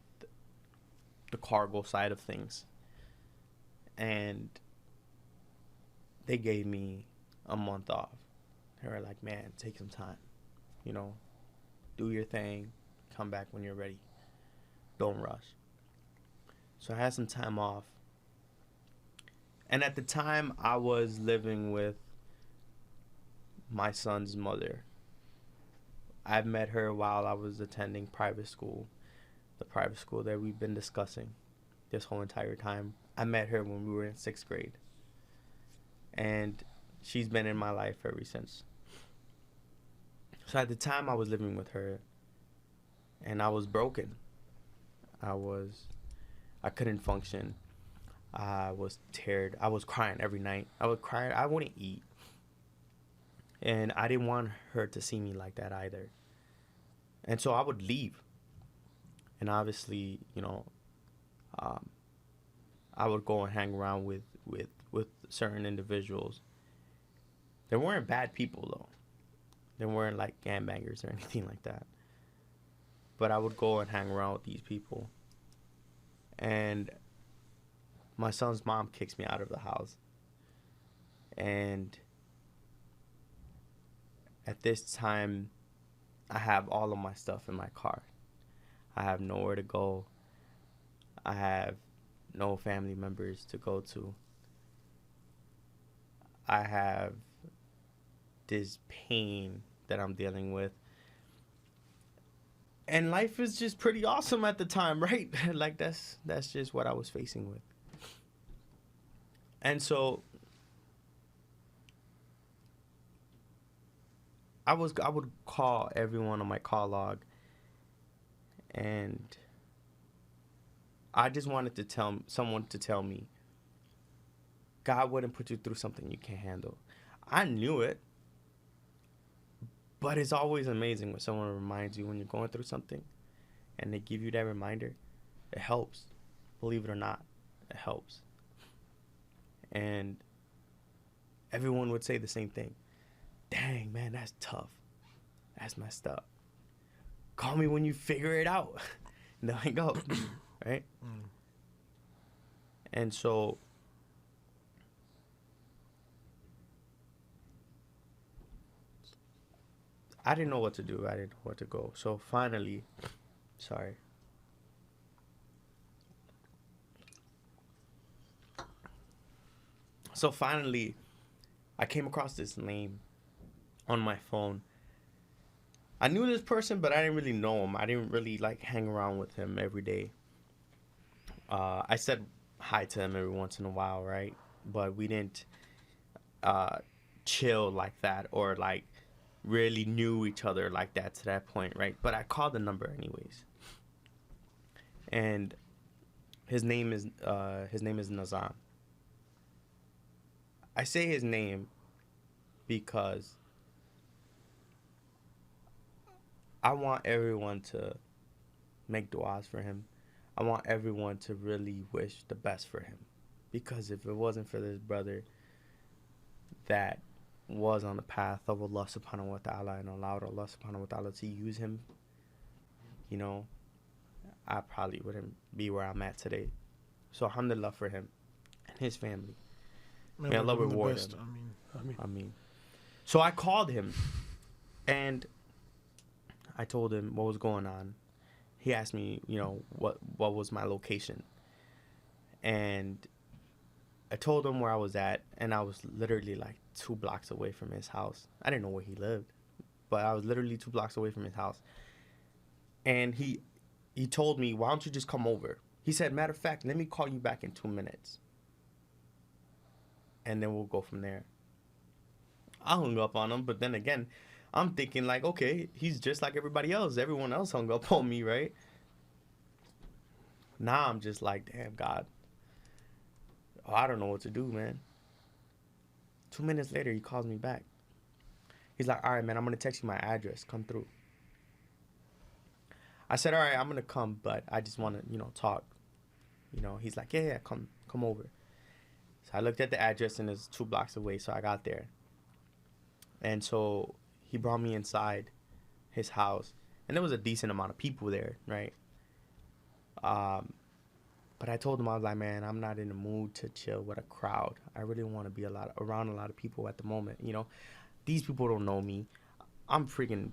the cargo side of things. And they gave me a month off. They were like, man, take some time. Do your thing. Come back when you're ready. Don't rush. So I had some time off. And at the time, I was living with my son's mother. I met her while I was attending private school. The private school that we've been discussing this whole entire time. I met her when we were in 6th grade. And she's been in my life ever since. So at the time I was living with her and I was broken. I couldn't function. I was tired. I was crying every night. I would cry. I wouldn't eat. And I didn't want her to see me like that either. And so I would leave. And obviously, I would go and hang around with certain individuals. They weren't bad people, though. They weren't like gangbangers or anything like that. but I would go and hang around with these people. And my son's mom kicks me out of the house. And at this time, I have all of my stuff in my car. I have nowhere to go. I have no family members to go to. I have this pain that I'm dealing with. And life is just pretty awesome at the time, right? Like that's just what I was facing with. And so I would call everyone on my call log, and I just wanted to tell someone to tell me God wouldn't put you through something you can't handle. I knew it, but it's always amazing when someone reminds you when you're going through something and they give you that reminder. It helps. Believe it or not, it helps. And everyone would say the same thing. Dang, man, that's tough. That's messed up. Call me when you figure it out. And there I go. Right? Mm. And so I didn't know what to do. I didn't know where to go. So finally, sorry. So finally, I came across this name on my phone. I knew this person, but I didn't really know him. I didn't really like hang around with him every day. I said hi to him every once in a while, right? But we didn't chill like that or like really knew each other like that to that point, right? But I called the number anyways. And his name is Nazam. I say his name because I want everyone to make du'as for him. I want everyone to really wish the best for him. Because if it wasn't for this brother that was on the path of Allah subhanahu wa ta'ala and allowed Allah subhanahu wa ta'ala to use him, you know, I probably wouldn't be where I'm at today. So alhamdulillah for him and his family. May Allah reward him. I mean. So I called him and I told him what was going on. He asked me, you know, what was my location. And I told him where I was at, and I was literally like 2 blocks away from his house. I didn't know where he lived, but I was literally 2 blocks away from his house. And he told me, why don't you just come over? He said, matter of fact, let me call you back in 2 minutes. And then we'll go from there. I hung up on him, but then again, I'm thinking like, okay, he's just like everybody else. Everyone else hung up on me, right? Now I'm just like, damn, God. Oh, I don't know what to do, man. 2 minutes later, he calls me back. He's like, all right, man, I'm going to text you my address. Come through. I said, all right, I'm going to come, but I just want to, you know, talk. You know, he's like, yeah, come over. So I looked at the address, and it's 2 blocks away, so I got there. And so he brought me inside his house, and there was a decent amount of people there, right? But I told him, I was like, man, I'm not in the mood to chill with a crowd. I really want to be around a lot of people at the moment. You know, these people don't know me. I'm freaking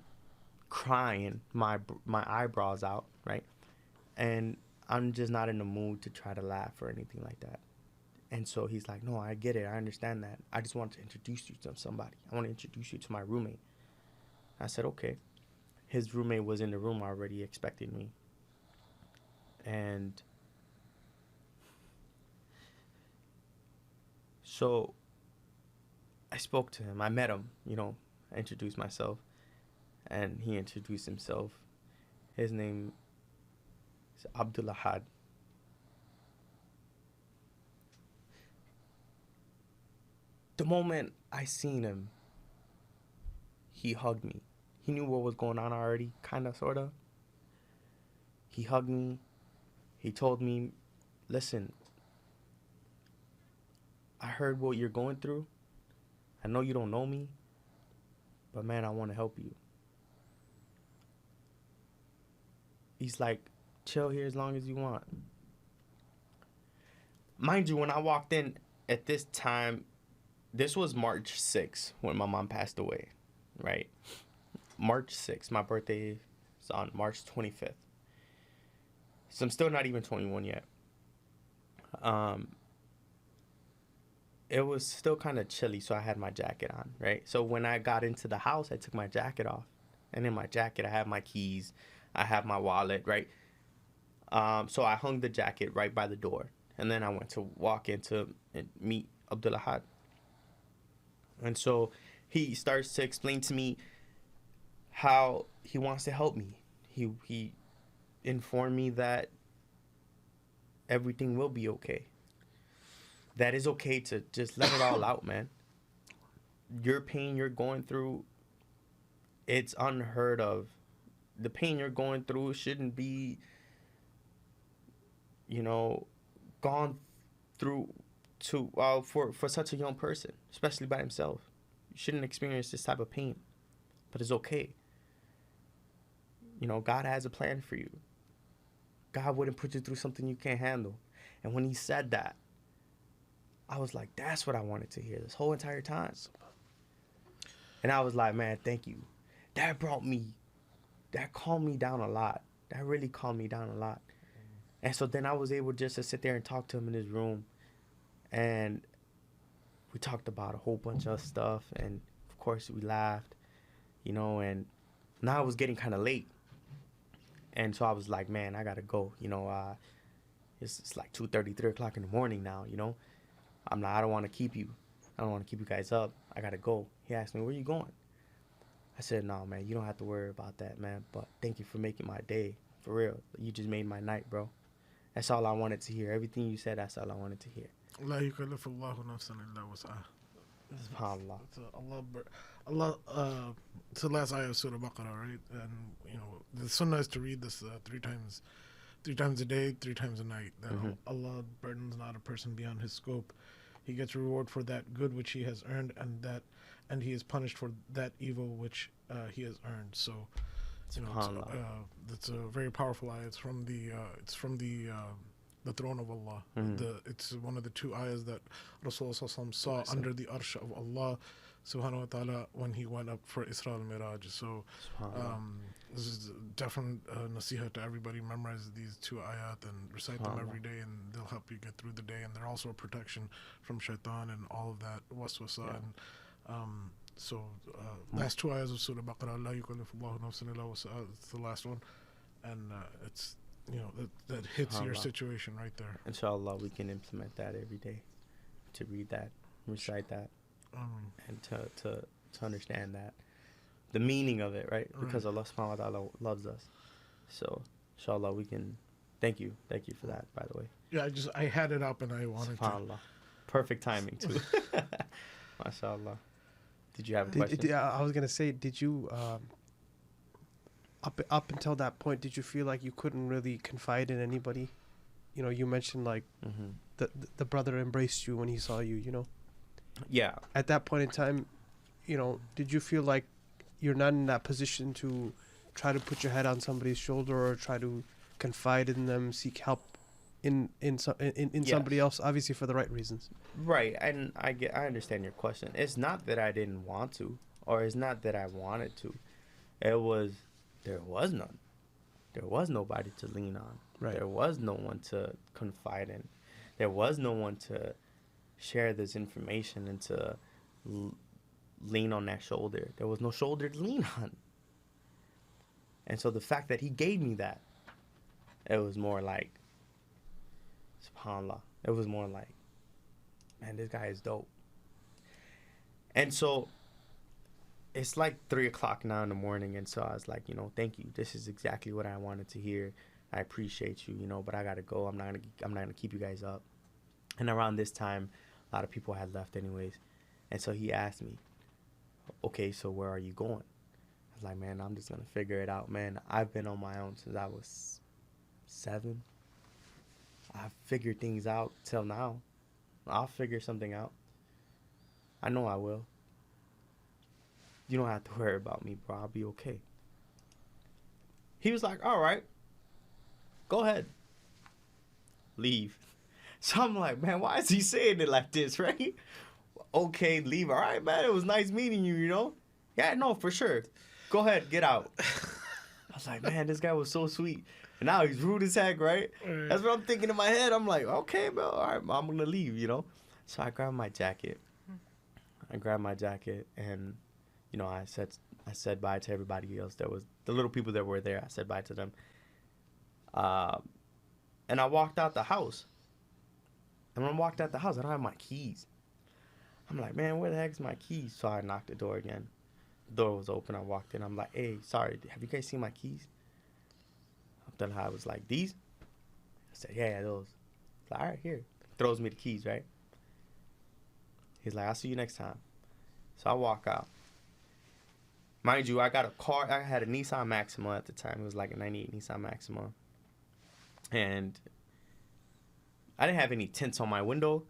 crying my eyebrows out, right? And I'm just not in the mood to try to laugh or anything like that. And so he's like, no, I get it. I understand that. I just want to introduce you to somebody. I want to introduce you to my roommate. I said, okay. His roommate was in the room already expecting me. And so I spoke to him. I met him, you know, I introduced myself. And he introduced himself. His name is Abdullah Had. The moment I seen him, he hugged me. He knew what was going on already, kind of, sort of. He hugged me. He told me, listen, I heard what you're going through. I know you don't know me, but man, I want to help you. He's like, chill here as long as you want. Mind you, when I walked in at this time, this was March 6th when my mom passed away, right? March 6th. My birthday is on March 25th. So I'm still not even 21 yet. It was still kind of chilly, so I had my jacket on, right? So when I got into the house, I took my jacket off. And in my jacket, I have my keys. I have my wallet, right? So I hung the jacket right by the door. And then I went to walk into and meet Abdullah. And so he starts to explain to me how he wants to help me. He informed me that everything will be okay. That it's okay to just let it all out, man. Your pain you're going through, it's unheard of. The pain you're going through shouldn't be, gone through for such a young person, especially by himself. You shouldn't experience this type of pain, but it's okay. God has a plan for you. God wouldn't put you through something you can't handle. And when he said that, I was like, that's what I wanted to hear this whole entire time. And I was like, man, thank you. That calmed me down a lot. That really calmed me down a lot. And so then I was able just to sit there and talk to him in his room. And we talked about a whole bunch of stuff. And, of course, we laughed, and now it was getting kind of late. And so I was like, man, I got to go. It's like 2:30, 3 o'clock in the morning now, I don't want to keep you. I don't want to keep you guys up. I got to go. He asked me, where you going? I said, no, man, you don't have to worry about that, man. But thank you for making my day. For real. You just made my night, bro. That's all I wanted to hear. Everything you said, that's all I wanted to hear. لا يكلف الله نفسا إلا وسعها. SubhanAllah. It's the last ayah of Surah Baqarah, right? And the sunnah is to read this three times a day, 3 times a night. That Allah burdens not a person beyond his scope. He gets reward for that good which he has earned, and he is punished for that evil which he has earned. So, it's a very powerful ayah. It's from the throne of Allah. It's one of the 2 ayahs that Rasulullah saw under the arsh of Allah subhanahu wa ta'ala when he went up for Isra al-Miraj. So this is definite nasiha to everybody. Memorize these 2 ayat and recite them every day, and they'll help you get through the day. And they're also a protection from shaitan and all of that waswasa. Yeah. And last 2 ayahs of Surah Baqarah, La yukallifu Allahu nafsan illa wus'aha. It's the last one, and it's that hits your situation right there. Inshallah, we can implement that every day, to read that, recite that, and to understand that, the meaning of it, right? Because Allah subhanahu wa ta'ala loves us. So, inshallah, we can. Thank you for that, by the way. Yeah, I had it up and I wanted SubhanAllah. to. Perfect timing too. MashaAllah. Did you have a question? I was gonna say, did you up until that point, did you feel like you couldn't really confide in anybody? You mentioned like the brother embraced you when he saw you. Yeah. At that point in time, did you feel like you're not in that position to try to put your head on somebody's shoulder or try to confide in them, seek help in somebody else, obviously for the right reasons? Right, and I understand your question. It's not that I didn't want to, or it's not that I wanted to. There was none. There was nobody to lean on. Right. There was no one to confide in. There was no one to share this information and to lean on that shoulder. There was no shoulder to lean on. And so the fact that he gave me that, it was more like, subhanAllah, it was more like, man, this guy is dope. And so it's like 3 o'clock now in the morning, and so I was like, thank you. This is exactly what I wanted to hear. I appreciate you, but I gotta go. I'm not gonna keep you guys up. And around this time, a lot of people had left anyways. And so he asked me, okay, so where are you going? I was like, man, I'm just gonna figure it out, man. I've been on my own since I was 7. I've figured things out till now. I'll figure something out. I know I will. You don't have to worry about me, bro. I'll be okay. He was like, all right. Go ahead. Leave. So I'm like, man, why is he saying it like this, right? Okay, leave. All right, man, it was nice meeting you, you know? Yeah, no, for sure. Go ahead, get out. I was like, man, this guy was so sweet. And now he's rude as heck, right? That's what I'm thinking in my head. I'm like, okay, bro, all right, I'm going to leave, you know? So I grabbed my jacket. And, you know, I said bye to everybody else. There was the little people that were there. I said bye to them. And I walked out the house. And when I walked out the house, I don't have my keys. I'm like, man, where the heck's my keys? So I knocked the door again. The door was open. I walked in. I'm like, hey, sorry, have you guys seen my keys? I was like, these? I said, yeah, those. Like, all right, here. Throws me the keys, right? He's like, I'll see you next time. So I walk out. Mind you, I got a car. I had a Nissan Maxima at the time. It was like a 98 Nissan Maxima. And I didn't have any tints on my window.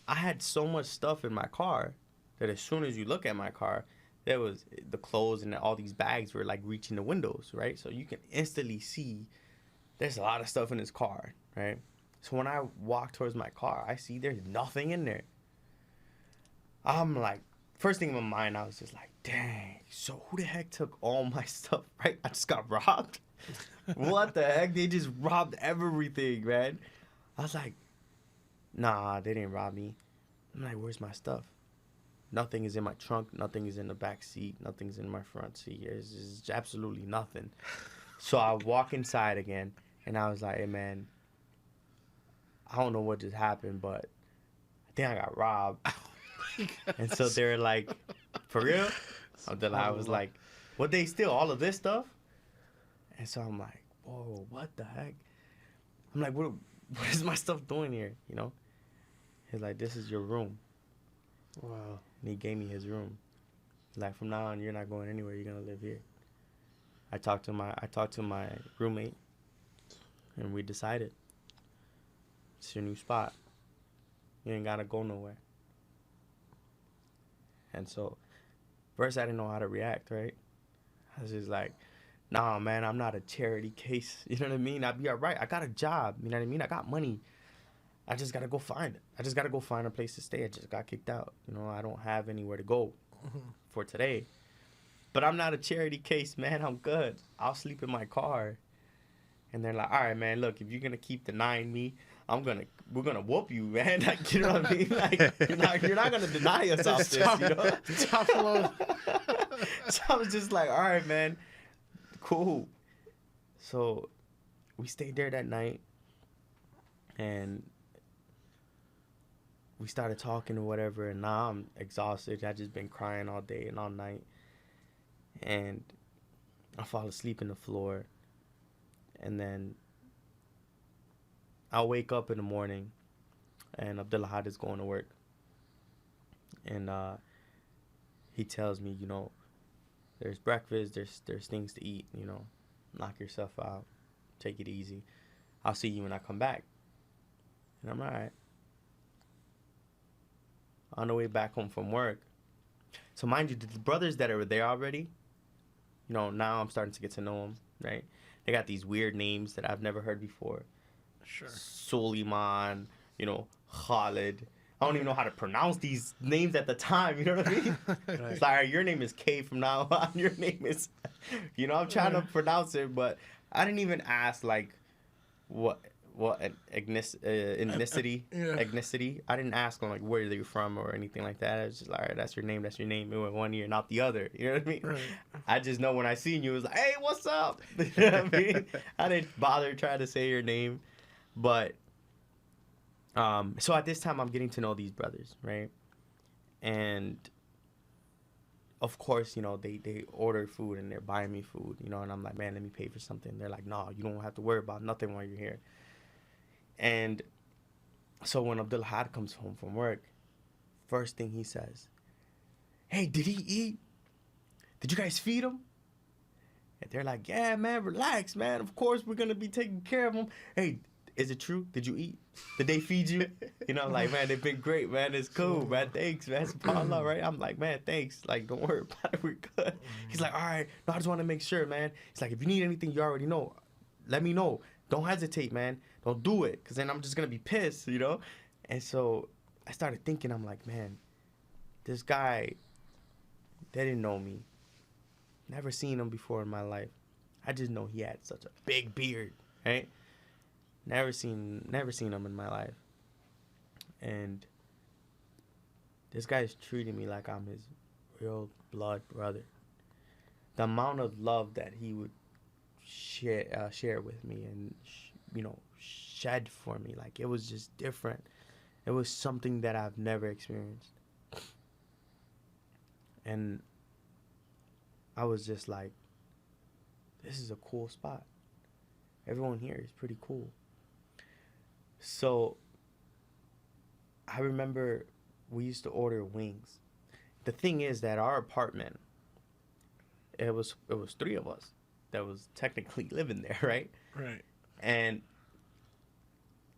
I had so much stuff in my car that as soon as you look at my car, there was the clothes and all these bags were like reaching the windows, right? So you can instantly see there's a lot of stuff in this car, right? So when I walk towards my car, I see there's nothing in there. I'm like, first thing in my mind, I was just like, dang, so who the heck took all my stuff, right? I just got robbed. What the heck? They just robbed everything, man. I was like, nah, they didn't rob me. I'm like, where's my stuff? Nothing is in my trunk. Nothing is in the back seat. Nothing's in my front seat. It's absolutely nothing. So I walk inside again, and I was like, hey, man, I don't know what just happened, but I think I got robbed. And so they're like, for real? I was like, what, they steal all of this stuff? And so I'm like, whoa, what the heck? I'm like, what is my stuff doing here, you know? He's like, this is your room. Wow. And he gave me his room. Like, from now on, you're not going anywhere. You're gonna live here. I talked to my roommate, and we decided it's your new spot. You ain't gotta go nowhere. And so, first I didn't know how to react. Right? I was just like, nah, man, I'm not a charity case. You know what I mean? I'd be all right. I got a job. You know what I mean? I got money. I just got to go find it. I just got to go find a place to stay. I just got kicked out. You know, I don't have anywhere to go for today. But I'm not a charity case, man. I'm good. I'll sleep in my car. And they're like, all right, man, look, if you're going to keep denying me, we're going to whoop you, man. Like, you know what I mean? Like, you're not going to deny us off this, you know? Tough love. So I was just like, all right, man, cool. So we stayed there that night. And we started talking or whatever, and now I'm exhausted. I just been crying all day and all night. And I fall asleep in the floor. And then I'll wake up in the morning, and Abdullah is going to work. And he tells me, you know, there's breakfast, there's things to eat, you know, knock yourself out, take it easy. I'll see you when I come back. And I'm all right. On the way back home from work. So mind you, the brothers that are there already, you know, now I'm starting to get to know them, right? They got these weird names that I've never heard before. Sure. Suleiman, you know, Khalid. I don't even know how to pronounce these names at the time, you know what I mean? Right. It's like, all right, your name is K from now on. Your name is, you know, I'm trying to pronounce it, but I didn't even ask, like, what ethnicity. I didn't ask them, like, where they're from or anything like that. I was just like, all right, that's your name. It went one ear, not the other. You know what I mean? Right. I just know when I seen you, it was like, hey, what's up? You know what I mean? I didn't bother trying to say your name. But, so at this time, I'm getting to know these brothers, right? And, of course, you know, they order food and they're buying me food, you know, and I'm like, man, let me pay for something. They're like, no, you don't have to worry about nothing while you're here. And so when Abdullah comes home from work, first thing he says, hey, did he eat? Did you guys feed him? And they're like, yeah, man, relax, man. Of course we're going to be taking care of him. Hey, is it true? Did you eat? Did they feed you? You know, like, man, they've been great, man. It's cool, man. Thanks, man. SubhanAllah, right? I'm like, man, thanks. Like, don't worry about it. We're good. He's like, all right. No, I just want to make sure, man. He's like, if you need anything, you already know. Let me know. Don't hesitate, man. Don't do it, because then I'm just going to be pissed, you know? And so I started thinking, I'm like, man, this guy, they didn't know me. Never seen him before in my life. I just know he had such a big beard, right? Never seen him in my life. And this guy's treating me like I'm his real blood brother. The amount of love that he would share with me and, shed for me, like, it was just different. It was something that I've never experienced. And I was just like, this is a cool spot. Everyone here is pretty cool. So I remember we used to order wings. The thing is that our apartment, it was 3 of us that was technically living there, right? Right. And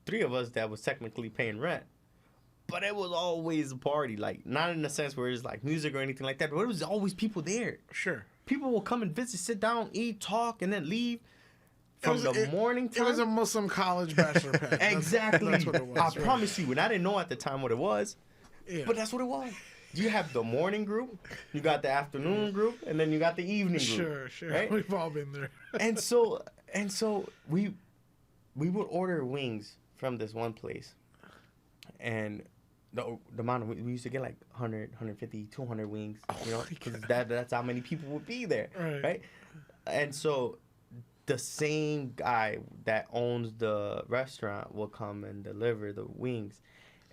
3 of us that was technically paying rent. But it was always a party, like, not in the sense where it's like music or anything like that, but it was always people there. Sure. People will come and visit, sit down, eat, talk, and then leave. From the morning time. It was a Muslim college bachelor pad. Exactly. That's what it was. I promise you, and I didn't know at the time what it was, but that's what it was. You have the morning group, you got the afternoon group, and then you got the evening group. Sure. Right? We've all been there. and so we would order wings from this one place, and the amount of, we used to get like 100, 150, 200 wings, because that's how many people would be there, right? And so the same guy that owns the restaurant will come and deliver the wings,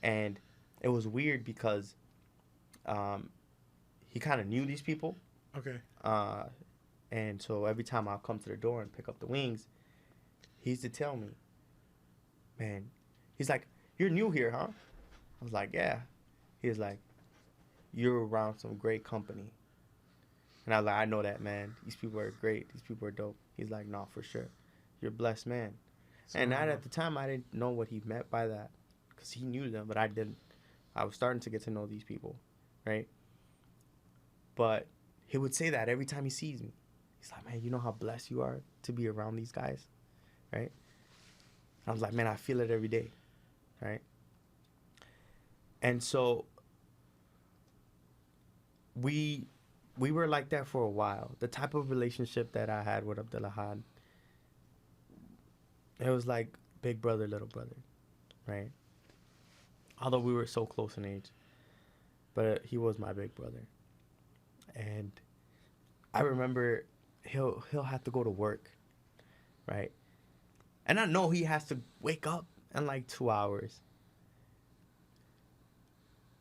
and it was weird because he kind of knew these people. Okay. And so every time I'll come to the door and pick up the wings, he used to tell me, man, he's like, you're new here, huh? I was like, yeah. He was like, you're around some great company. And I was like, I know that, man. These people are great. These people are dope. He's like, no, for sure. You're a blessed man. And at the time, I didn't know what he meant by that, because he knew them, but I didn't. I was starting to get to know these people, right? But he would say that every time he sees me. He's like, man, you know how blessed you are to be around these guys, right? I was like, man, I feel it every day, right? And so we were like that for a while. The type of relationship that I had with Abdulahad, it was like big brother, little brother, right? Although we were so close in age, but he was my big brother. And I remember he'll have to go to work, right? And I know he has to wake up in like 2 hours.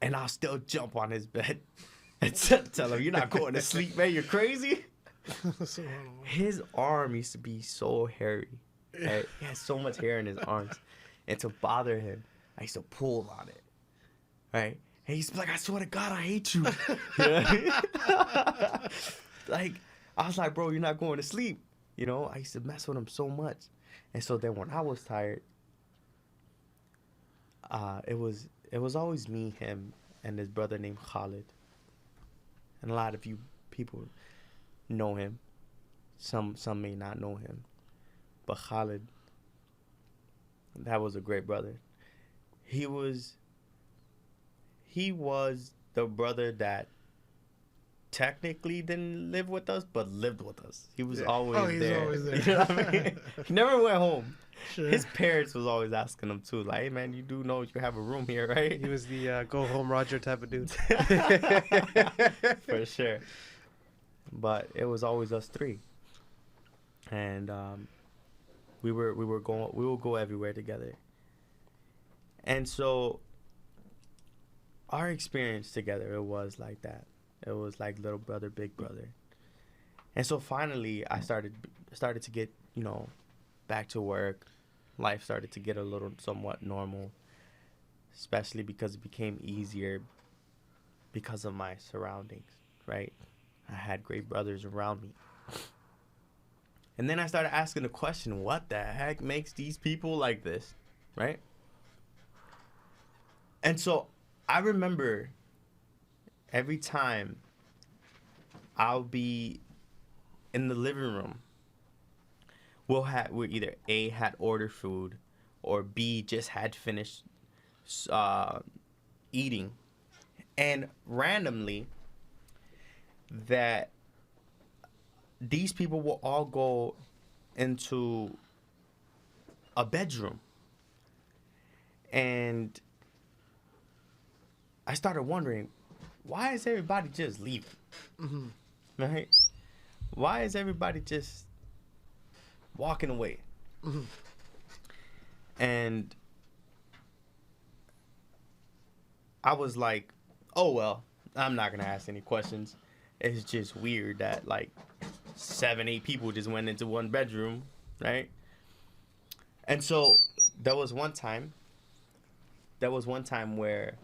And I'll still jump on his bed and tell him, you're not going to sleep, man. You're crazy. His arm used to be so hairy. Right? He had so much hair in his arms. And to bother him, I used to pull on it. Right? And he's like, I swear to God, I hate you. You know what I mean? Like, I was like, bro, you're not going to sleep. I used to mess with him so much. And so then when I was tired, it was always me, him, and his brother named Khalid. And a lot of you people know him. Some may not know him. But Khalid, that was a great brother. He was the brother that technically didn't live with us, but lived with us. He was always there. Always there. You know what I mean? He never went home. Sure. His parents was always asking him too, like, hey man, you do know you have a room here, right? He was the go home Roger type of dude. For sure. But it was always us 3. And we would go everywhere together. And so our experience together, it was like that. It was like little brother, big brother. And so finally I started to get, back to work. Life started to get a little somewhat normal, especially because it became easier because of my surroundings, right? I had great brothers around me. And then I started asking the question, what the heck makes these people like this, right? And so I remember every time I'll be in the living room, we're either A, had ordered food, or B, just had finished eating. And randomly, that these people will all go into a bedroom. And I started wondering, why is everybody just leaving? Mm-hmm. Right? Why is everybody just walking away? Mm-hmm. And I was like, oh, well, I'm not going to ask any questions. It's just weird that like 7-8 people just went into one bedroom, right? And so there was one time where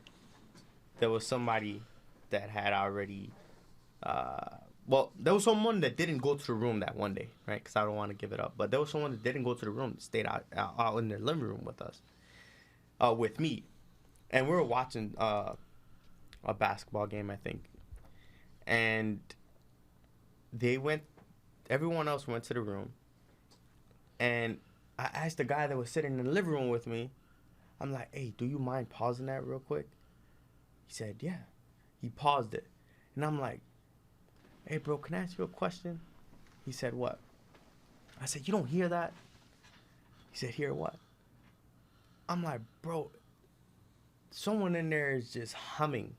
there was somebody that had already, there was someone that didn't go to the room that one day, right? Because I don't want to give it up. But there was someone that didn't go to the room, stayed out in their living room with us, with me. And we were watching a basketball game, I think. And everyone else went to the room. And I asked the guy that was sitting in the living room with me, I'm like, hey, do you mind pausing that real quick? He said, yeah. He paused it. And I'm like, hey, bro, can I ask you a question? He said, what? I said, you don't hear that? He said, hear what? I'm like, bro, someone in there is just humming.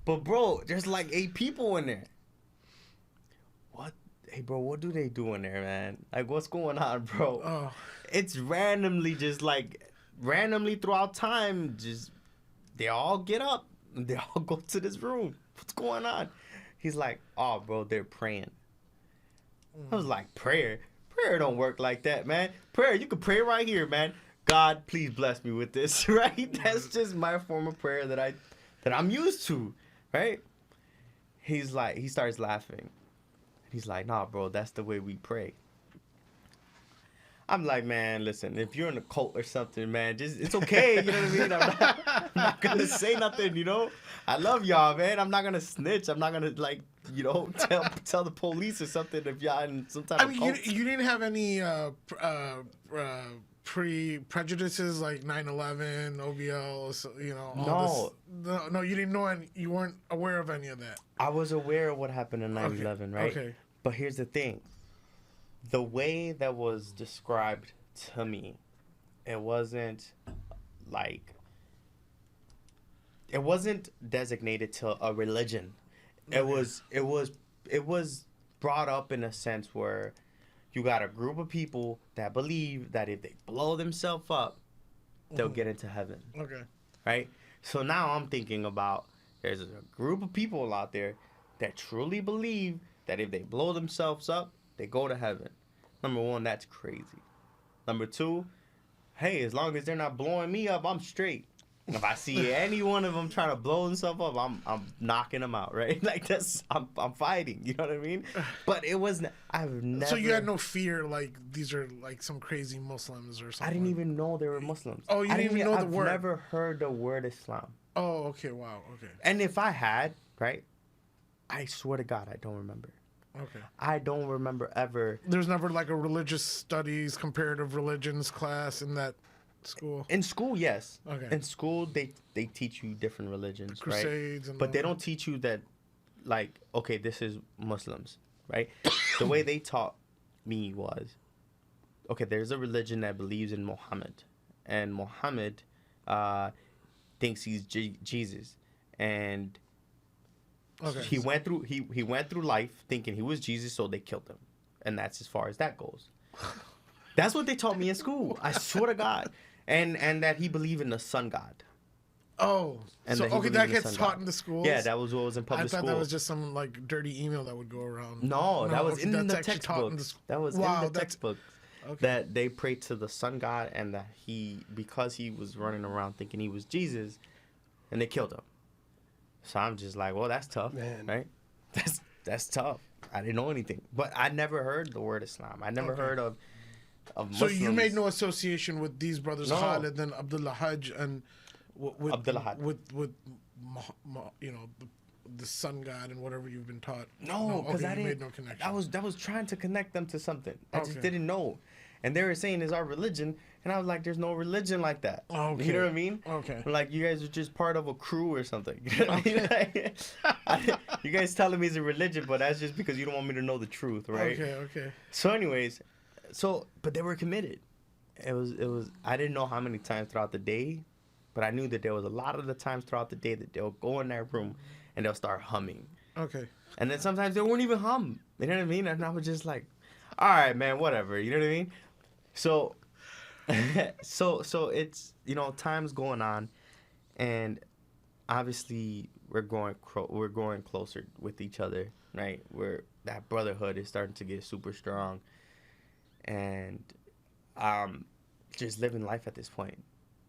But bro, there's like 8 people in there. What? Hey, bro, what do they do in there, man? Like, what's going on, bro? Oh. It's randomly throughout time, just they all get up and they all go to this room. What's going on? He's like, oh, bro, they're praying. I was like, prayer don't work like that, man. Prayer, you can pray right here, man. God, please bless me with this, right? That's just my form of prayer that I'm used to, right? He's like, he starts laughing. He's like, nah, bro, that's the way we pray. I'm like, man, listen, if you're in a cult or something, man, it's okay, you know what I mean? I'm not going to say nothing, you know? I love y'all, man. I'm not going to snitch. I'm not going to, like, you know, tell the police or something if y'all in some type of cult. You didn't have any prejudices like 9/11, OBL, you know, all this. No, you didn't know any, you weren't aware of any of that. I was aware of what happened in 9/11, right? Okay. But here's the thing. The way that was described to me, it wasn't designated to a religion. It was brought up in a sense where you got a group of people that believe that if they blow themselves up, they'll get into heaven. Okay. Right? So now I'm thinking about there's a group of people out there that truly believe that if they blow themselves up, they go to heaven. Number one, that's crazy. Number two, hey, as long as they're not blowing me up, I'm straight. If I see any one of them trying to blow themselves up, I'm knocking them out, right? Like I'm fighting. You know what I mean? But it wasn't. I've never. So you had no fear, like these are like some crazy Muslims or something. I didn't even know they were Muslims. Oh, you didn't even know the word. I've never heard the word Islam. Oh, okay, wow, okay. And if I had, right, I swear to God, I don't remember. Okay. I don't remember ever. There's never like a religious studies, comparative religions class in that school. In school, yes. Okay. In school, they teach you different religions, Crusades, right? and but they don't teach you that, like, okay, this is Muslims, right? The way they taught me was, okay, there's a religion that believes in Muhammad, and Muhammad thinks he's Jesus, and okay. he went through life thinking he was Jesus, so they killed him, and that's as far as that goes. That's what they taught me in school. I swear to God. And that he believed in the sun god. Oh, and so okay, that gets taught in the schools. Yeah, that was what was in public school. I thought that was just some like dirty email that would go around. No, that was in the textbook. That was in the textbook. Okay. That they prayed to the sun god, and that because he was running around thinking he was Jesus, and they killed him. So I'm just like, well, that's tough, man. Right? That's that's tough. I didn't know anything, but I never heard the word Islam. I never heard of So Muslims. you made no association with these brothers, No. Khalid and Abdullah Hajj, and with Abdullah Hajj. with you know, the sun god and whatever you've been taught. No, because I you didn't. made no connection. I was trying to connect them to something. I just Okay. didn't know, and they were saying it's our religion, and I was like, "There's no religion like that." Okay. You know what I mean? Okay. Like you guys are just part of a crew or something. You know what I mean? You guys telling me it's a religion, but that's just because you don't want me to know the truth, right? Okay. So, anyways, but they were committed. It was. I didn't know how many times throughout the day, but I knew that there was a lot of the times throughout the day that they'll go in that room and they'll start humming. Okay. And then sometimes they won't even hum. You know what I mean? And I was just like, all right, man, whatever. You know what I mean? So, so it's, you know, time's going on, and obviously we're growing closer with each other, right? That brotherhood is starting to get super strong, and just living life at this point,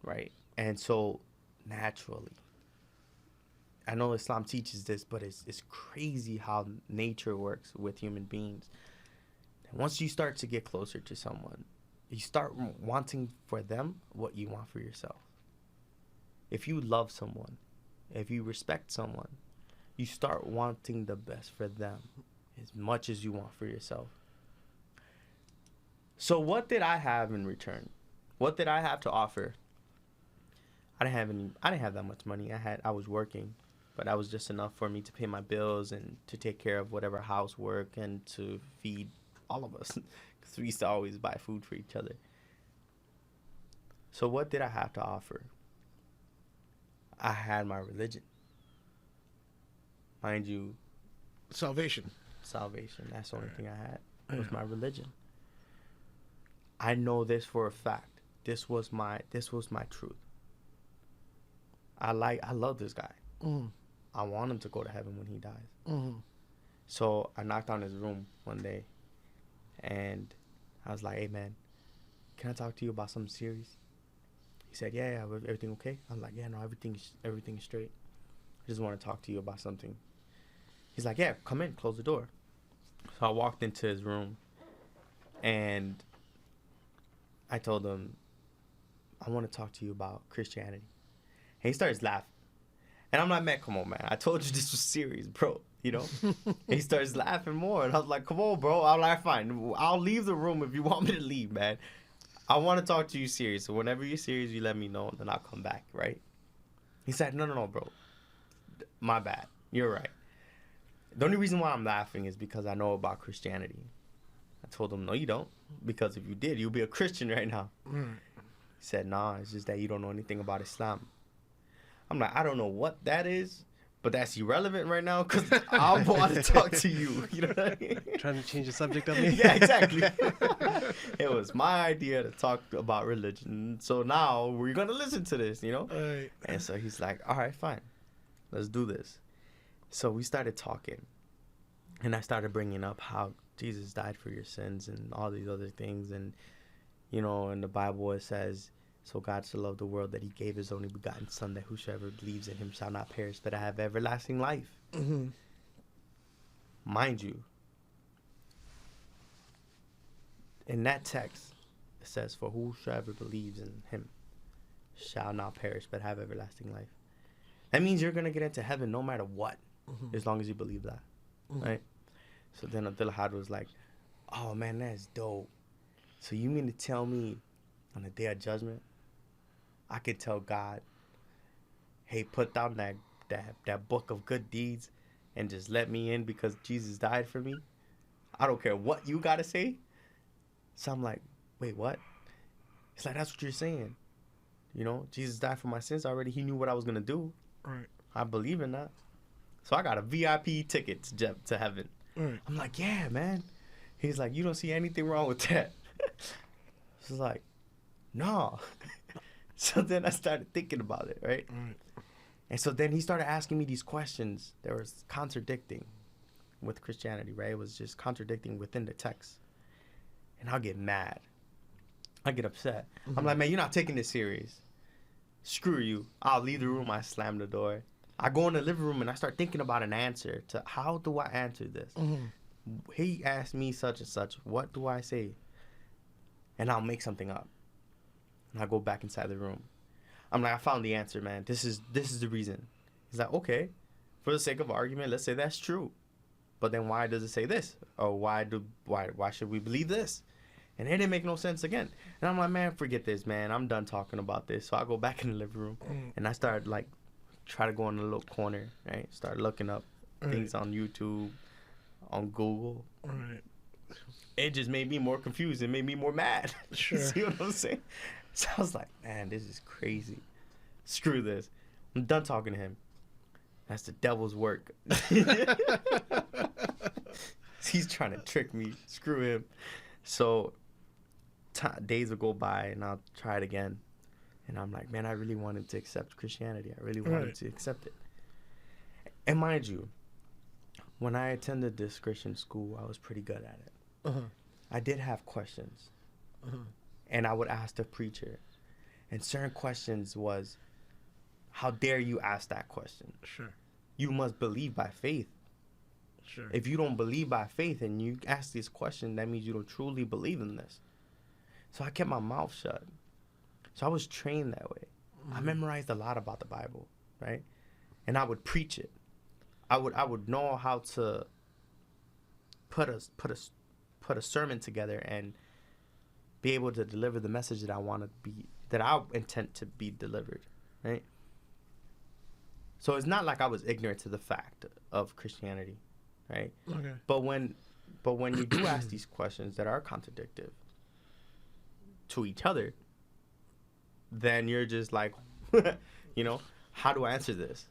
right? And so naturally, I know Islam teaches this, but it's crazy how nature works with human beings. And once you start to get closer to someone, you start wanting for them what you want for yourself. If you love someone, if you respect someone, you start wanting the best for them as much as you want for yourself. So what did I have in return? What did I have to offer? I didn't have that much money. I was working, but that was just enough for me to pay my bills and to take care of whatever housework and to feed all of us, because we used to always buy food for each other. So what did I have to offer? I had my religion. Mind you, Salvation. that's the only thing I had. It was my religion. I know this for a fact. This was my truth. I love this guy. Mm. I want him to go to heaven when he dies. Mm. So I knocked on his room one day, and I was like, "Hey man, can I talk to you about something serious?" He said, "Yeah, everything okay?" I was like, "Yeah, no, everything's straight. I just want to talk to you about something." He's like, "Yeah, come in, close the door." So I walked into his room, and I told him, "I want to talk to you about Christianity." And he starts laughing. And I'm like, "Man, come on, man. I told you this was serious, bro." You know? And he starts laughing more. And I was like, "Come on, bro." I'm like, "Fine. I'll leave the room if you want me to leave, man. I want to talk to you serious. So whenever you're serious, you let me know, and then I'll come back, right?" He said, No, bro. My bad. You're right. The only reason why I'm laughing is because I know about Christianity." I told him, "No, you don't. Because if you did, you'd be a Christian right now." Mm. He said, "Nah, it's just that you don't know anything about Islam." I'm like, "I don't know what that is, but that's irrelevant right now because I want to talk to you." You know what I mean? Trying to change the subject on me. Yeah, exactly. It was my idea to talk about religion. So now we're going to listen to this, you know? Right. And so he's like, "All right, fine. Let's do this." So we started talking. And I started bringing up how Jesus died for your sins and all these other things. And, you know, in the Bible it says, "So God so loved the world that he gave his only begotten son, that whosoever believes in him shall not perish but have everlasting life." Mm-hmm. Mind you, in that text, it says, "For whosoever believes in him shall not perish but have everlasting life." That means you're going to get into heaven no matter what, as long as you believe that, right? So then Abdullah was like, "Oh, man, that's dope. So you mean to tell me on the day of judgment, I could tell God, hey, put down that book of good deeds and just let me in because Jesus died for me? I don't care what you got to say." So I'm like, "Wait, what?" He's like, "That's what you're saying. You know, Jesus died for my sins already. He knew what I was going to do. Right. I believe in that. So I got a VIP ticket to heaven." Right. I'm like, "Yeah, man." He's like, "You don't see anything wrong with that?" She's like, "No." So then I started thinking about it, right? Right. And so then he started asking me these questions that was contradicting with Christianity, right? It was just contradicting within the text. And I'll get mad. I get upset. I'm like, "Man, you're not taking this serious. Screw you." I'll leave the room. I slam the door. I go in the living room and I start thinking about an answer to how do I answer this. He asked me such and such. What do I say? And I'll make something up. And I go back inside the room. I'm like, I found the answer, man. This is the reason. He's like, okay, for the sake of argument, let's say that's true. But then why does it say this? Or why should we believe this? And it didn't make no sense again. And I'm like, man, forget this, man. I'm done talking about this. So I go back in the living room and I start like try to go in a little corner, right? Start looking up things on YouTube, on Google. Right. It just made me more confused. It made me more mad. Sure. See what I'm saying? So I was like, man, this is crazy. Screw this. I'm done talking to him. That's the devil's work. He's trying to trick me. Screw him. So days will go by and I'll try it again. And I'm like, man, I really wanted to accept Christianity. I really wanted to accept it. And mind you, when I attended this Christian school, I was pretty good at it. I did have questions. And I would ask the preacher. And certain questions was, how dare you ask that question? Sure. You must believe by faith. Sure. If you don't believe by faith and you ask this question, that means you don't truly believe in this. So I kept my mouth shut. So I was trained that way. I memorized a lot about the Bible, right? And I would preach it. I would know how to put a sermon together and be able to deliver the message that I intend to be delivered, right? So it's not like I was ignorant to the fact of Christianity, right? Okay. But when you do ask these questions that are contradictory to each other, then you're just like, how do I answer this?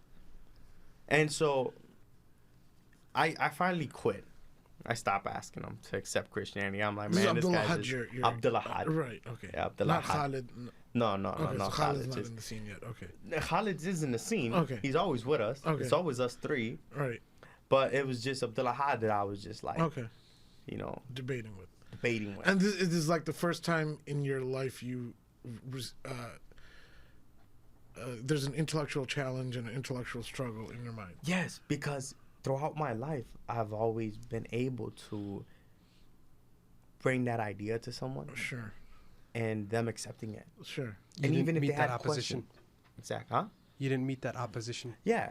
And so I finally quit. I stopped asking them to accept Christianity. I'm like, man, this guy's just Abdullah Had. Right, okay. Yeah, Abdullah Not Had. Khalid. No, Okay, so Khalid. Khalid's not in the scene yet. Okay. Khalid is in the scene. Okay. He's always with us. Okay. It's always us three. Right. But it was just Abdullah Had that I was just like, debating with. And this is like the first time in your life you, there's an intellectual challenge and an intellectual struggle in your mind. Yes, because throughout my life, I've always been able to bring that idea to someone. Sure. And them accepting it. Sure. And even if they had opposition. Exactly. Huh? You didn't meet that opposition. Yeah.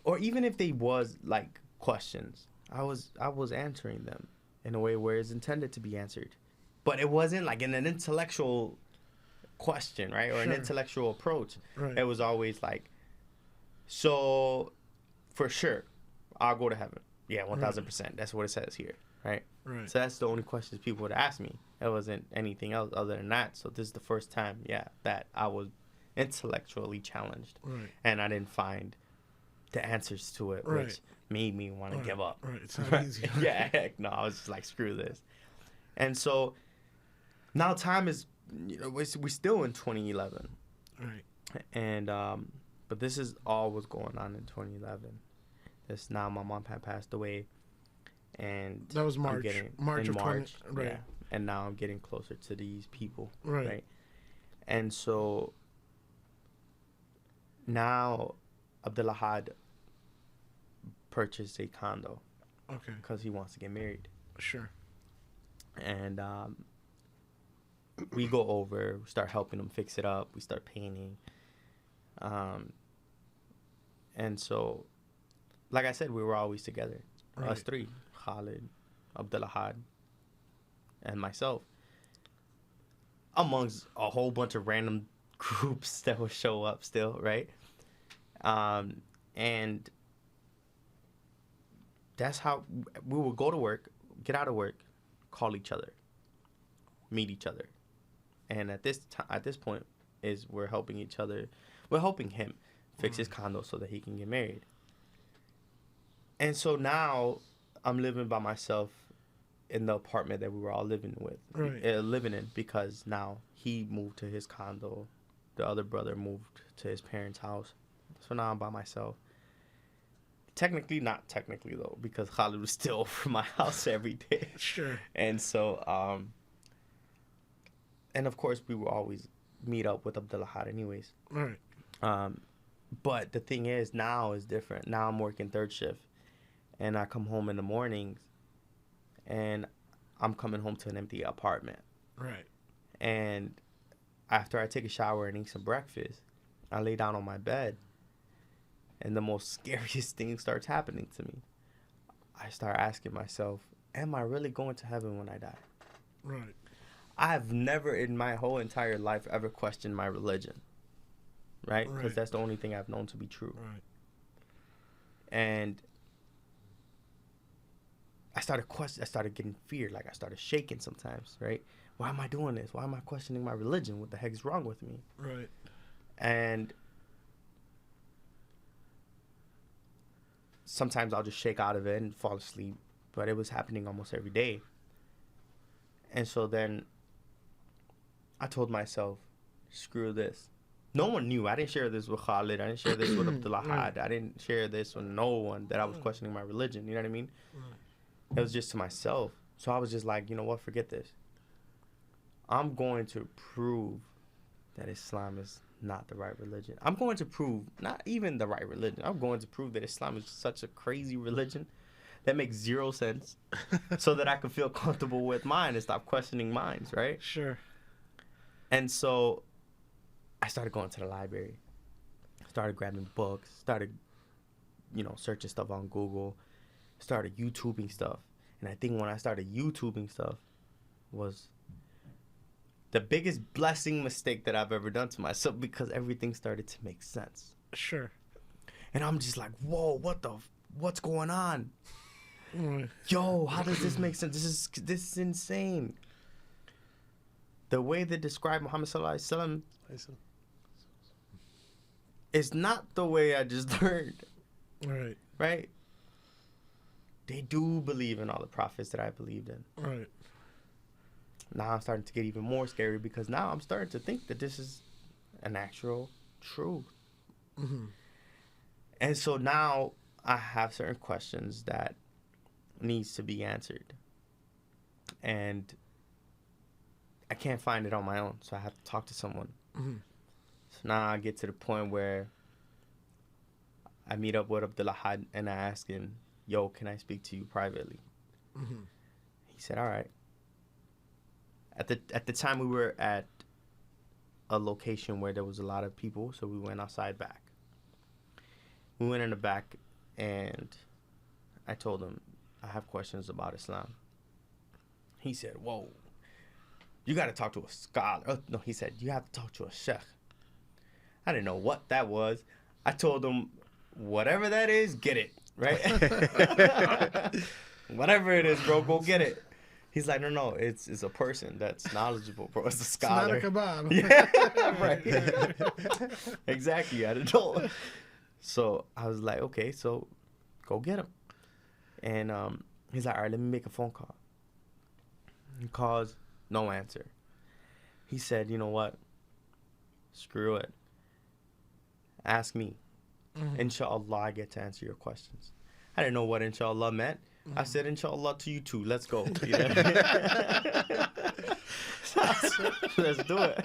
Or even if they was like questions, I was answering them in a way where it's intended to be answered. But it wasn't like in an intellectual question, right? Or an intellectual approach. Right. It was always like, so for sure, I'll go to heaven. Yeah, 1,000%. That's what it says here, right? Right. So that's the only questions people would ask me. It wasn't anything else other than that. So this is the first time, that I was intellectually challenged. Right. And I didn't find the answers to it, which made me want to give up. Right. It's not easy. Yeah, heck no. I was just like, screw this. And so now time is, we're still in 2011. Right. And, but this is all what's going on in 2011. This now my mom had passed away. And that was March. March of 20. Right. Yeah. And now I'm getting closer to these people. Right. And so now Abdullah Had purchased a condo. Okay. Because he wants to get married. Sure. And we go over, we start helping him fix it up. We start painting. And so, like I said, we were always together. Right. Us three. Khalid, Abdullah Had, and myself. Amongst a whole bunch of random groups that will show up still, right? And that's how we would go to work, get out of work, call each other, meet each other. And at this point is we're helping each other. We're helping him fix his condo so that he can get married. And so now I'm living by myself in the apartment that we were all living in, because now he moved to his condo. The other brother moved to his parents' house. So now I'm by myself. Not technically though, because Khalid was still over my house every day. Sure. And so, and of course we would always meet up with Abdullah Had anyways. Right. But the thing is, now is different. Now I'm working third shift, and I come home in the mornings, and I'm coming home to an empty apartment. Right. And after I take a shower and eat some breakfast, I lay down on my bed, and the most scariest thing starts happening to me. I start asking myself, am I really going to heaven when I die? Right. I've never in my whole entire life ever questioned my religion, right? Because Right. that's the only thing I've known to be true. Right. And I started getting fear. Like, I started shaking sometimes, right? Why am I doing this? Why am I questioning my religion? What the heck is wrong with me? Right. And sometimes I'll just shake out of it and fall asleep. But it was happening almost every day. And so then I told myself, screw this. No one knew. I didn't share this with Khalid. I didn't share this with Abdullah Had. I didn't share this with no one that I was questioning my religion. You know what I mean? It was just to myself. So I was just like, you know what? Forget this. I'm going to prove that Islam is not the right religion. I'm going to prove not even the right religion. I'm going to prove that Islam is such a crazy religion that makes zero sense so that I can feel comfortable with mine and stop questioning minds, right? Sure. And so I started going to the library, started grabbing books, started, searching stuff on Google, started YouTubing stuff. And I think when I started YouTubing stuff was the biggest blessing mistake that I've ever done to myself, because everything started to make sense. Sure. And I'm just like, whoa, what's going on? Right. Yo, how does this make sense? This is insane. The way they describe Muhammad Sallallahu Alaihi Wasallam is not the way I just learned. Right. Right? They do believe in all the prophets that I believed in. Right. Now I'm starting to get even more scary, because now I'm starting to think that this is an actual truth. Mm-hmm. And so now I have certain questions that needs to be answered. And I can't find it on my own, so I have to talk to someone. Mm-hmm. So now I get to the point where I meet up with Abdullah Had and I ask him, yo, can I speak to you privately? Mm-hmm. He said, all right. At the time, we were at a location where there was a lot of people, so we went outside back. We went in the back, and I told him, I have questions about Islam. He said, whoa, you got to talk to a scholar. Oh, no, he said, you have to talk to a sheikh. I didn't know what that was. I told him, whatever that is, get it, right? Whatever it is, bro, go get it. He's like, no, it's a person that's knowledgeable, bro. It's a scholar. It's not a kebab. Yeah, right. Exactly. I didn't know. So I was like, okay, so go get him. And he's like, all right, let me make a phone call. He calls, no answer. He said, you know what? Screw it. Ask me. Mm-hmm. Inshallah, I get to answer your questions. I didn't know what inshallah meant. I said, inshallah to you too. Let's go. You know what I mean? Let's do it.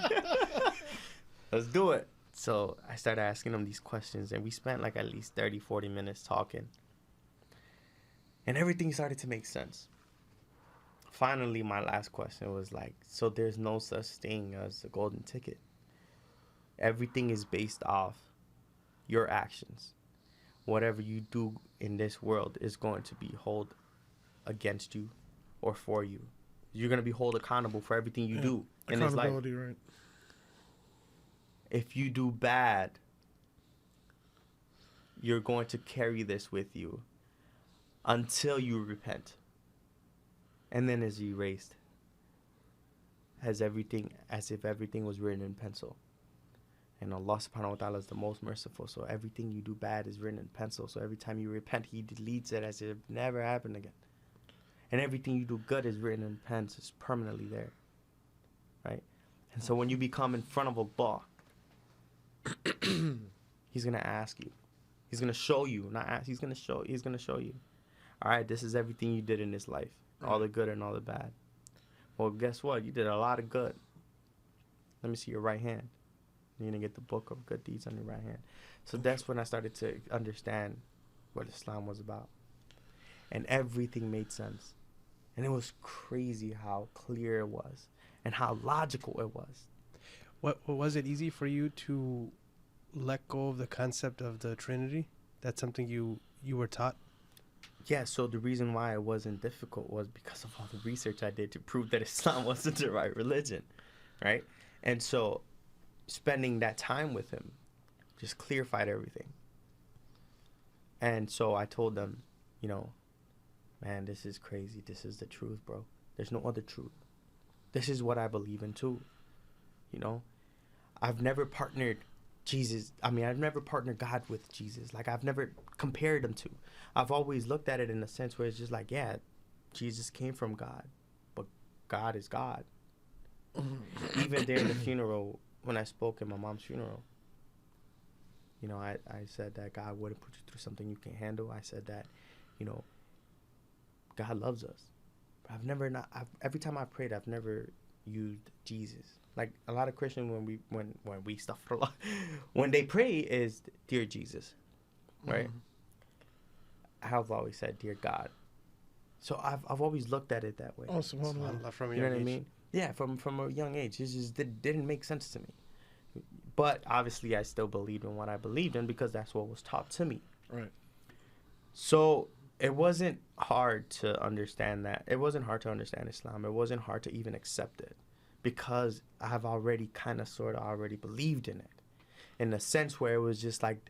Let's do it. So I started asking him these questions, and we spent like at least 30, 40 minutes talking. And everything started to make sense. Finally, my last question was like, so there's no such thing as a golden ticket. Everything is based off your actions. Whatever you do in this world is going to be held against you or for you. You're going to be held accountable for everything you do in this life. Accountability, right. If you do bad, you're going to carry this with you until you repent. And then it's erased as if everything was written in pencil. And Allah subhanahu wa ta'ala is the most merciful. So everything you do bad is written in pencil. So every time you repent, He deletes it as if it never happened again. And everything you do good is written in pens. It's permanently there. Right? And so when you become in front of Allah, He's going to ask you. He's going to show you. Not ask. He's going to show you. All right, this is everything you did in this life. All the good and all the bad. Well, guess what? You did a lot of good. Let me see your right hand. You're going to get the book of good deeds on your right hand. So that's when I started to understand what Islam was about. And everything made sense. And it was crazy how clear it was and how logical it was. What was it easy for you to let go of the concept of the Trinity? That's something you were taught? Yeah, so the reason why it wasn't difficult was because of all the research I did to prove that Islam wasn't the right religion, right? And so spending that time with him just clarified everything. And so I told them, you know, man, this is crazy. This is the truth, bro. There's no other truth. This is what I believe in too. You know, I've never partnered I've never partnered God with Jesus. Like, I've never compared them to. I've always looked at it in a sense where it's just like, yeah, Jesus came from God, but God is God. Even during the funeral, when I spoke at my mom's funeral, you know, I said that God wouldn't put you through something you can't handle. I said that, you know, God loves us. But every time I prayed, I've never used Jesus. Like a lot of Christians, when we stuff when they pray is dear Jesus, right? I've always said dear God. So I've always looked at it that way. Oh, subhanAllah. From a You know young what I age. mean? Yeah, from a young age. It just didn't make sense to me. But obviously, I still believed in what I believed in because that's what was taught to me. Right. So it wasn't hard to understand that. It wasn't hard to understand Islam. It wasn't hard to even accept it because I've already kind of sort of already believed in it in a sense where it was just like,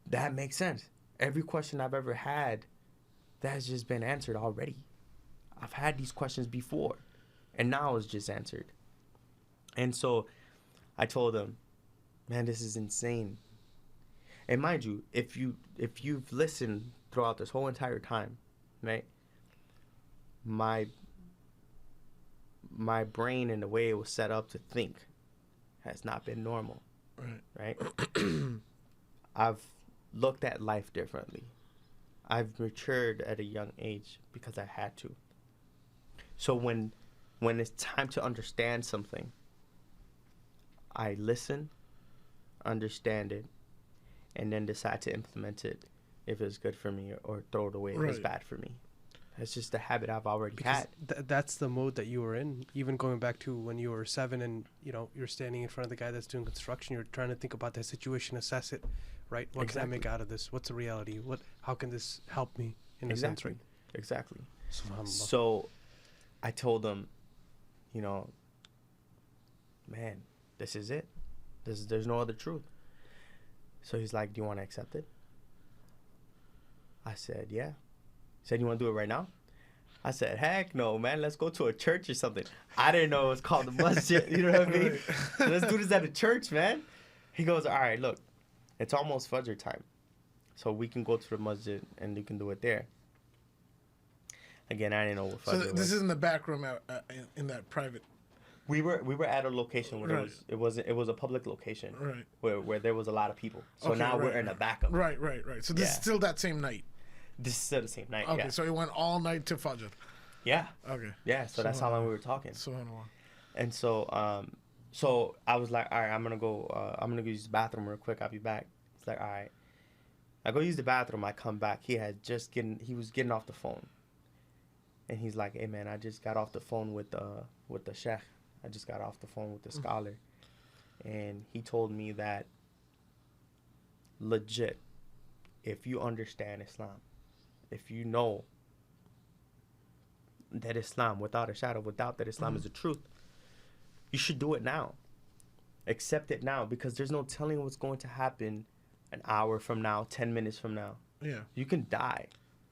that makes sense. Every question I've ever had, that's just been answered already. I've had these questions before and now it's just answered. And so I told them, man, this is insane. And mind you, if you've listened throughout this whole entire time, right? My brain and the way it was set up to think has not been normal. Right? I've looked at life differently. I've matured at a young age because I had to. So when it's time to understand something, I listen, understand it, and then decide to implement it if it's good for me or throw it away if it's bad for me. It's just a habit I've already had. That's the mode that you were in. Even going back to when you were 7 and, you know, you're standing in front of the guy that's doing construction. You're trying to think about that situation, assess it, right? What can I make out of this? What's the reality? How can this help me in a sense, right? Exactly. SubhanAllah. So I told him, you know, man, this is it. There's no other truth. So he's like, do you want to accept it? I said, yeah. He said, you want to do it right now? I said, heck no, man. Let's go to a church or something. I didn't know it was called the masjid. You know what I mean? So let's do this at a church, man. He goes, all right, look, it's almost Fajr time. So we can go to the masjid and you can do it there. Again, I didn't know what Fajr was. So this is in the back room in that private. We were at a location where Right. it was a public location. Right. Where there was a lot of people. So Okay, now we're right, in the right. back of it. Right. So this is Yeah. still that same night. This is still the same night. Okay, Yeah. so it went all night to Fajr. Yeah. Okay. Yeah. So that's how long we were talking. SubhanAllah. And so so I was like, all right, I'm gonna go use the bathroom real quick. I'll be back. It's like, all right. I go use the bathroom. I come back. He was getting off the phone. And he's like, hey man, I just got off the phone with the sheikh. I just got off the phone with the scholar. And he told me that legit, if you understand Islam, if you know that Islam, without a shadow of doubt, that Islam is the truth, you should do it now. Accept it now, because there's no telling what's going to happen an hour from now, 10 minutes from now. Yeah. You can die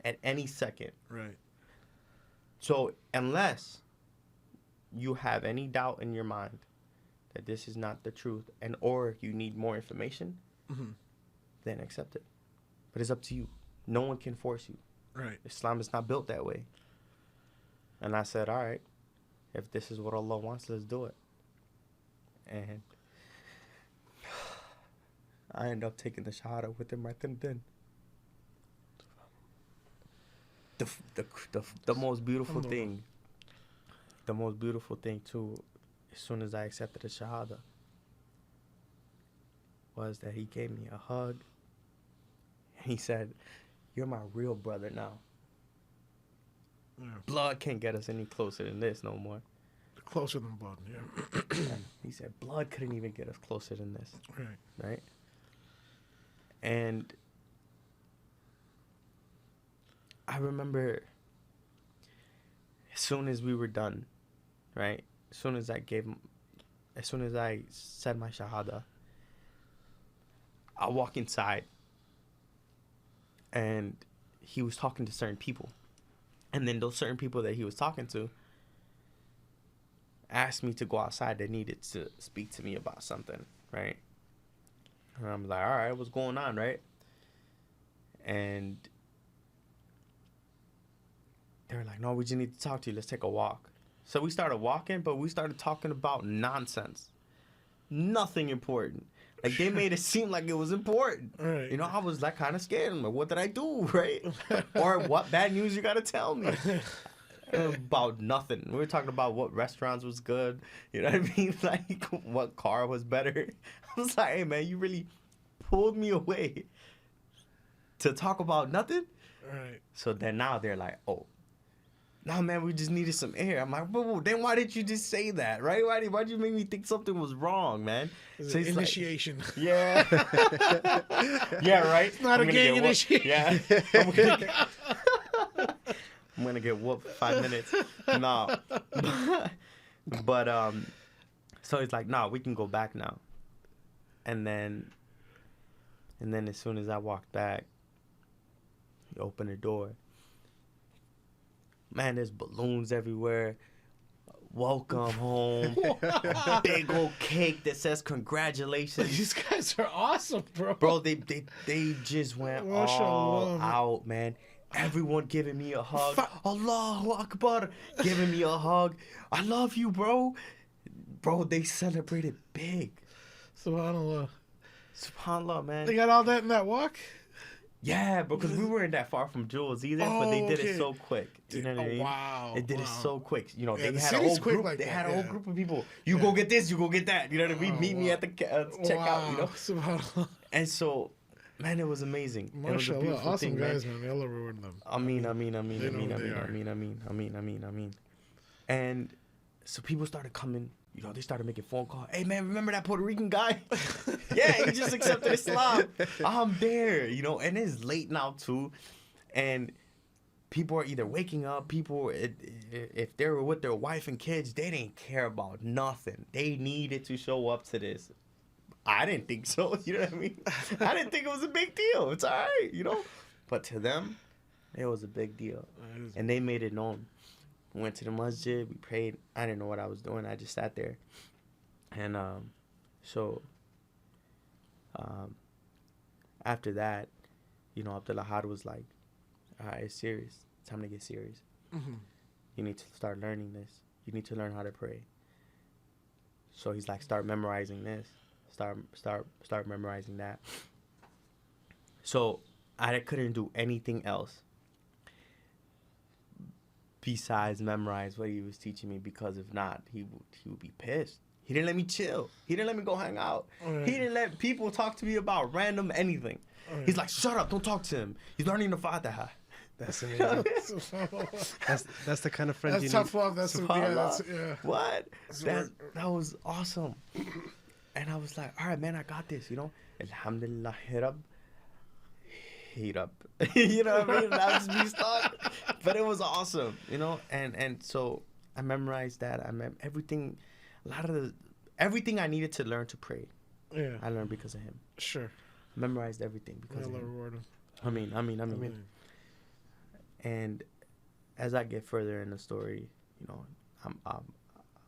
at any second. Right. So unless you have any doubt in your mind that this is not the truth, and or you need more information, then accept it. But it's up to you. No one can force you. Right. Islam is not built that way. And I said, all right, if this is what Allah wants, let's do it. And I ended up taking the shahada with him right then and then. The most beautiful thing, too, as soon as I accepted the shahada, was that he gave me a hug. He said, "You're my real brother now. Yeah. Blood can't get us any closer than this no more." Closer than blood, yeah. He said, "Blood couldn't even get us closer than this." Right. Right? And I remember as soon as we were done, right? As soon as I said my shahada, I walk inside and he was talking to certain people. And then those certain people that he was talking to asked me to go outside. They needed to speak to me about something, right? And I'm like, all right, what's going on, right? And they were like, no, we just need to talk to you. Let's take a walk. So we started walking, but we started talking about nonsense. Nothing important. Like, they made it seem like it was important. Right. You know, I was like kind of scared. I'm like, what did I do, right? Or what bad news you got to tell me? About nothing. We were talking about what restaurants was good. You know what I mean? Like, what car was better. I was like, hey, man, you really pulled me away to talk about nothing? Right. So then now they're like, oh, no, man, we just needed some air. I'm like, well, then why didn't you just say that, right? Why'd you make me think something was wrong, man? So initiation. Like, yeah. Yeah, right? It's not a gang initiation. Yeah. I'm gonna get whooped for 5 minutes. No. But so it's like, nah, we can go back now. And then as soon as I walked back, he opened the door. Man, there's balloons everywhere. Welcome home. A big old cake that says congratulations. These guys are awesome, bro. Bro, they just went all out, man. Everyone giving me a hug. Allahu Akbar. Giving me a hug. I love you, bro. Bro, they celebrated big. SubhanAllah. SubhanAllah, man. They got all that in that walk? Yeah, because we weren't that far from Jules either, but they did it so quick. You know what I mean? Wow. They did it so quick. You know, Yeah, they the had a city's whole quick group. like They that, had a whole yeah. group of people. You go get this, you go get that. You know what I mean? Meet me at the checkout. You know. SubhanAllah. And so, man, it was amazing. It was a MashaAllah. beautiful Awesome thing, guys, man. man. Allah reward them. I mean. And so people started coming. You know, they started making phone calls. Hey, man, remember that Puerto Rican guy? Yeah, he just accepted Islam. I'm there, you know, and it's late now, too. And people are either waking up. People, if they were with their wife and kids, they didn't care about nothing. They needed to show up to this. I didn't think so, you know what I mean? I didn't think it was a big deal. It's all right, you know? But to them, it was a big deal. And they made it known. We went to the masjid, we prayed. I didn't know what I was doing. I just sat there. And after that, you know, Abdullah Had was like, all right, it's serious. It's time to get serious. Mm-hmm. You need to start learning this. You need to learn how to pray. So he's like, start memorizing this. Start memorizing that. So I couldn't do anything else besides memorize what he was teaching me, because if not, he would be pissed. He didn't let me chill. He didn't let me go hang out. He didn't let people talk to me about random anything. He's like, shut up, don't talk to him. He's learning the Fatiha. That's amazing. that's the kind of friend you tough need. love. That's yeah. What? That was awesome. And I was like, all right, man, I got this, you know. Alhamdulillah, Hirab. You know what I mean? That was me stuck. But it was awesome, you know. And so I memorized that. I meant everything. Everything I needed to learn to pray. Yeah. I learned because of him. Sure. I memorized everything because of Allah him. reward him. I mean. And as I get further in the story, you know,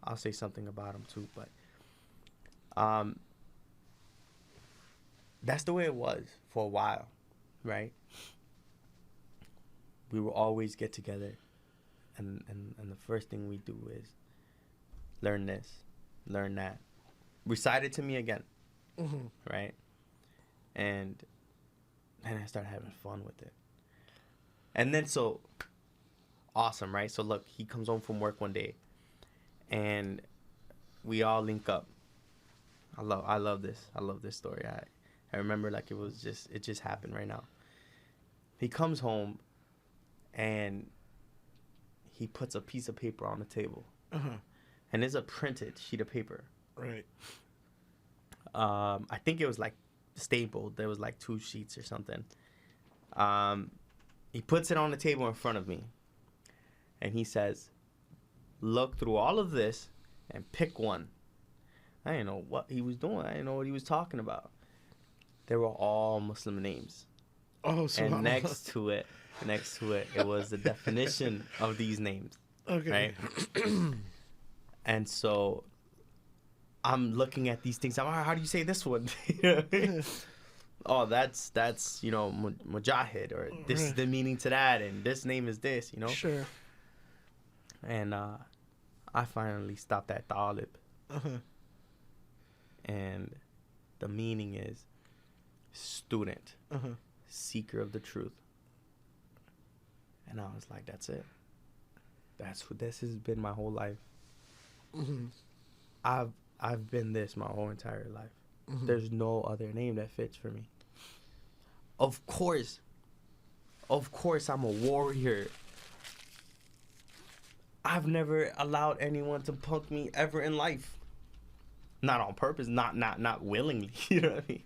I'll say something about him too. But that's the way it was for a while, right? We will always get together, and the first thing we do is learn this, learn that, recite it to me again, right? And then I started having fun with it. And then so awesome, right? So look, he comes home from work one day, and we all link up. I love this. I love this story. I remember like it just happened right now. He comes home and he puts a piece of paper on the table. Uh-huh. And it's a printed sheet of paper. Right. I think it was like stapled. There was like 2 sheets or something. He puts it on the table in front of me. And he says, look through all of this and pick one. I didn't know what he was doing. I didn't know what he was talking about. They were all Muslim names. Oh, so And next to it, it was the definition of these names. Okay. Right? And so I'm looking at these things. I'm like, how do you say this one? You know what I mean? Oh, that's Mujahid, or this is the meaning to that, and this name is this, you know? Sure. And I finally stopped at Talib. Uh-huh. And the meaning is student, Uh-huh. seeker of the truth. And I was like, that's it. That's what this has been my whole life. Mm-hmm. I've been this my whole entire life. Mm-hmm. There's no other name that fits for me. Of course, I'm a warrior. I've never allowed anyone to punk me ever in life. Not on purpose, not willingly. You know what I mean?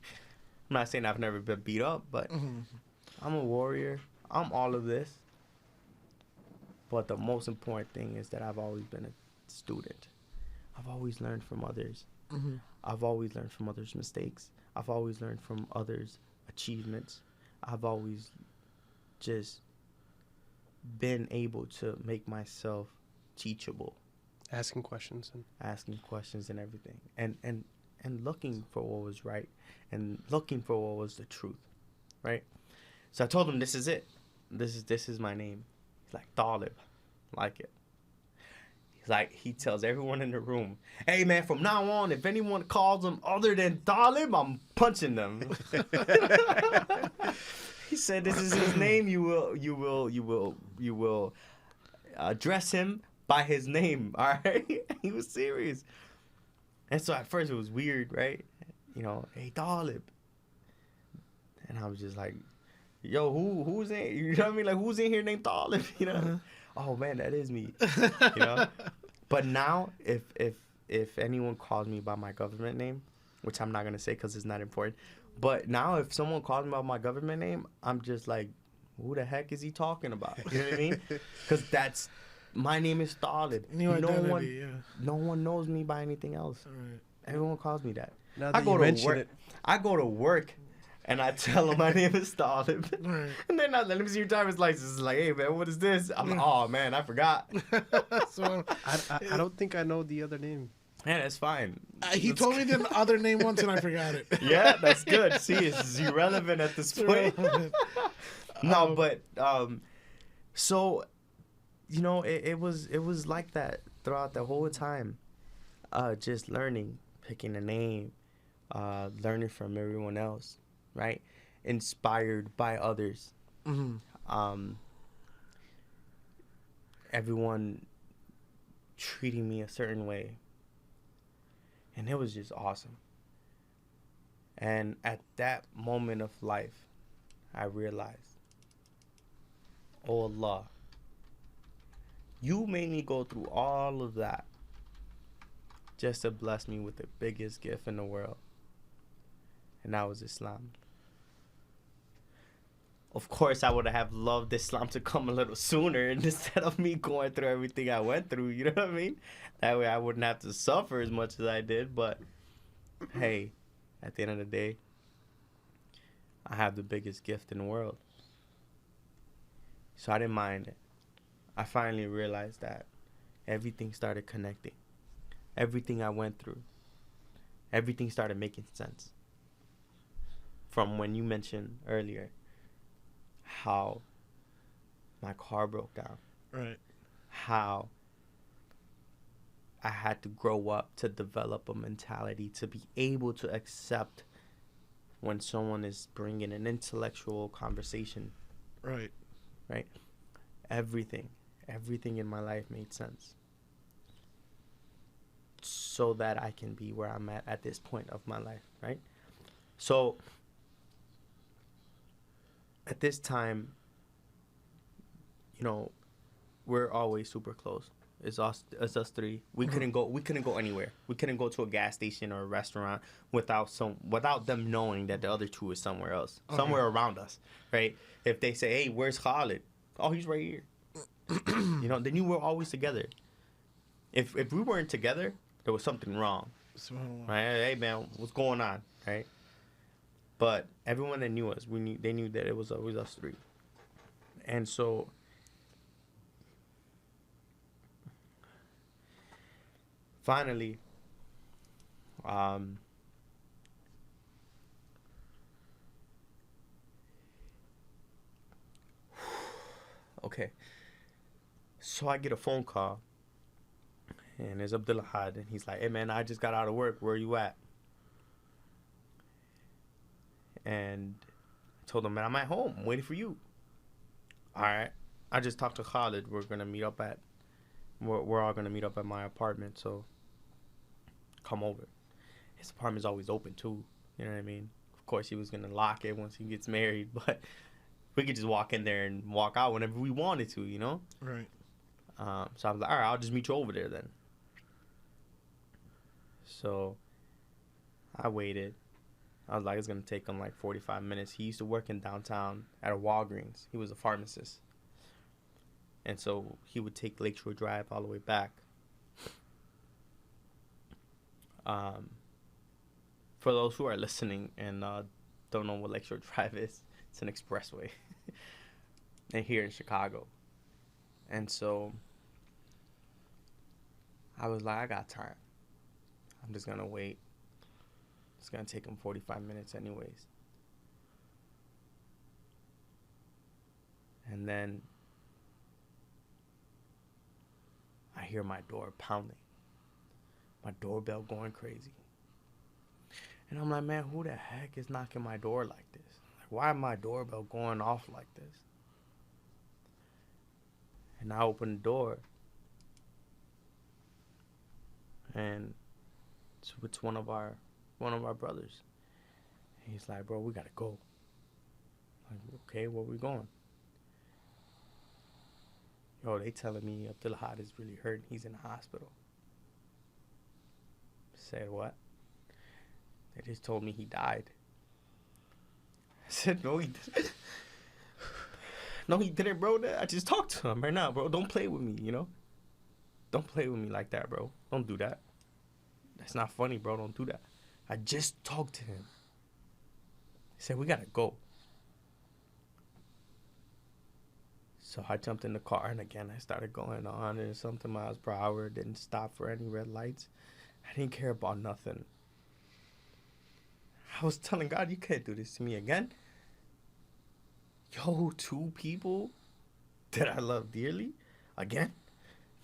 I'm not saying I've never been beat up, but I'm a warrior. I'm all of this. But the most important thing is that I've always been a student. I've always learned from others. Mm-hmm. I've always learned from others' mistakes. I've always learned from others' achievements. I've always just been able to make myself teachable. Asking questions And everything. And looking for what was right. And looking for what was the truth. Right? So I told him, this is it. This is my name. He's like, Talib. Like it. He's like, he tells everyone in the room, hey man, from now on, if anyone calls him other than Talib, I'm punching them. He said, this is his name. You will address him by his name. All right. He was serious. And so at first it was weird, right? You know, hey Talib. And I was just like, yo, who's in? You know what I mean? Like, who's in here named Talib? You know? Oh man, that is me. You know. But now, if anyone calls me by my government name, which I'm not gonna say because it's not important, but now if someone calls me by my government name, I'm just like, who the heck is he talking about? You know what I mean? Because my name is Talib. New identity, No one knows me by anything else. Right. Everyone calls me that. Now that you mention it, I go to work. And I tell him my name is Talib. Right. And then let me see your driver's license. It's like, hey, man, what is this? I'm like, oh, man, I forgot. So I don't think I know the other name. Yeah, that's fine. He told me the other name once and I forgot it. Yeah, that's good. See, it's irrelevant at this point. No, but, so, you know, it was like that throughout the whole time. Just learning, picking a name, learning from everyone else. Right? Inspired by others. Mm-hmm. Everyone treating me a certain way. And it was just awesome. And at that moment of life, I realized, oh Allah, you made me go through all of that just to bless me with the biggest gift in the world. And that was Islam. Of course, I would have loved Islam to come a little sooner instead of me going through everything I went through, you know what I mean? That way I wouldn't have to suffer as much as I did. But, hey, at the end of the day, I have the biggest gift in the world. So I didn't mind it. I finally realized that everything started connecting. Everything I went through, everything started making sense. From when you mentioned earlier how my car broke down. Right. How I had to grow up to develop a mentality to be able to accept when someone is bringing an intellectual conversation. Right. Right? Everything in my life made sense. So that I can be where I'm at this point of my life, right? So at this time, you know, we're always super close. It's us three. We couldn't go. We couldn't go anywhere. We couldn't go to a gas station or a restaurant without them knowing that the other two is somewhere else, somewhere around us, right? If they say, "Hey, where's Khalid?" Oh, he's right here. You know, they knew we're always together. If we weren't together, there was something wrong. Right? Hey man, what's going on? Right? But everyone that knew us, they knew that it was always us three. And so finally, okay. So I get a phone call, and it's Abdullah Had, and he's like, "Hey man, I just got out of work. Where are you at?" And I told him, "Man, I'm at home. I'm waiting for you." All right. I just talked to Khalid. We're all gonna meet up at my apartment. So come over. His apartment's always open too. You know what I mean? Of course, he was gonna lock it once he gets married, but we could just walk in there and walk out whenever we wanted to. You know? Right. So I was like, all right, I'll just meet you over there then. So I waited. I was like, it's going to take him like 45 minutes. He used to work in downtown at a Walgreens. He was a pharmacist. And so he would take Lakeshore Drive all the way back. For those who are listening and don't know what Lakeshore Drive is, it's an expressway. And here in Chicago. And so I was like, I got time. I'm just going to wait. It's going to take him 45 minutes anyways. And then I hear my door pounding. My doorbell going crazy. And I'm like, man, who the heck is knocking my door like this? Like, why is my doorbell going off like this? And I open the door. And it's one of our brothers. And he's like, bro, we gotta go. I'm like, okay, where we going? Yo, they telling me Abdullah Had is really hurt. He's in the hospital. Said what? They just told me he died. I said, no, he didn't. No, he didn't, bro. I just talked to him right now, bro. Don't play with me, you know? Don't play with me like that, bro. Don't do that. That's not funny, bro. Don't do that. I just talked to him. He said, we gotta go. So I jumped in the car, and again, I started going on and something miles per hour. Didn't stop for any red lights. I didn't care about nothing. I was telling God, you can't do this to me again. Yo, two people that I love dearly? Again?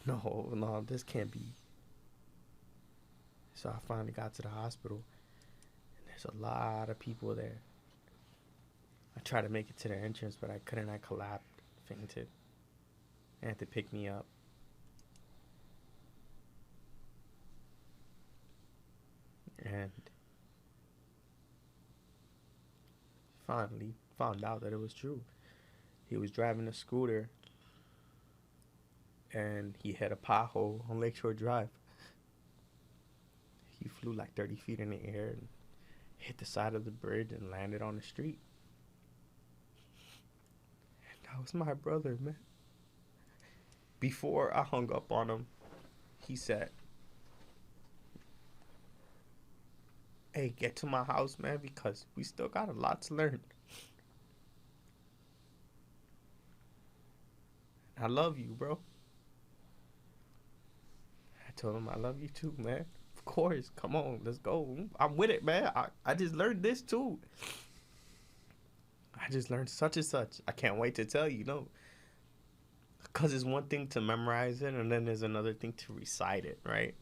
No, this can't be. So I finally got to the hospital, and there's a lot of people there. I tried to make it to the entrance, but I couldn't. I collapsed, fainted. They had to pick me up. And finally found out that it was true. He was driving a scooter, and he hit a pothole on Lakeshore Drive. He flew like 30 feet in the air and hit the side of the bridge and landed on the street. And that was my brother, man. Before I hung up on him, he said, hey, get to my house, man, because we still got a lot to learn. I love you, bro. I told him I love you too, man. Of course. Come on, let's go. I'm with it, man. I just learned this too. I just learned such and such. I can't wait to tell you, no. Because it's one thing to memorize it, and then there's another thing to recite it, right?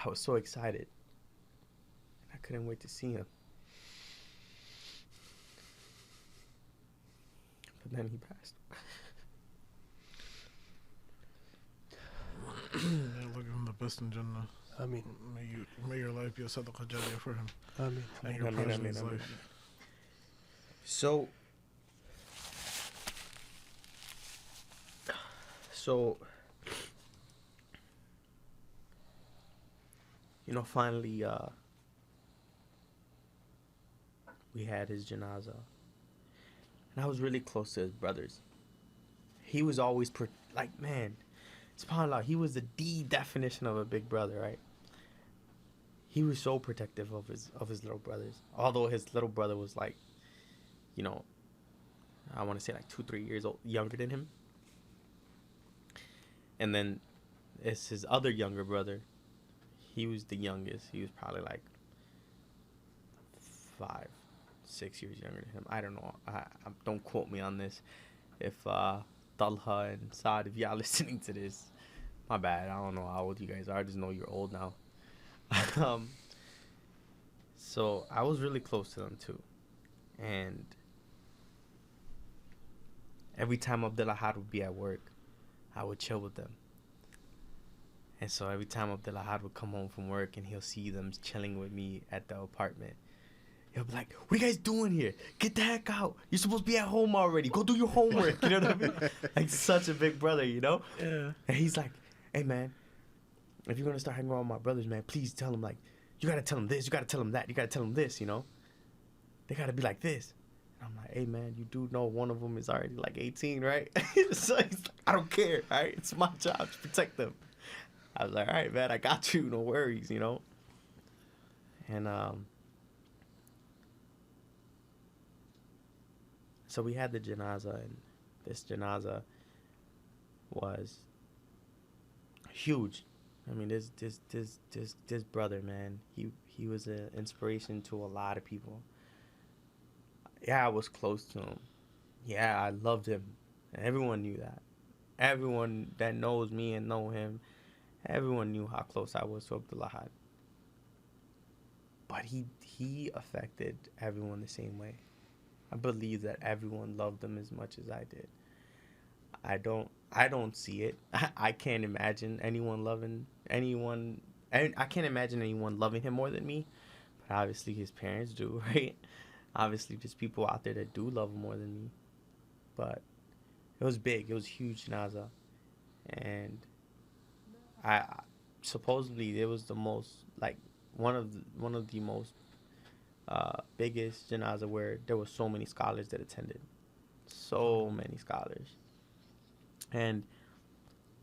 I was so excited. I couldn't wait to see him. But then he passed. Look at him the best in Jannah. I mean, may your life be a sadaqah jariyah for him. I mean, And your prayers in his life. So, so, finally, we had his janaza, and I was really close to his brothers. He was always like, man, subhanAllah, he was the definition of a big brother, right? He was so protective of his little brothers. Although his little brother was like, I want to say like 2-3 years younger than him. And then it's his other younger brother. He was the youngest. He was probably like 5-6 years younger than him. I don't know. I don't quote me on this. If Talha and Saad, if y'all listening to this, my bad. I don't know how old you guys are. I just know you're old now. So I was really close to them too, and every time Abdullah Had would be at work, I would chill with them. And so every time Abdullah Had would come home from work and he'll see them chilling with me at the apartment, he'll be like, "What are you guys doing here? Get the heck out! You're supposed to be at home already. Go do your homework." You know what I mean? Like such a big brother, Yeah. And he's like, "Hey man, if you're gonna start hanging around with my brothers, man, please tell them, like, you gotta tell them this, you gotta tell them that, you gotta tell them this, They gotta be like this." And I'm like, "Hey, man, you do know one of them is already like 18, right?" So he's like, "I don't care, all right? It's my job to protect them." I was like, "All right, man, I got you, no worries, And so we had the janaza, and this janaza was huge. I mean, this brother, man, he was an inspiration to a lot of people. Yeah, I was close to him. Yeah, I loved him. And everyone knew that. Everyone that knows me and know him, everyone knew how close I was to Abdullah Had. But he affected everyone the same way. I believe that everyone loved him as much as I did. I don't see it. I can't imagine anyone loving anyone. I can't imagine anyone loving him more than me. But obviously his parents do, right? Obviously there's people out there that do love him more than me. But it was big. It was huge janaza. And I supposedly it was the most, like, one of the most biggest janaza where there were so many scholars that attended. So many scholars. And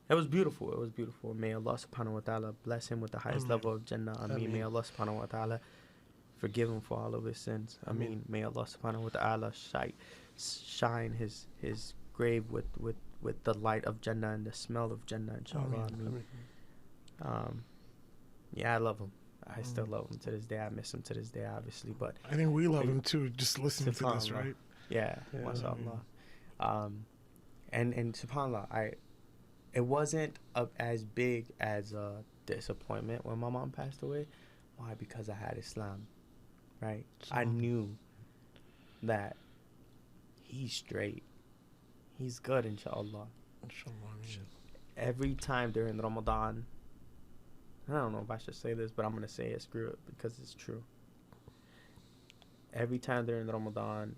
it was beautiful. It was beautiful. May Allah subhanahu wa ta'ala bless him with the highest level of Jannah. I mean, may Allah subhanahu wa ta'ala forgive him for all of his sins. I mean, may Allah subhanahu wa ta'ala shine his grave with the light of Jannah and the smell of Jannah, inshallah. Yeah, I love him. I still love him to this day. I miss him to this day, obviously. But I think we love him too, just listening to this, right? Yeah, mashallah. And subhanAllah, it wasn't as big as a disappointment when my mom passed away. Why? Because I had Islam, right? I knew that he's straight. He's good, inshallah. Every time during Ramadan, I don't know if I should say this, but I'm going to say it, screw it, because it's true. Every time during Ramadan,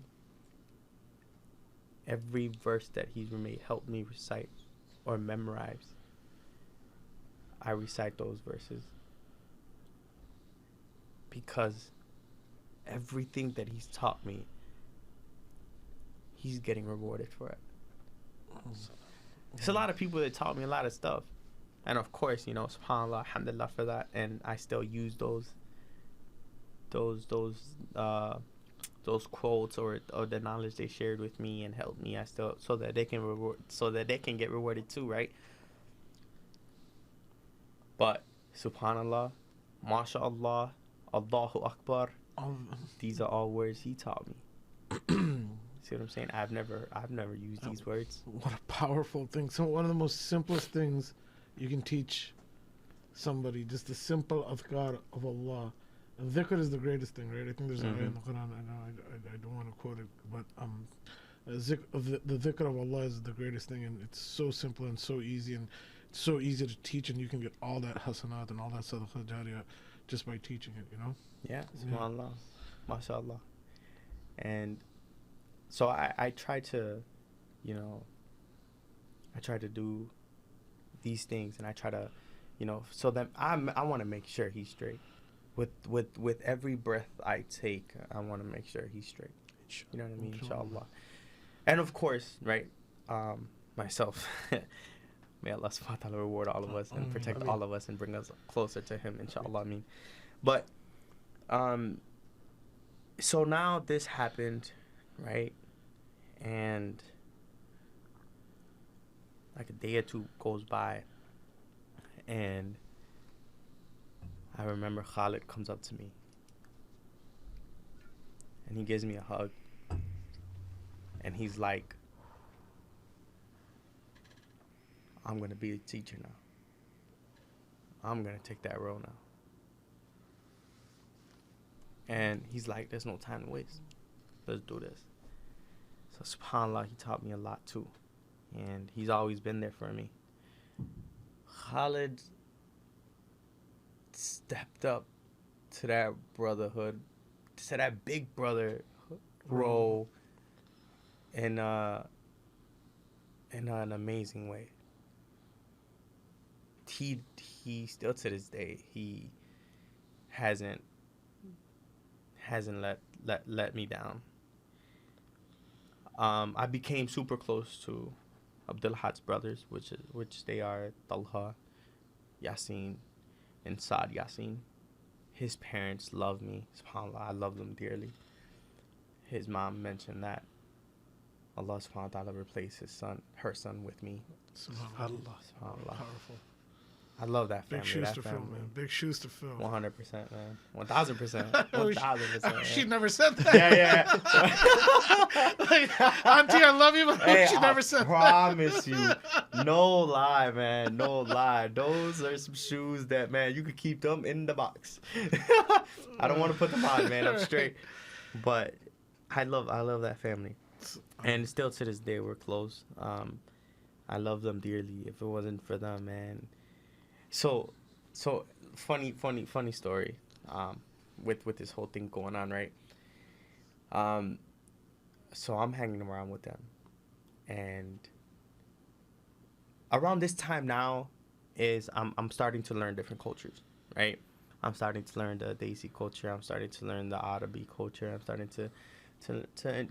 every verse that he's helped me recite or memorize, I recite those verses. Because everything that he's taught me, he's getting rewarded for it. There's a lot of people that taught me a lot of stuff. And of course, subhanAllah, alhamdulillah for that. And I still use those quotes or the knowledge they shared with me and helped me. So that they can get rewarded too, right? But subhanAllah, mashallah, Allahu Akbar, these are all words he taught me. See what I'm saying? I've never used these words. What a powerful thing. So one of the most simplest things you can teach somebody, just the simple adhkar of Allah. And dhikr is the greatest thing, right? I think there's an ayah in the Quran. I don't want to quote it, but the dhikr of Allah is the greatest thing, and it's so simple and so easy, and it's so easy to teach, and you can get all that hasanat and all that sadaqah jariyah just by teaching it, Yeah, subhanAllah, mashallah. And So I try to, you know, I try to do these things, and I try to, you know, so that I want to make sure he's straight. With every breath I take, I want to make sure he's straight. You know what I mean? Inshallah. And of course, right, myself. May Allah subhanahu wa ta'ala reward all of us and protect all of us and bring us closer to him, inshallah. I mean, but so now this happened, right? And like a day or two goes by, and I remember Khalid comes up to me and he gives me a hug, and he's like, I'm going to be a teacher now. I'm going to take that role now. And he's like, there's no time to waste. Let's do this. So subhanAllah, he taught me a lot too. And he's always been there for me. Khalid stepped up to that brotherhood, to that big brother role in an amazing way. He still to this day, he hasn't let me down. I became super close to Abdul Had's brothers, which they are Talha, Yasin, and Saad Yasin. His parents love me. SubhanAllah, I love them dearly. His mom mentioned that Allah subhanahu wa ta'ala replaced her son with me. SubhanAllah. SubhanAllah. Powerful. I love that family. Big shoes that to family. fill, man. Big shoes to fill. 100%, man. 1,000%. 1,000%. She never said that. Yeah. Like, Auntie, I love you, but Hey, she never said I promise you. No lie, man. No lie. Those are some shoes that, man, you could keep them in the box. I don't want to put them on, man. I'm straight. But I love that family. And still to this day, we're close. I love them dearly. If it wasn't for them, man. So funny story. With this whole thing going on, right? So I'm hanging around with them, and around this time now is I'm starting to learn different cultures, right? I'm starting to learn the Desi culture. I'm starting to learn the Arabi culture. I'm starting to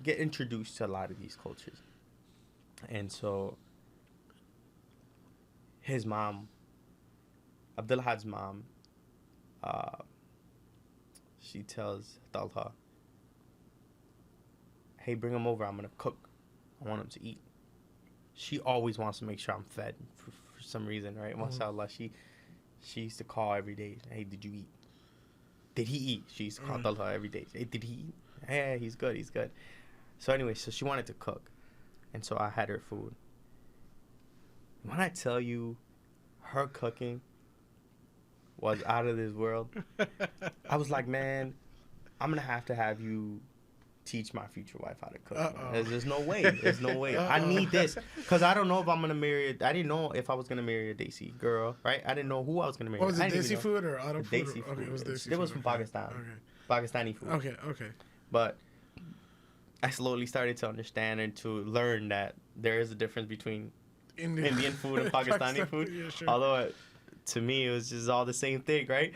get introduced to a lot of these cultures, and so his mom, Abdulhad's mom, she tells Talha, hey, bring him over. I'm going to cook. I want him to eat. She always wants to make sure I'm fed for some reason, right? MashaAllah, she used to call every day. Hey, did you eat? Did he eat? She used to call Talha every day. Hey, did he eat? Hey, he's good. So anyway, so she wanted to cook. And so I had her food. When I tell you her cooking was out of this world, I was like, man, I'm going to have you teach my future wife how to cook. There's no way. There's no way. I need this. Because I don't know if I'm going to marry I didn't know if I was going to marry a Desi girl, right? I didn't know who I was going to marry. What was it, Desi food or Arab food? Desi food. Okay, it was Desi food. It was from Pakistan. Okay. Pakistani food. Okay. But I slowly started to understand and to learn that there is a difference between Indian food and Pakistani food. Yeah, sure. Although to me it was just all the same thing, right?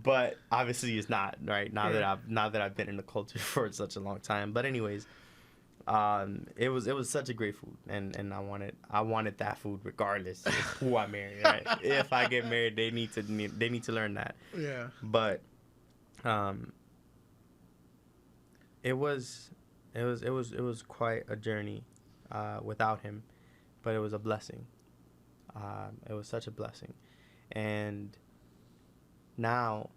But obviously it's not, right? Now that I've been in the culture for such a long time. But anyways, it was such a great food, and I wanted that food regardless of who I marry, right? If I get married, they need to learn that. Yeah. But it was quite a journey without him, but it was a blessing. It was such a blessing, and now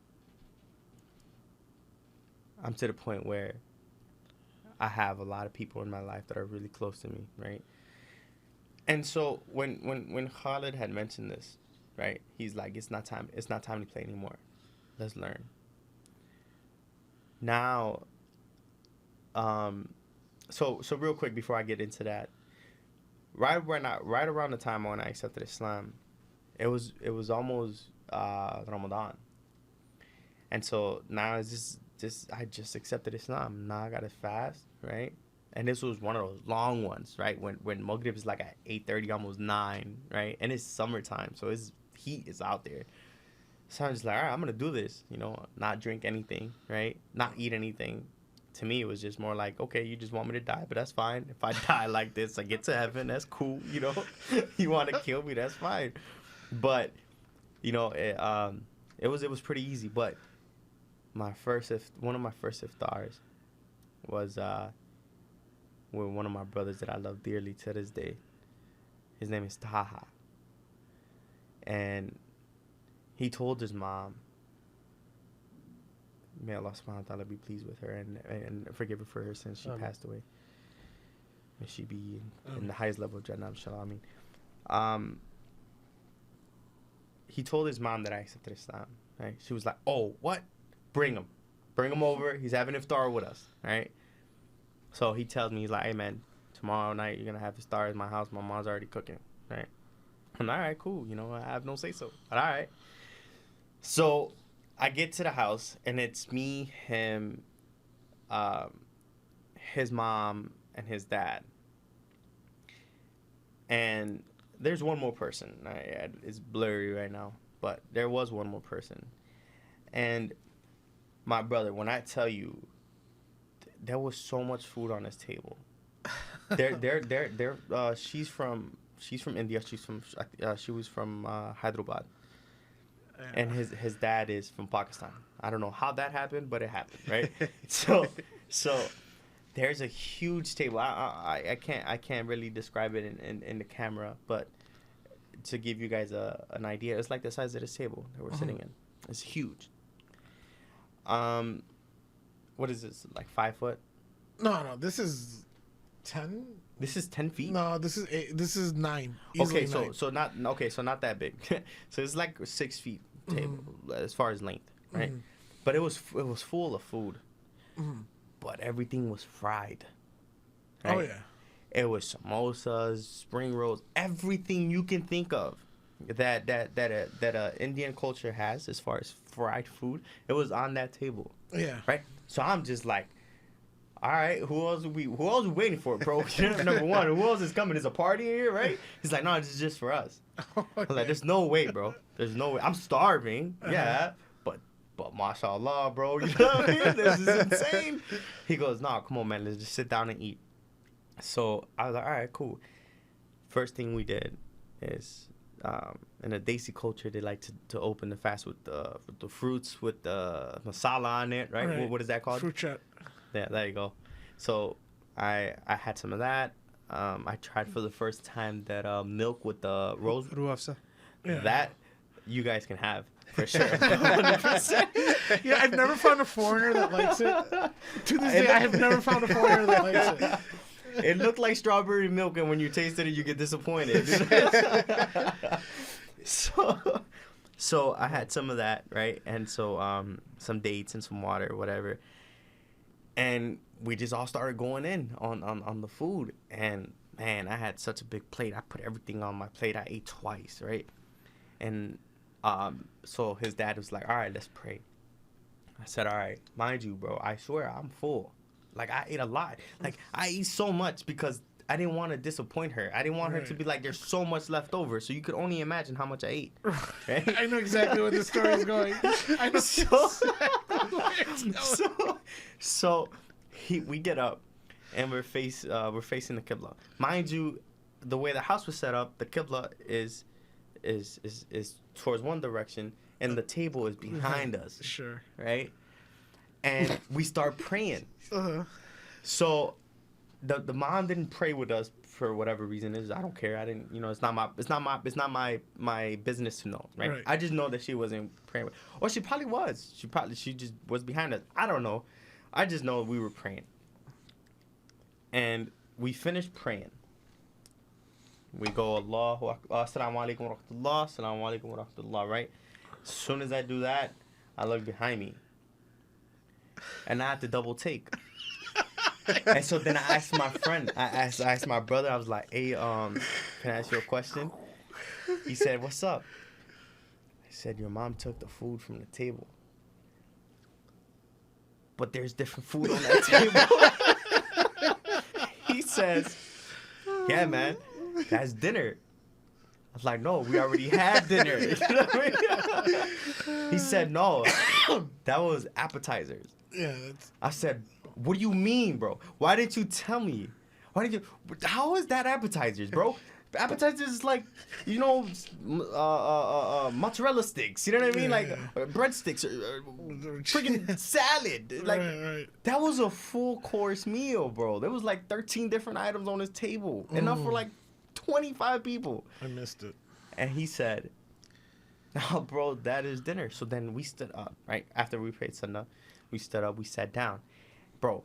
I'm to the point where I have a lot of people in my life that are really close to me, right? And so when Khalid had mentioned this, right, he's like, it's not time to play anymore. Let's learn. Now, so real quick before I get into that, right around the time when I accepted Islam, it was almost Ramadan, and so now it's just I just accepted Islam. Now I gotta fast, right? And this was one of those long ones, right? When Maghrib is like at 8:30, almost 9, right? And it's summertime, so it's heat is out there. So I'm just like, all right, I'm gonna do this, not drink anything, right? Not eat anything. To me, it was just more like, okay, you just want me to die, but that's fine. If I die like this, I get to heaven, that's cool, You want to kill me, that's fine. But, it was pretty easy. But one of my first iftars was with one of my brothers that I love dearly to this day. His name is Taha. And he told his mom, may Allah subhanahu wa ta'ala be pleased with her and forgive her for her sins. She passed away. May she be in the highest level of Jannah, inshallah. He told his mom that I accepted Islam. Right? She was like, oh, what? Bring him over. He's having iftar with us. Right? So he tells me, he's like, hey, man, tomorrow night you're going to have iftar at my house. My mom's already cooking. Right? I'm like, all right, cool. I have no say-so. But all right. So I get to the house, and it's me, him, his mom, and his dad. And there's one more person. It's blurry right now, but there was one more person. And my brother, when I tell you, there was so much food on this table. She's from India. She was from Hyderabad. And his dad is from Pakistan. I don't know how that happened, but it happened, right? so there's a huge table. I can't really describe it in the camera, but to give you guys an idea, it's like the size of this table that we're sitting in. It's huge. What is this? Like 5 foot? No, this is 10. This is 10 feet. No, this is 8. This is 9. Okay, so 9. So not that big. So it's like a 6 feet table as far as length, right? But it was full of food, but everything was fried. Right? Oh yeah. It was samosas, spring rolls, everything you can think of that Indian culture has as far as fried food. It was on that table. Yeah. Right. So I'm just like, all right, who else are we waiting for, bro? Number one, who else is coming? Is a party here, right? He's like, no, this is just for us. I'm like, there's no way, bro. There's no way. I'm starving, yeah, but mashallah, bro, you know what I mean? This is insane. He goes, nah, come on, man, let's just sit down and eat. So I was like, all right, cool. First thing we did is, in a Desi culture, they like to open the fast with the fruits with the masala on it, right? What is that called? Fruit chat. Yeah, there you go. So I had some of that. I tried for the first time that milk with the rose. Ruafsa. Yeah. That you guys can have for sure. 100%. Yeah, I've never found a foreigner that likes it. To this day, I have never found a foreigner that likes it. It looked like strawberry milk, and when you tasted it, you get disappointed. So I had some of that, right? And so some dates and some water, whatever. And we just all started going in on the food. And, man, I had such a big plate. I put everything on my plate. I ate twice, right? And so his dad was like, all right, let's pray. I said, all right, mind you, bro, I swear I'm full. Like, I ate a lot. Like, I eat so much because I didn't want to disappoint her. I didn't want her to be like, there's so much left over. So you could only imagine how much I ate. Right? I know exactly where the story is going. I know so we get up and we're facing the Qibla. Mind you, the way the house was set up, the Qibla is towards one direction and the table is behind us. Sure. Right? And we start praying. So the mom didn't pray with us for whatever reason is. I don't care. I didn't. It's not my business to know. Right? I just know that she wasn't praying with. Or she probably was. She just was behind us. I don't know. I just know we were praying. And we finished praying. We go Allahu Akbar, Assalamu alaikum wa rahmatullah, Assalamu alaikum wa rahmatullah, right? As soon as I do that, I look behind me. And I have to double take. And so then I asked my friend, I asked my brother, I was like, hey, can I ask you a question? He said, what's up? I said, your mom took the food from the table. But there's different food on that table. says, yeah, man, that's dinner. I was like, no, we already had dinner. You know what I mean? He said, no, that was appetizers. Yeah. I said, what do you mean, bro? Why didn't you tell me? How is that appetizers, bro? Appetizers is like, you know, mozzarella sticks. You know what I mean? Yeah, Like yeah. breadsticks, freaking salad. Like right. that was a full course meal, bro. There was like 13 different items on his table, enough for like 25 people. I missed it. And he said, "No, bro, that is dinner." So then we stood up, right after we prayed Sunnah. We stood up. We sat down, bro.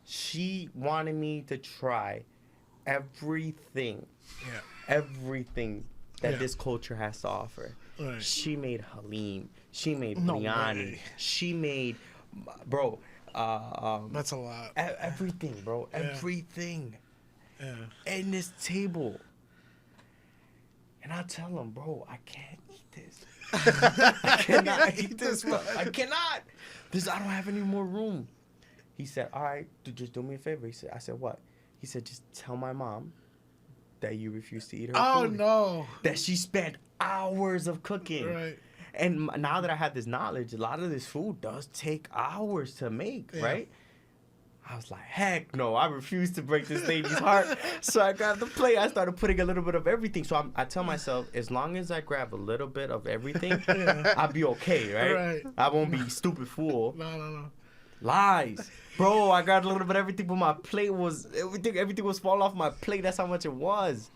She wanted me to try everything. Yeah. Everything that Yeah. this culture has to offer. Right. She made halim. She made No biryani. way. She made, bro. That's a lot. Everything, bro. Yeah. Everything Yeah. in this table. And I tell him, bro, I can't eat this. I cannot eat this, bro. I cannot. I don't have any more room. He said, all right, just do me a favor. I said, what? He said, just tell my mom that you refuse to eat her Oh, food. no. That she spent hours of cooking. Right. And now that I have this knowledge, a lot of this food does take hours to make, Yeah. right? I was like, heck no, I refuse to break this lady's heart. So I grabbed the plate. I started putting a little bit of everything. So I tell myself, as long as I grab a little bit of everything, Yeah. I'll be okay, right? Right. I won't be stupid fool. No. Lies. Bro, I grabbed a little bit of everything, but my plate was, everything was falling off my plate. That's how much it was.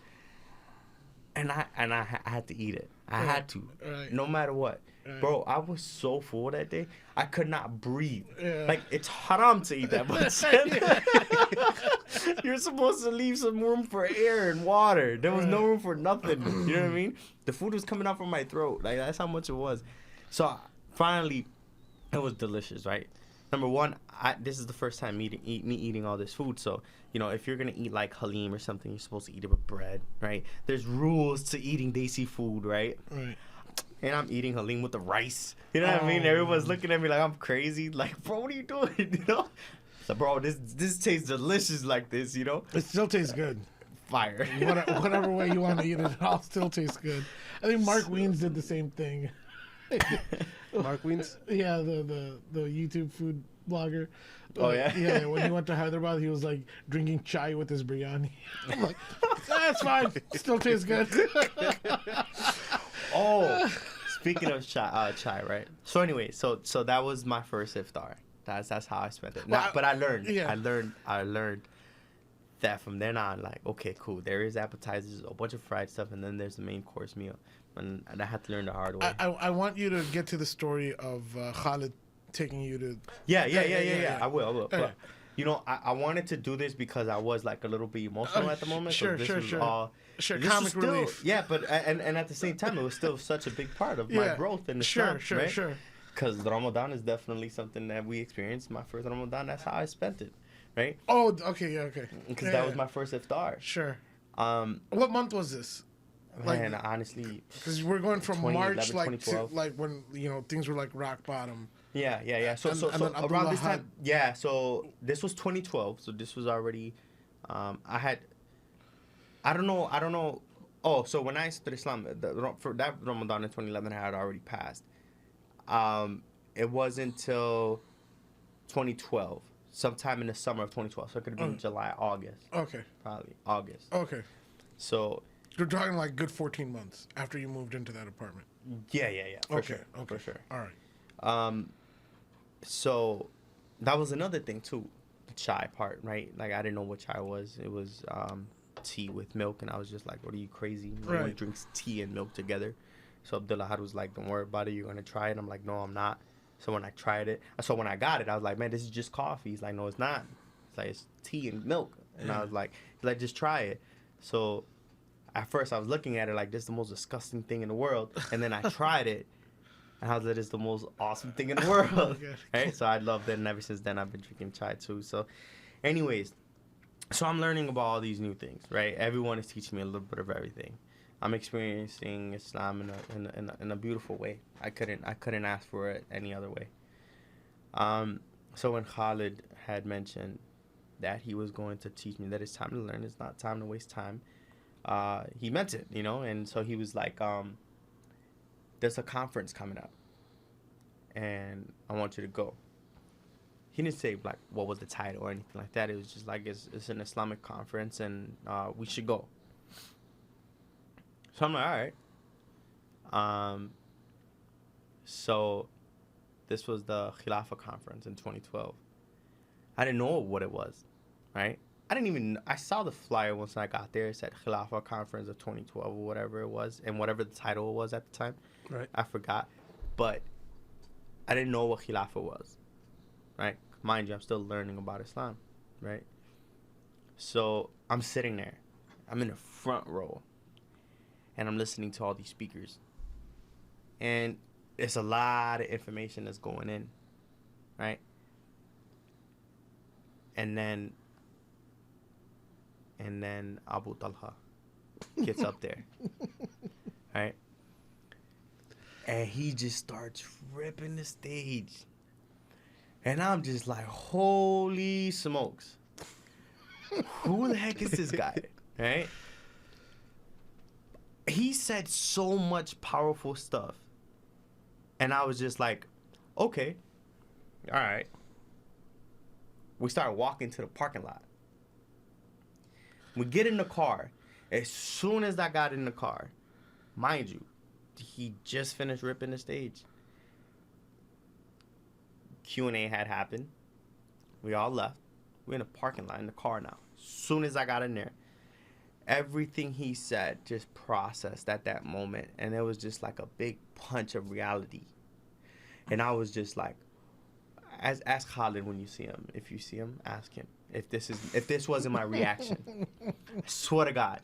And I had to eat it. I had to. Right. No matter what. Right. Bro, I was so full that day. I could not breathe. Yeah. Like, it's haram to eat that much. You're supposed to leave some room for air and water. There was no room for nothing. You know what I mean? The food was coming out from my throat. Like, that's how much it was. So, finally, it was delicious, right? Number one, this is the first time me eating all this food. So, you know, if you're going to eat like halim or something, you're supposed to eat it with bread, right? There's rules to eating desi food, right? Right. And I'm eating halim with the rice. You know what I mean? Everyone's looking at me like I'm crazy. Like, bro, what are you doing? You know? So, bro, this tastes delicious like this, you know? It still tastes good. Fire. Whatever way you want to eat it, it all still tastes good. I think Mark Wiens did the same thing. Mark Wiens? Yeah, the YouTube food blogger. Oh, yeah? Yeah, when he went to Hyderabad, he was like drinking chai with his biryani. I'm like, that's fine. Still tastes good. Oh, speaking of chai, right? So anyway, so that was my first iftar. That's how I spent it. Well, But I learned. yeah. I learned that from then on, like, okay, cool. There is appetizers, a bunch of fried stuff, and then there's the main course meal. And I had to learn the hard way. I want you to get to the story of Khalid taking you to. Yeah. I will. Okay. But, you know, I wanted to do this because I was like a little bit emotional at the moment. Sure, so this sure, was sure. all. Sure, This comic was still, relief. Yeah, but and at the same time, it was still such a big part of my growth in Islam. Sure. Because Ramadan is definitely something that we experienced. My first Ramadan, that's how I spent it, right? Oh, okay, okay. Because that was my first iftar. Sure. Um, What month was this? man, honestly, Because we're going from 2011, March, like to 2012. like when things were like rock bottom. yeah. So And so then around Abdullah this had- time, yeah. So this was 2012. So this was already, I don't know. Oh, so when I entered Islam, for that Ramadan in 2011 had already passed. It wasn't until 2012, sometime in the summer of 2012. So it could have been July, August, Okay. probably August. Okay. So You're talking like good 14 months after you moved into that apartment. yeah, for Okay, sure, okay. for sure. All right. So that was another thing too, the chai part, right? Like I didn't know what chai was. It was tea with milk, and I was just like, "What are you crazy? No one Right. drinks tea and milk together." So Abdullah was like, "Don't worry about it. You're gonna try it." I'm like, "No, I'm not." So when I tried it, so when I got it, I was like, "Man, this is just coffee." He's like, "No, it's not. It's like it's tea and milk." And I was like, "Just try it." So at first I was looking at it like this is the most disgusting thing in the world, and then I tried it. And I was like, it's the most awesome thing in the world. God. Right? So I loved it, and ever since then I've been drinking chai too. So anyways, so I'm learning about all these new things, right? Everyone is teaching me a little bit of everything. I'm experiencing Islam in a beautiful way. I couldn't ask for it any other way. So when Khalid had mentioned that he was going to teach me that it's time to learn. It's not time to waste time. He meant it, you know? And so he was like, there's a conference coming up, and I want you to go. He didn't say, like, what was the title or anything like that. It was just like, it's an Islamic conference, and we should go. So I'm like, all right. So this was the Khilafah conference in 2012. I didn't know what it was, right? I saw the flyer once I got there. It said Khilafah conference of 2012 or whatever it was, and whatever the title was at the time. Right. I forgot. But I didn't know what Khilafah was, right? Mind you, I'm still learning about Islam, right? So I'm sitting there. I'm in the front row, and I'm listening to all these speakers. And it's a lot of information that's going in, right? And then Abu Talha gets up there, right? And he just starts ripping the stage. And I'm just like, holy smokes. Who the heck is this guy, right? He said so much powerful stuff. And I was just like, okay, all right. We started walking to the parking lot. We get in the car. As soon as I got in the car, mind you, he just finished ripping the stage. Q&A had happened. We all left. We're in a parking lot in the car now. As soon as I got in there, everything he said just processed at that moment. And it was just like a big punch of reality. And I was just like, ask Khalid when you see him. If you see him, ask him if this wasn't my reaction. I swear to God.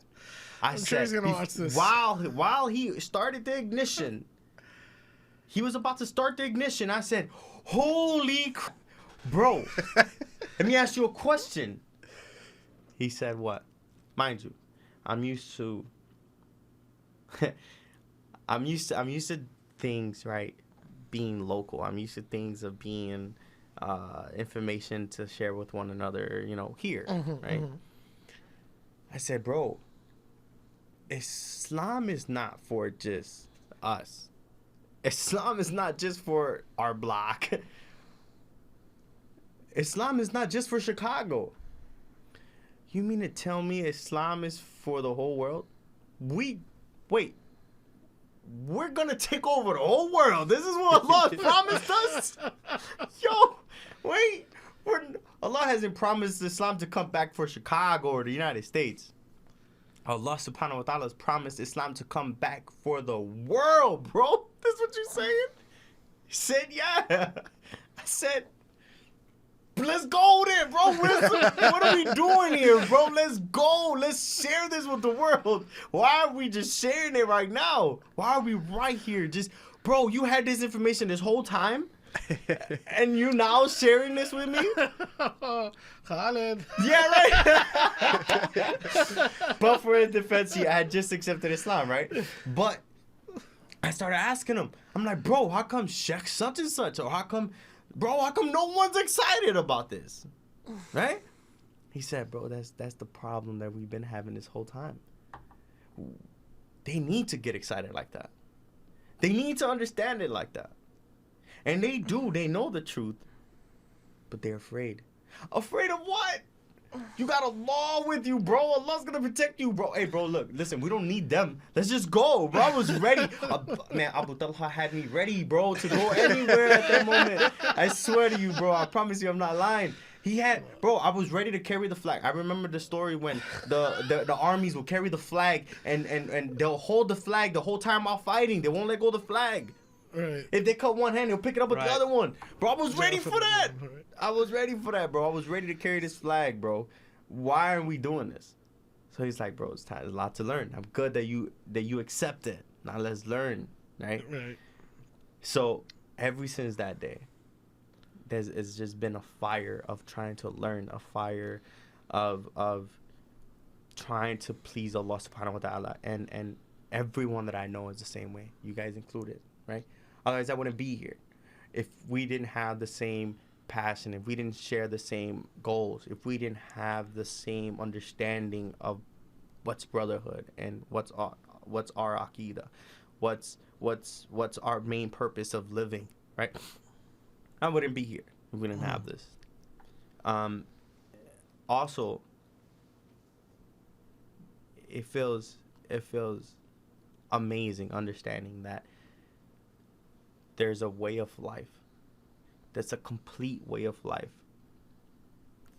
I'm sure he's gonna watch this. While he started the ignition, he was about to start the ignition. I said, holy bro, let me ask you a question. He said what? Mind you, I'm used to things, right, being local. I'm used to things of being information to share with one another, you know, here, right? Mm-hmm. I said, bro, Islam is not for just us. Islam is not just for our block. Islam is not just for Chicago. You mean to tell me Islam is for the whole world? We're gonna take over the whole world. This is what Allah promised us. Yo, wait. Allah hasn't promised Islam to come back for Chicago or the United States. Allah subhanahu wa ta'ala has promised Islam to come back for the world, bro. That's what you're saying? He said, yeah. I said, let's go then, bro. What are we doing here, bro? Let's go. Let's share this with the world. Why are we just sharing it right now? Why are we right here? Just, bro, you had this information this whole time? And you now sharing this with me? Khalid. Yeah, right. But for his defense, I had just accepted Islam, right? But I started asking him. I'm like, bro, how come Sheikh such and such? Or how come no one's excited about this? Right? He said, bro, that's the problem that we've been having this whole time. They need to get excited like that. They need to understand it like that. And they do. They know the truth. But they're afraid. Afraid of what? You got a law with you, bro. Allah's going to protect you, bro. Hey, bro, look. Listen, we don't need them. Let's just go. Bro, I was ready. Man, Abu Talha had me ready, bro, to go anywhere at that moment. I swear to you, bro. I promise you I'm not lying. I was ready to carry the flag. I remember the story when the armies will carry the flag and they'll hold the flag the whole time while fighting. They won't let go of the flag. Right. If they cut one hand, he'll pick it up with the other one. Bro, I was ready for that. Right. I was ready for that, bro. I was ready to carry this flag, bro. Why are we doing this? So he's like, bro, it's time. There's a lot to learn. I'm good that you accept it. Now let's learn, right? Right. So ever since that day, it's just been a fire of trying to learn, a fire of trying to please Allah subhanahu wa ta'ala. And everyone that I know is the same way. You guys included, right? Otherwise, I wouldn't be here. If we didn't have the same passion, if we didn't share the same goals, if we didn't have the same understanding of what's brotherhood and what's our aqidah, what's our main purpose of living, right? I wouldn't be here if we didn't have this. Also, it feels amazing understanding that there's a way of life that's a complete way of life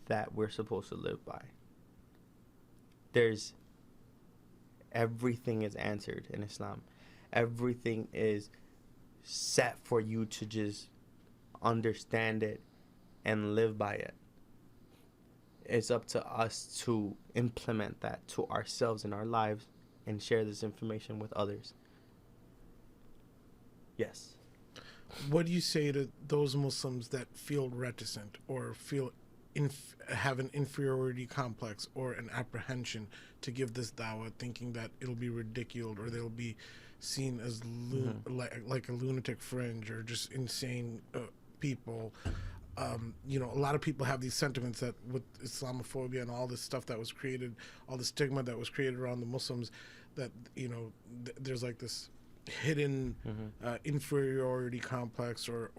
that we're supposed to live by. Everything is answered in Islam. Everything is set for you to just understand it and live by it. It's up to us to implement that to ourselves in our lives and share this information with others. Yes. What do you say to those Muslims that feel reticent or feel have an inferiority complex or an apprehension to give this dawah, thinking that it'll be ridiculed or they'll be seen as like a lunatic fringe or just insane people? You know, a lot of people have these sentiments that with Islamophobia and all this stuff that was created, all the stigma that was created around the Muslims, that, you know, there's like this hidden inferiority complex or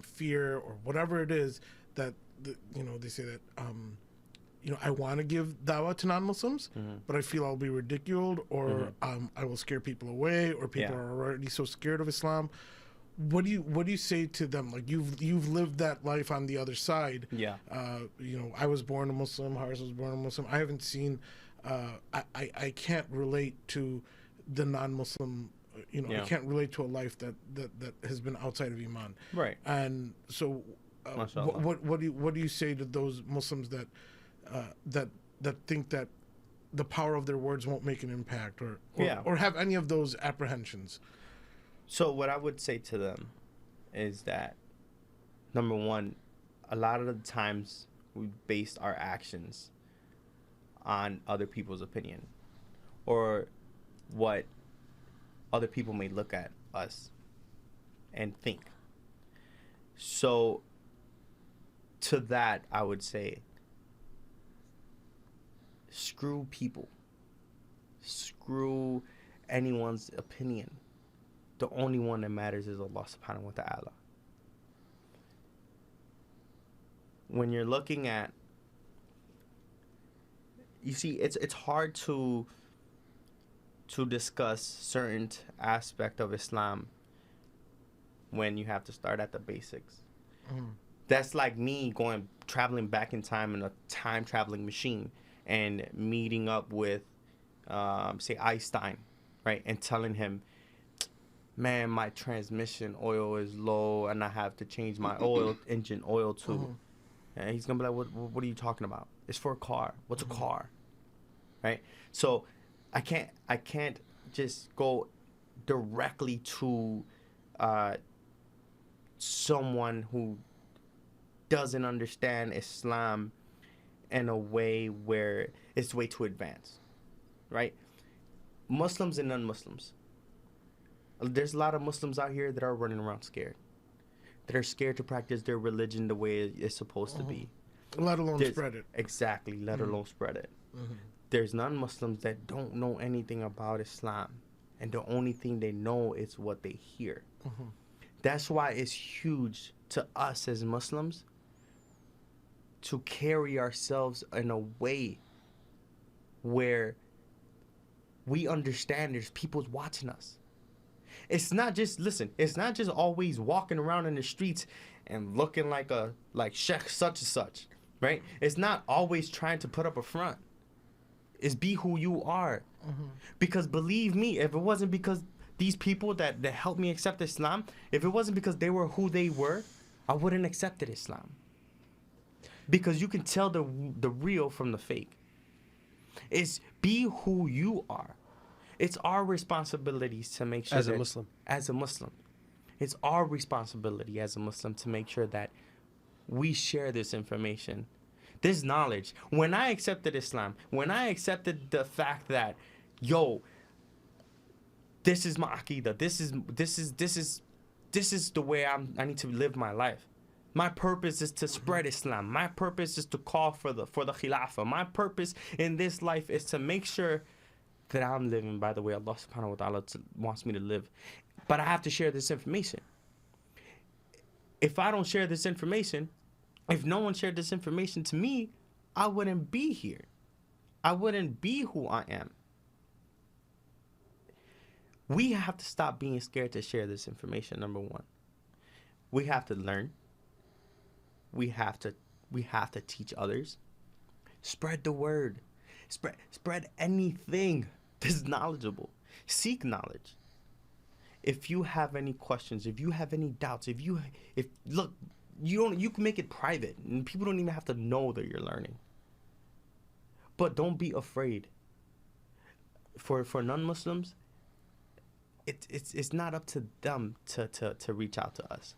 fear or whatever it is that, you know, they say that, you know, I want to give dawah to non-Muslims, but I feel I'll be ridiculed or I will scare people away or people are already so scared of Islam. What do you say to them? Like, you've lived that life on the other side. Yeah. You know, I was born a Muslim. Haris was born a Muslim. I haven't seen. I can't relate to the non-Muslim. You know, I can't relate to a life that has been outside of Iman. Right. And so, what do you say to those Muslims that think that the power of their words won't make an impact or have any of those apprehensions? So what I would say to them is that, number one, a lot of the times we based our actions on other people's opinion or what other people may look at us and think. So to that, I would say, screw people. Screw anyone's opinion. The only one that matters is Allah subhanahu wa ta'ala. When you're looking at, you see, it's hard to discuss certain aspect of Islam when you have to start at the basics. That's like me traveling back in time in a time traveling machine and meeting up with, say, Einstein, right, and telling him, man, my transmission oil is low and I have to change my engine oil too. And he's gonna be like, what are you talking about? It's for a car. What's a car? Right? So I can't just go directly to someone who doesn't understand Islam in a way where it's way too advanced. Right? Muslims and non-Muslims. There's a lot of Muslims out here that are running around scared. That are scared to practice their religion the way it's supposed to be. Let alone spread it. Exactly, let alone spread it. There's non-Muslims that don't know anything about Islam. And the only thing they know is what they hear. That's why it's huge to us as Muslims to carry ourselves in a way where we understand there's people watching us. It's not just, listen, it's not just always walking around in the streets and looking like Sheikh such and such, right? It's not always trying to put up a front. It's be who you are. Because believe me, if it wasn't because these people that helped me accept Islam, if it wasn't because they were who they were, I wouldn't accepted Islam. Because you can tell the real from the fake. It's be who you are. It's our responsibilities to make sure as a Muslim, it's our responsibility as a Muslim to make sure that we share this information, this knowledge. When I accepted Islam, when I accepted the fact that, this is my aqidah, this is the way I need to live my life. My purpose is to spread Islam. My purpose is to call for the Khilafah. My purpose in this life is to make sure that I'm living by the way Allah subhanahu wa ta'ala wants me to live. But I have to share this information. If I don't share this information, if no one shared this information to me, I wouldn't be here. I wouldn't be who I am. We have to stop being scared to share this information, number one. We have to learn. We have to teach others. Spread the word. Spread anything that's knowledgeable. Seek knowledge. If you have any questions, if you have any doubts, look, you can make it private and people don't even have to know that you're learning. But don't be afraid. For non-Muslims, it's not up to them to reach out to us.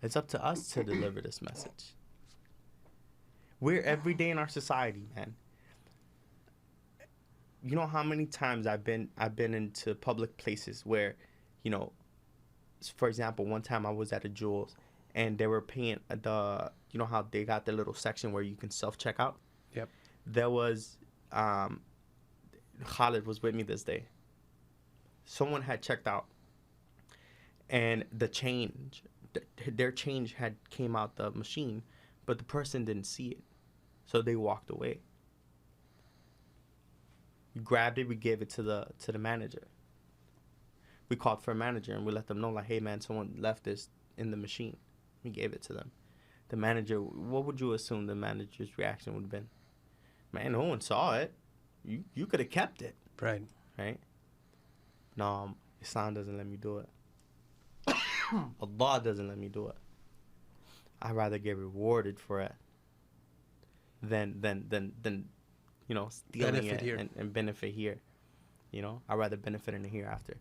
It's up to us to deliver this message. We're every day in our society, man. You know how many times I've been into public places where, you know, for example, one time I was at a Jewel's and they were paying you know how they got the little section where you can self-check out? Yep. There was, Khalid was with me this day. Someone had checked out and their change had came out the machine, but the person didn't see it. So they walked away. We grabbed it, we gave it to the manager. We called for a manager and we let them know, like, hey man, someone left this in the machine. We gave it to them. The manager, what would you assume the manager's reaction would have been? Man, no one saw it. You could have kept it. Right. Right? No, Islam doesn't let me do it. Allah doesn't let me do it. I'd rather get rewarded for it than you know, stealing benefit it here. And benefit here. You know, I'd rather benefit in the hereafter.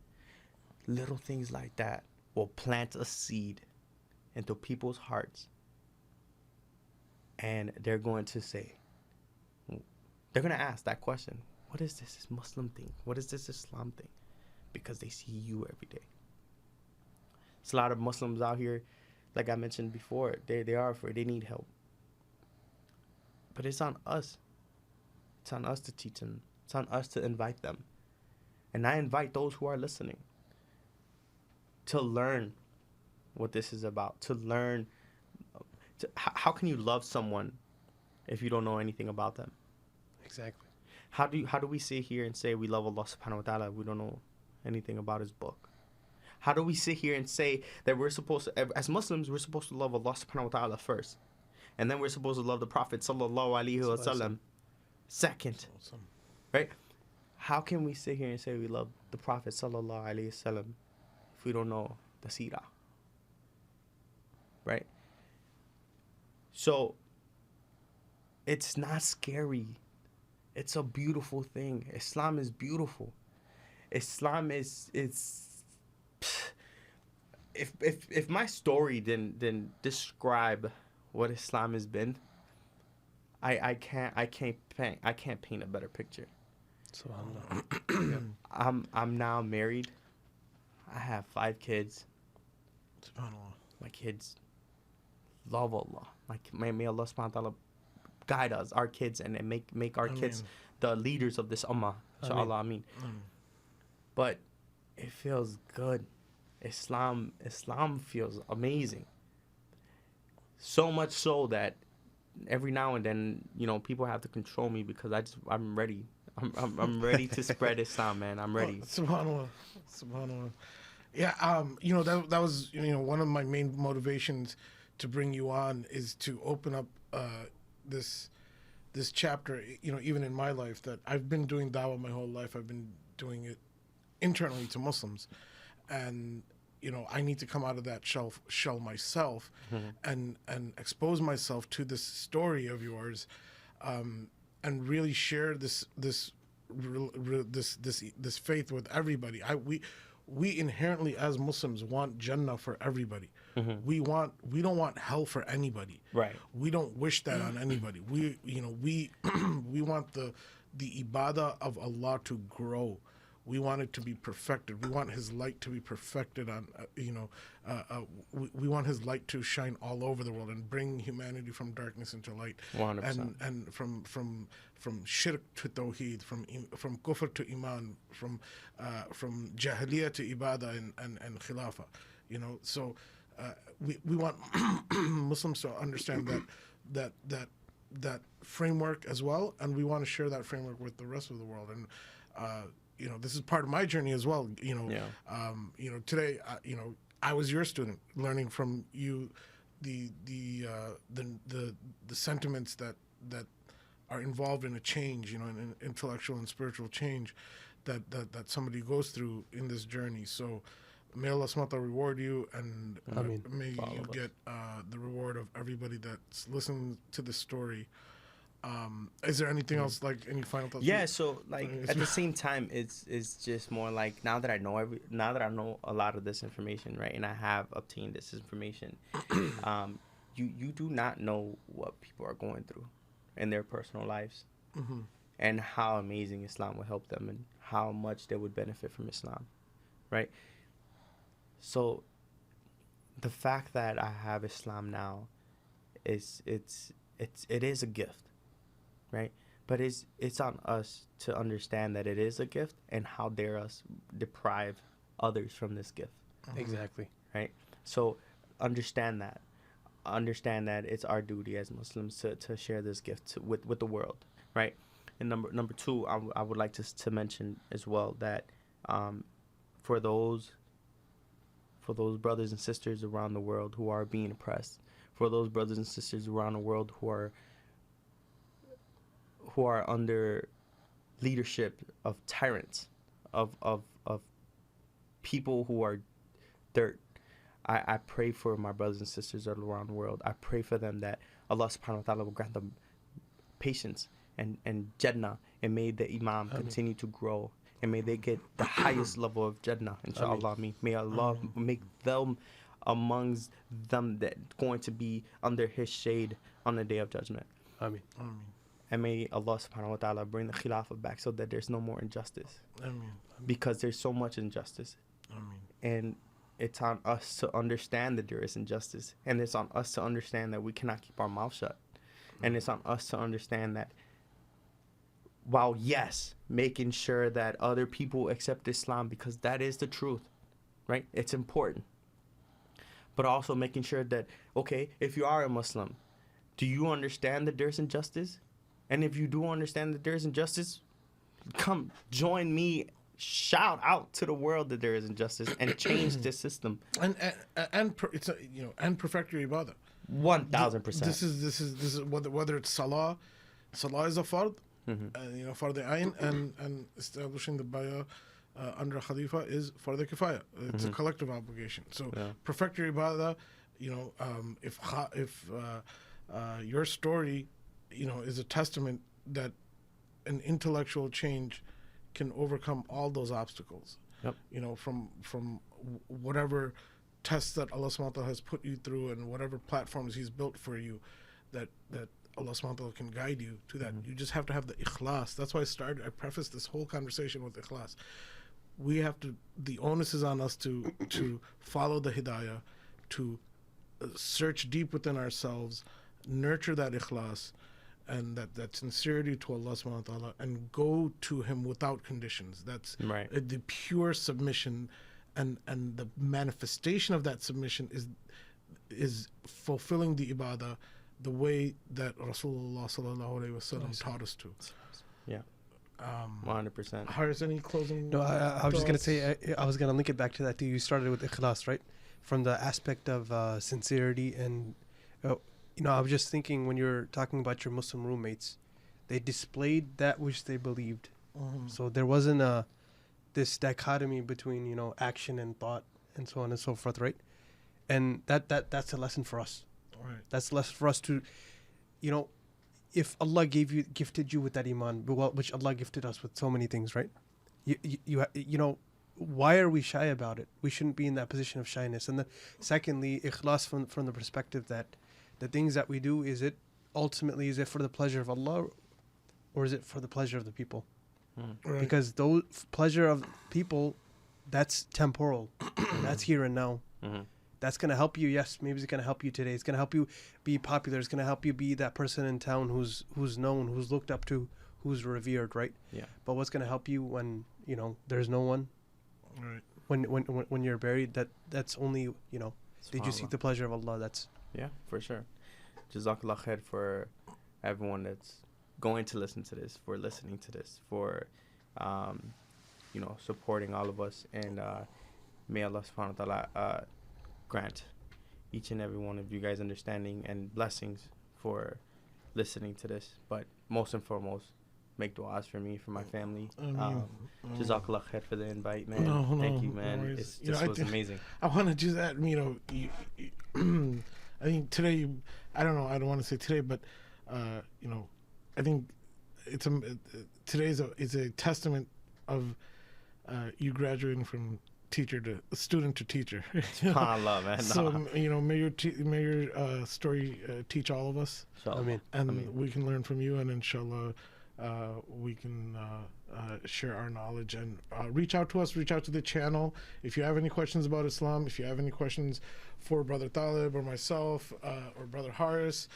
Little things like that will plant a seed into people's hearts. And they're going to say, they're going to ask that question. What is this Muslim thing? What is this Islam thing? Because they see you every day. There's a lot of Muslims out here, like I mentioned before, they are afraid, they need help. But it's on us. It's on us to teach them. It's on us to invite them. And I invite those who are listening to learn what this is about. To learn, how can you love someone if you don't know anything about them? Exactly. How do we sit here and say we love Allah subhanahu wa ta'ala if we don't know anything about his book? How do we sit here and say that we're supposed to, as Muslims, we're supposed to love Allah subhanahu wa ta'ala first, and then we're supposed to love the Prophet sallallahu alaihi wasallam second, right? How can we sit here and say we love the Prophet sallallahu alaihi wasallam if we don't know the seerah, right? So it's not scary. It's a beautiful thing. Islam is beautiful. Islam is if my story didn't describe what Islam has been, I can't paint a better picture. SubhanAllah. I'm now married. I have 5 kids. SubhanAllah. My kids love Allah. May Allah subhanahu wa ta'ala guide us, our kids, and make our kids the leaders of this ummah. Inshallah, Ameen. But it feels good. Islam feels amazing. So much so that every now and then, you know, people have to control me because I'm ready. I'm ready to spread Islam, man. I'm ready. SubhanAllah. SubhanAllah. Yeah, you know, that was, you know, one of my main motivations to bring you on is to open up this chapter, you know, even in my life, that I've been doing dawah my whole life. I've been doing it internally to Muslims, and you know, I need to come out of that shell myself, and expose myself to this story of yours, and really share this faith with everybody. We inherently as Muslims want Jannah for everybody. We don't want hell for anybody. Right. We don't wish that on anybody. We want the ibadah of Allah to grow. we want it to be perfected. We want his light to be perfected on, we want his light to shine all over the world and bring humanity from darkness into light. 100%. And from shirk to tawheed, from kufr to iman, from jahiliyyah to ibadah and khilafah. So we want Muslims to understand that framework as well, and we want to share that framework with the rest of the world. And this is part of my journey as well. Today, I was your student, learning from you the sentiments that are involved in a change, in an intellectual and spiritual change that somebody goes through in this journey. So may Allah subhanahu wa ta'ala reward you, and may you get the reward of everybody that's listening to this story. Is there anything else, like any final thoughts? Yeah, so like at the same time, it's just more like now that I know a lot of this information, right, and I have obtained this information, you do not know what people are going through in their personal lives, and how amazing Islam will help them, and how much they would benefit from Islam, right? So the fact that I have Islam now it is a gift, right? But it's on us to understand that it is a gift, and how dare us deprive others from this gift. Exactly. Right? So understand that it's our duty as Muslims to share this gift with the world, right? And number two, I would like to mention as well that for those brothers and sisters around the world who are being oppressed, for those brothers and sisters around the world who are under leadership of tyrants, of people who are dirt, I pray for my brothers and sisters around the world. I pray for them that Allah subhanahu wa ta'ala will grant them patience and Jannah, and may the Imam continue to grow, and may they get the highest level of Jannah, inshallah. May Allah make them amongst them that going to be under his shade on the day of judgment. Ameen. And may Allah subhanahu wa ta'ala bring the Khilafah back so that there's no more injustice. Ameen. Because there's so much injustice. Ameen. And it's on us to understand that there is injustice. And it's on us to understand that we cannot keep our mouth shut. And it's on us to understand that while, yes, making sure that other people accept Islam, because that is the truth, right? It's important. But also making sure that, okay, if you are a Muslim, do you understand that there's injustice? And if you do understand that there's injustice, come join me, shout out to the world that there is injustice, and change this system. And perfect your ibadah. 1,000%. This is whether it's salah is a fard, fard ayn, and establishing the bayah under Khalifa is fard kifaya. It's a collective obligation. So perfect your ibadah. If your story, is a testament that an intellectual change can overcome all those obstacles. Yep. From whatever tests that Allah subhanahu wa ta'ala has put you through, and whatever platforms he's built for you, that Allah subhanahu wa ta'ala can guide you to that. You just have to have the ikhlas. That's why I prefaced this whole conversation with ikhlas. The onus is on us to follow the hidayah, to search deep within ourselves, nurture that ikhlas, and that sincerity to Allah subhanahu wa ta'ala, and go to him without conditions. That's right. The pure submission, and the manifestation of that submission is fulfilling the ibadah the way that Rasulullah sallallahu alaihi wasallam taught us to. Yeah. 100%. Haris, any closing? No, I was just gonna say I was gonna link it back to that too. You started with ikhlas, right? From the aspect of sincerity, and I was just thinking when you're talking about your Muslim roommates, they displayed that which they believed. So there wasn't this dichotomy between action and thought and so on and so forth, right? And that's a lesson for us. Right. That's a lesson for us to, if Allah gifted you with that iman, which Allah gifted us with so many things, right? Why are we shy about it? We shouldn't be in that position of shyness. And then secondly, ikhlas from the perspective that the things that we do, is it for the pleasure of Allah, or is it for the pleasure of the people? Right. because those pleasure of people, that's temporal. That's here and now. Mm-hmm. That's gonna help you. Yes, maybe it's gonna help you today. It's gonna help you be popular. It's gonna help you be that person in town who's known, who's looked up to, who's revered, right? Yeah. But what's gonna help you when there's no one? Right. When you're buried, that's only did you seek the pleasure of Allah? That's Yeah, for sure. Jazakallah khair for everyone that's going to listen to this, for listening to this, for supporting all of us, and may Allah subhanahu wa ta'ala grant each and every one of you guys understanding and blessings for listening to this. But most and foremost, make du'as for me, for my family. Jazakallah khair for the invite, man. No, Thank you, no man. worries. This was amazing. I want to just add, I think today, I don't know, I don't want to say today, but, I think today's a testament of you graduating from student to teacher. SubhanAllah, man. So, may your story teach all of us. And we can learn from you, and inshallah, we can share our knowledge, and reach out to us, reach out to the channel. If you have any questions about Islam, if you have any questions for Brother Talib or myself or Brother Haris,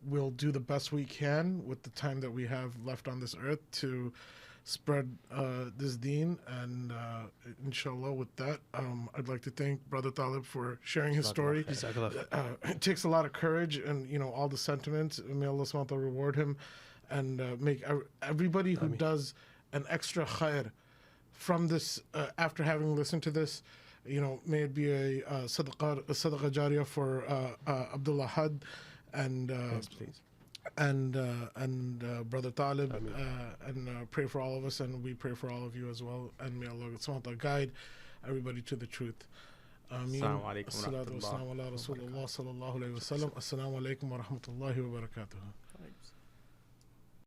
we'll do the best we can with the time that we have left on this earth to spread this deen. And inshallah, with that, I'd like to thank Brother Talib for sharing his story. It takes a lot of courage, and all the sentiments. May Allah subhanahu wa ta'ala reward him, and make everybody who does an extra khair from this, after having listened to this, may it be a sadaqah jariyah for Abdullah Had, and Yes, please. and Brother Talib, and pray for all of us, and we pray for all of you as well, and may Allah subhanahu wa ta'ala guide everybody to the truth. Ameen. Assalamu alaikum wa As-salatu rahmatullah. wassalamu ala Rasulullah sallallahu alayhi wa sallam. Assalamu alaikum wa rahmatullahi wa barakatuh.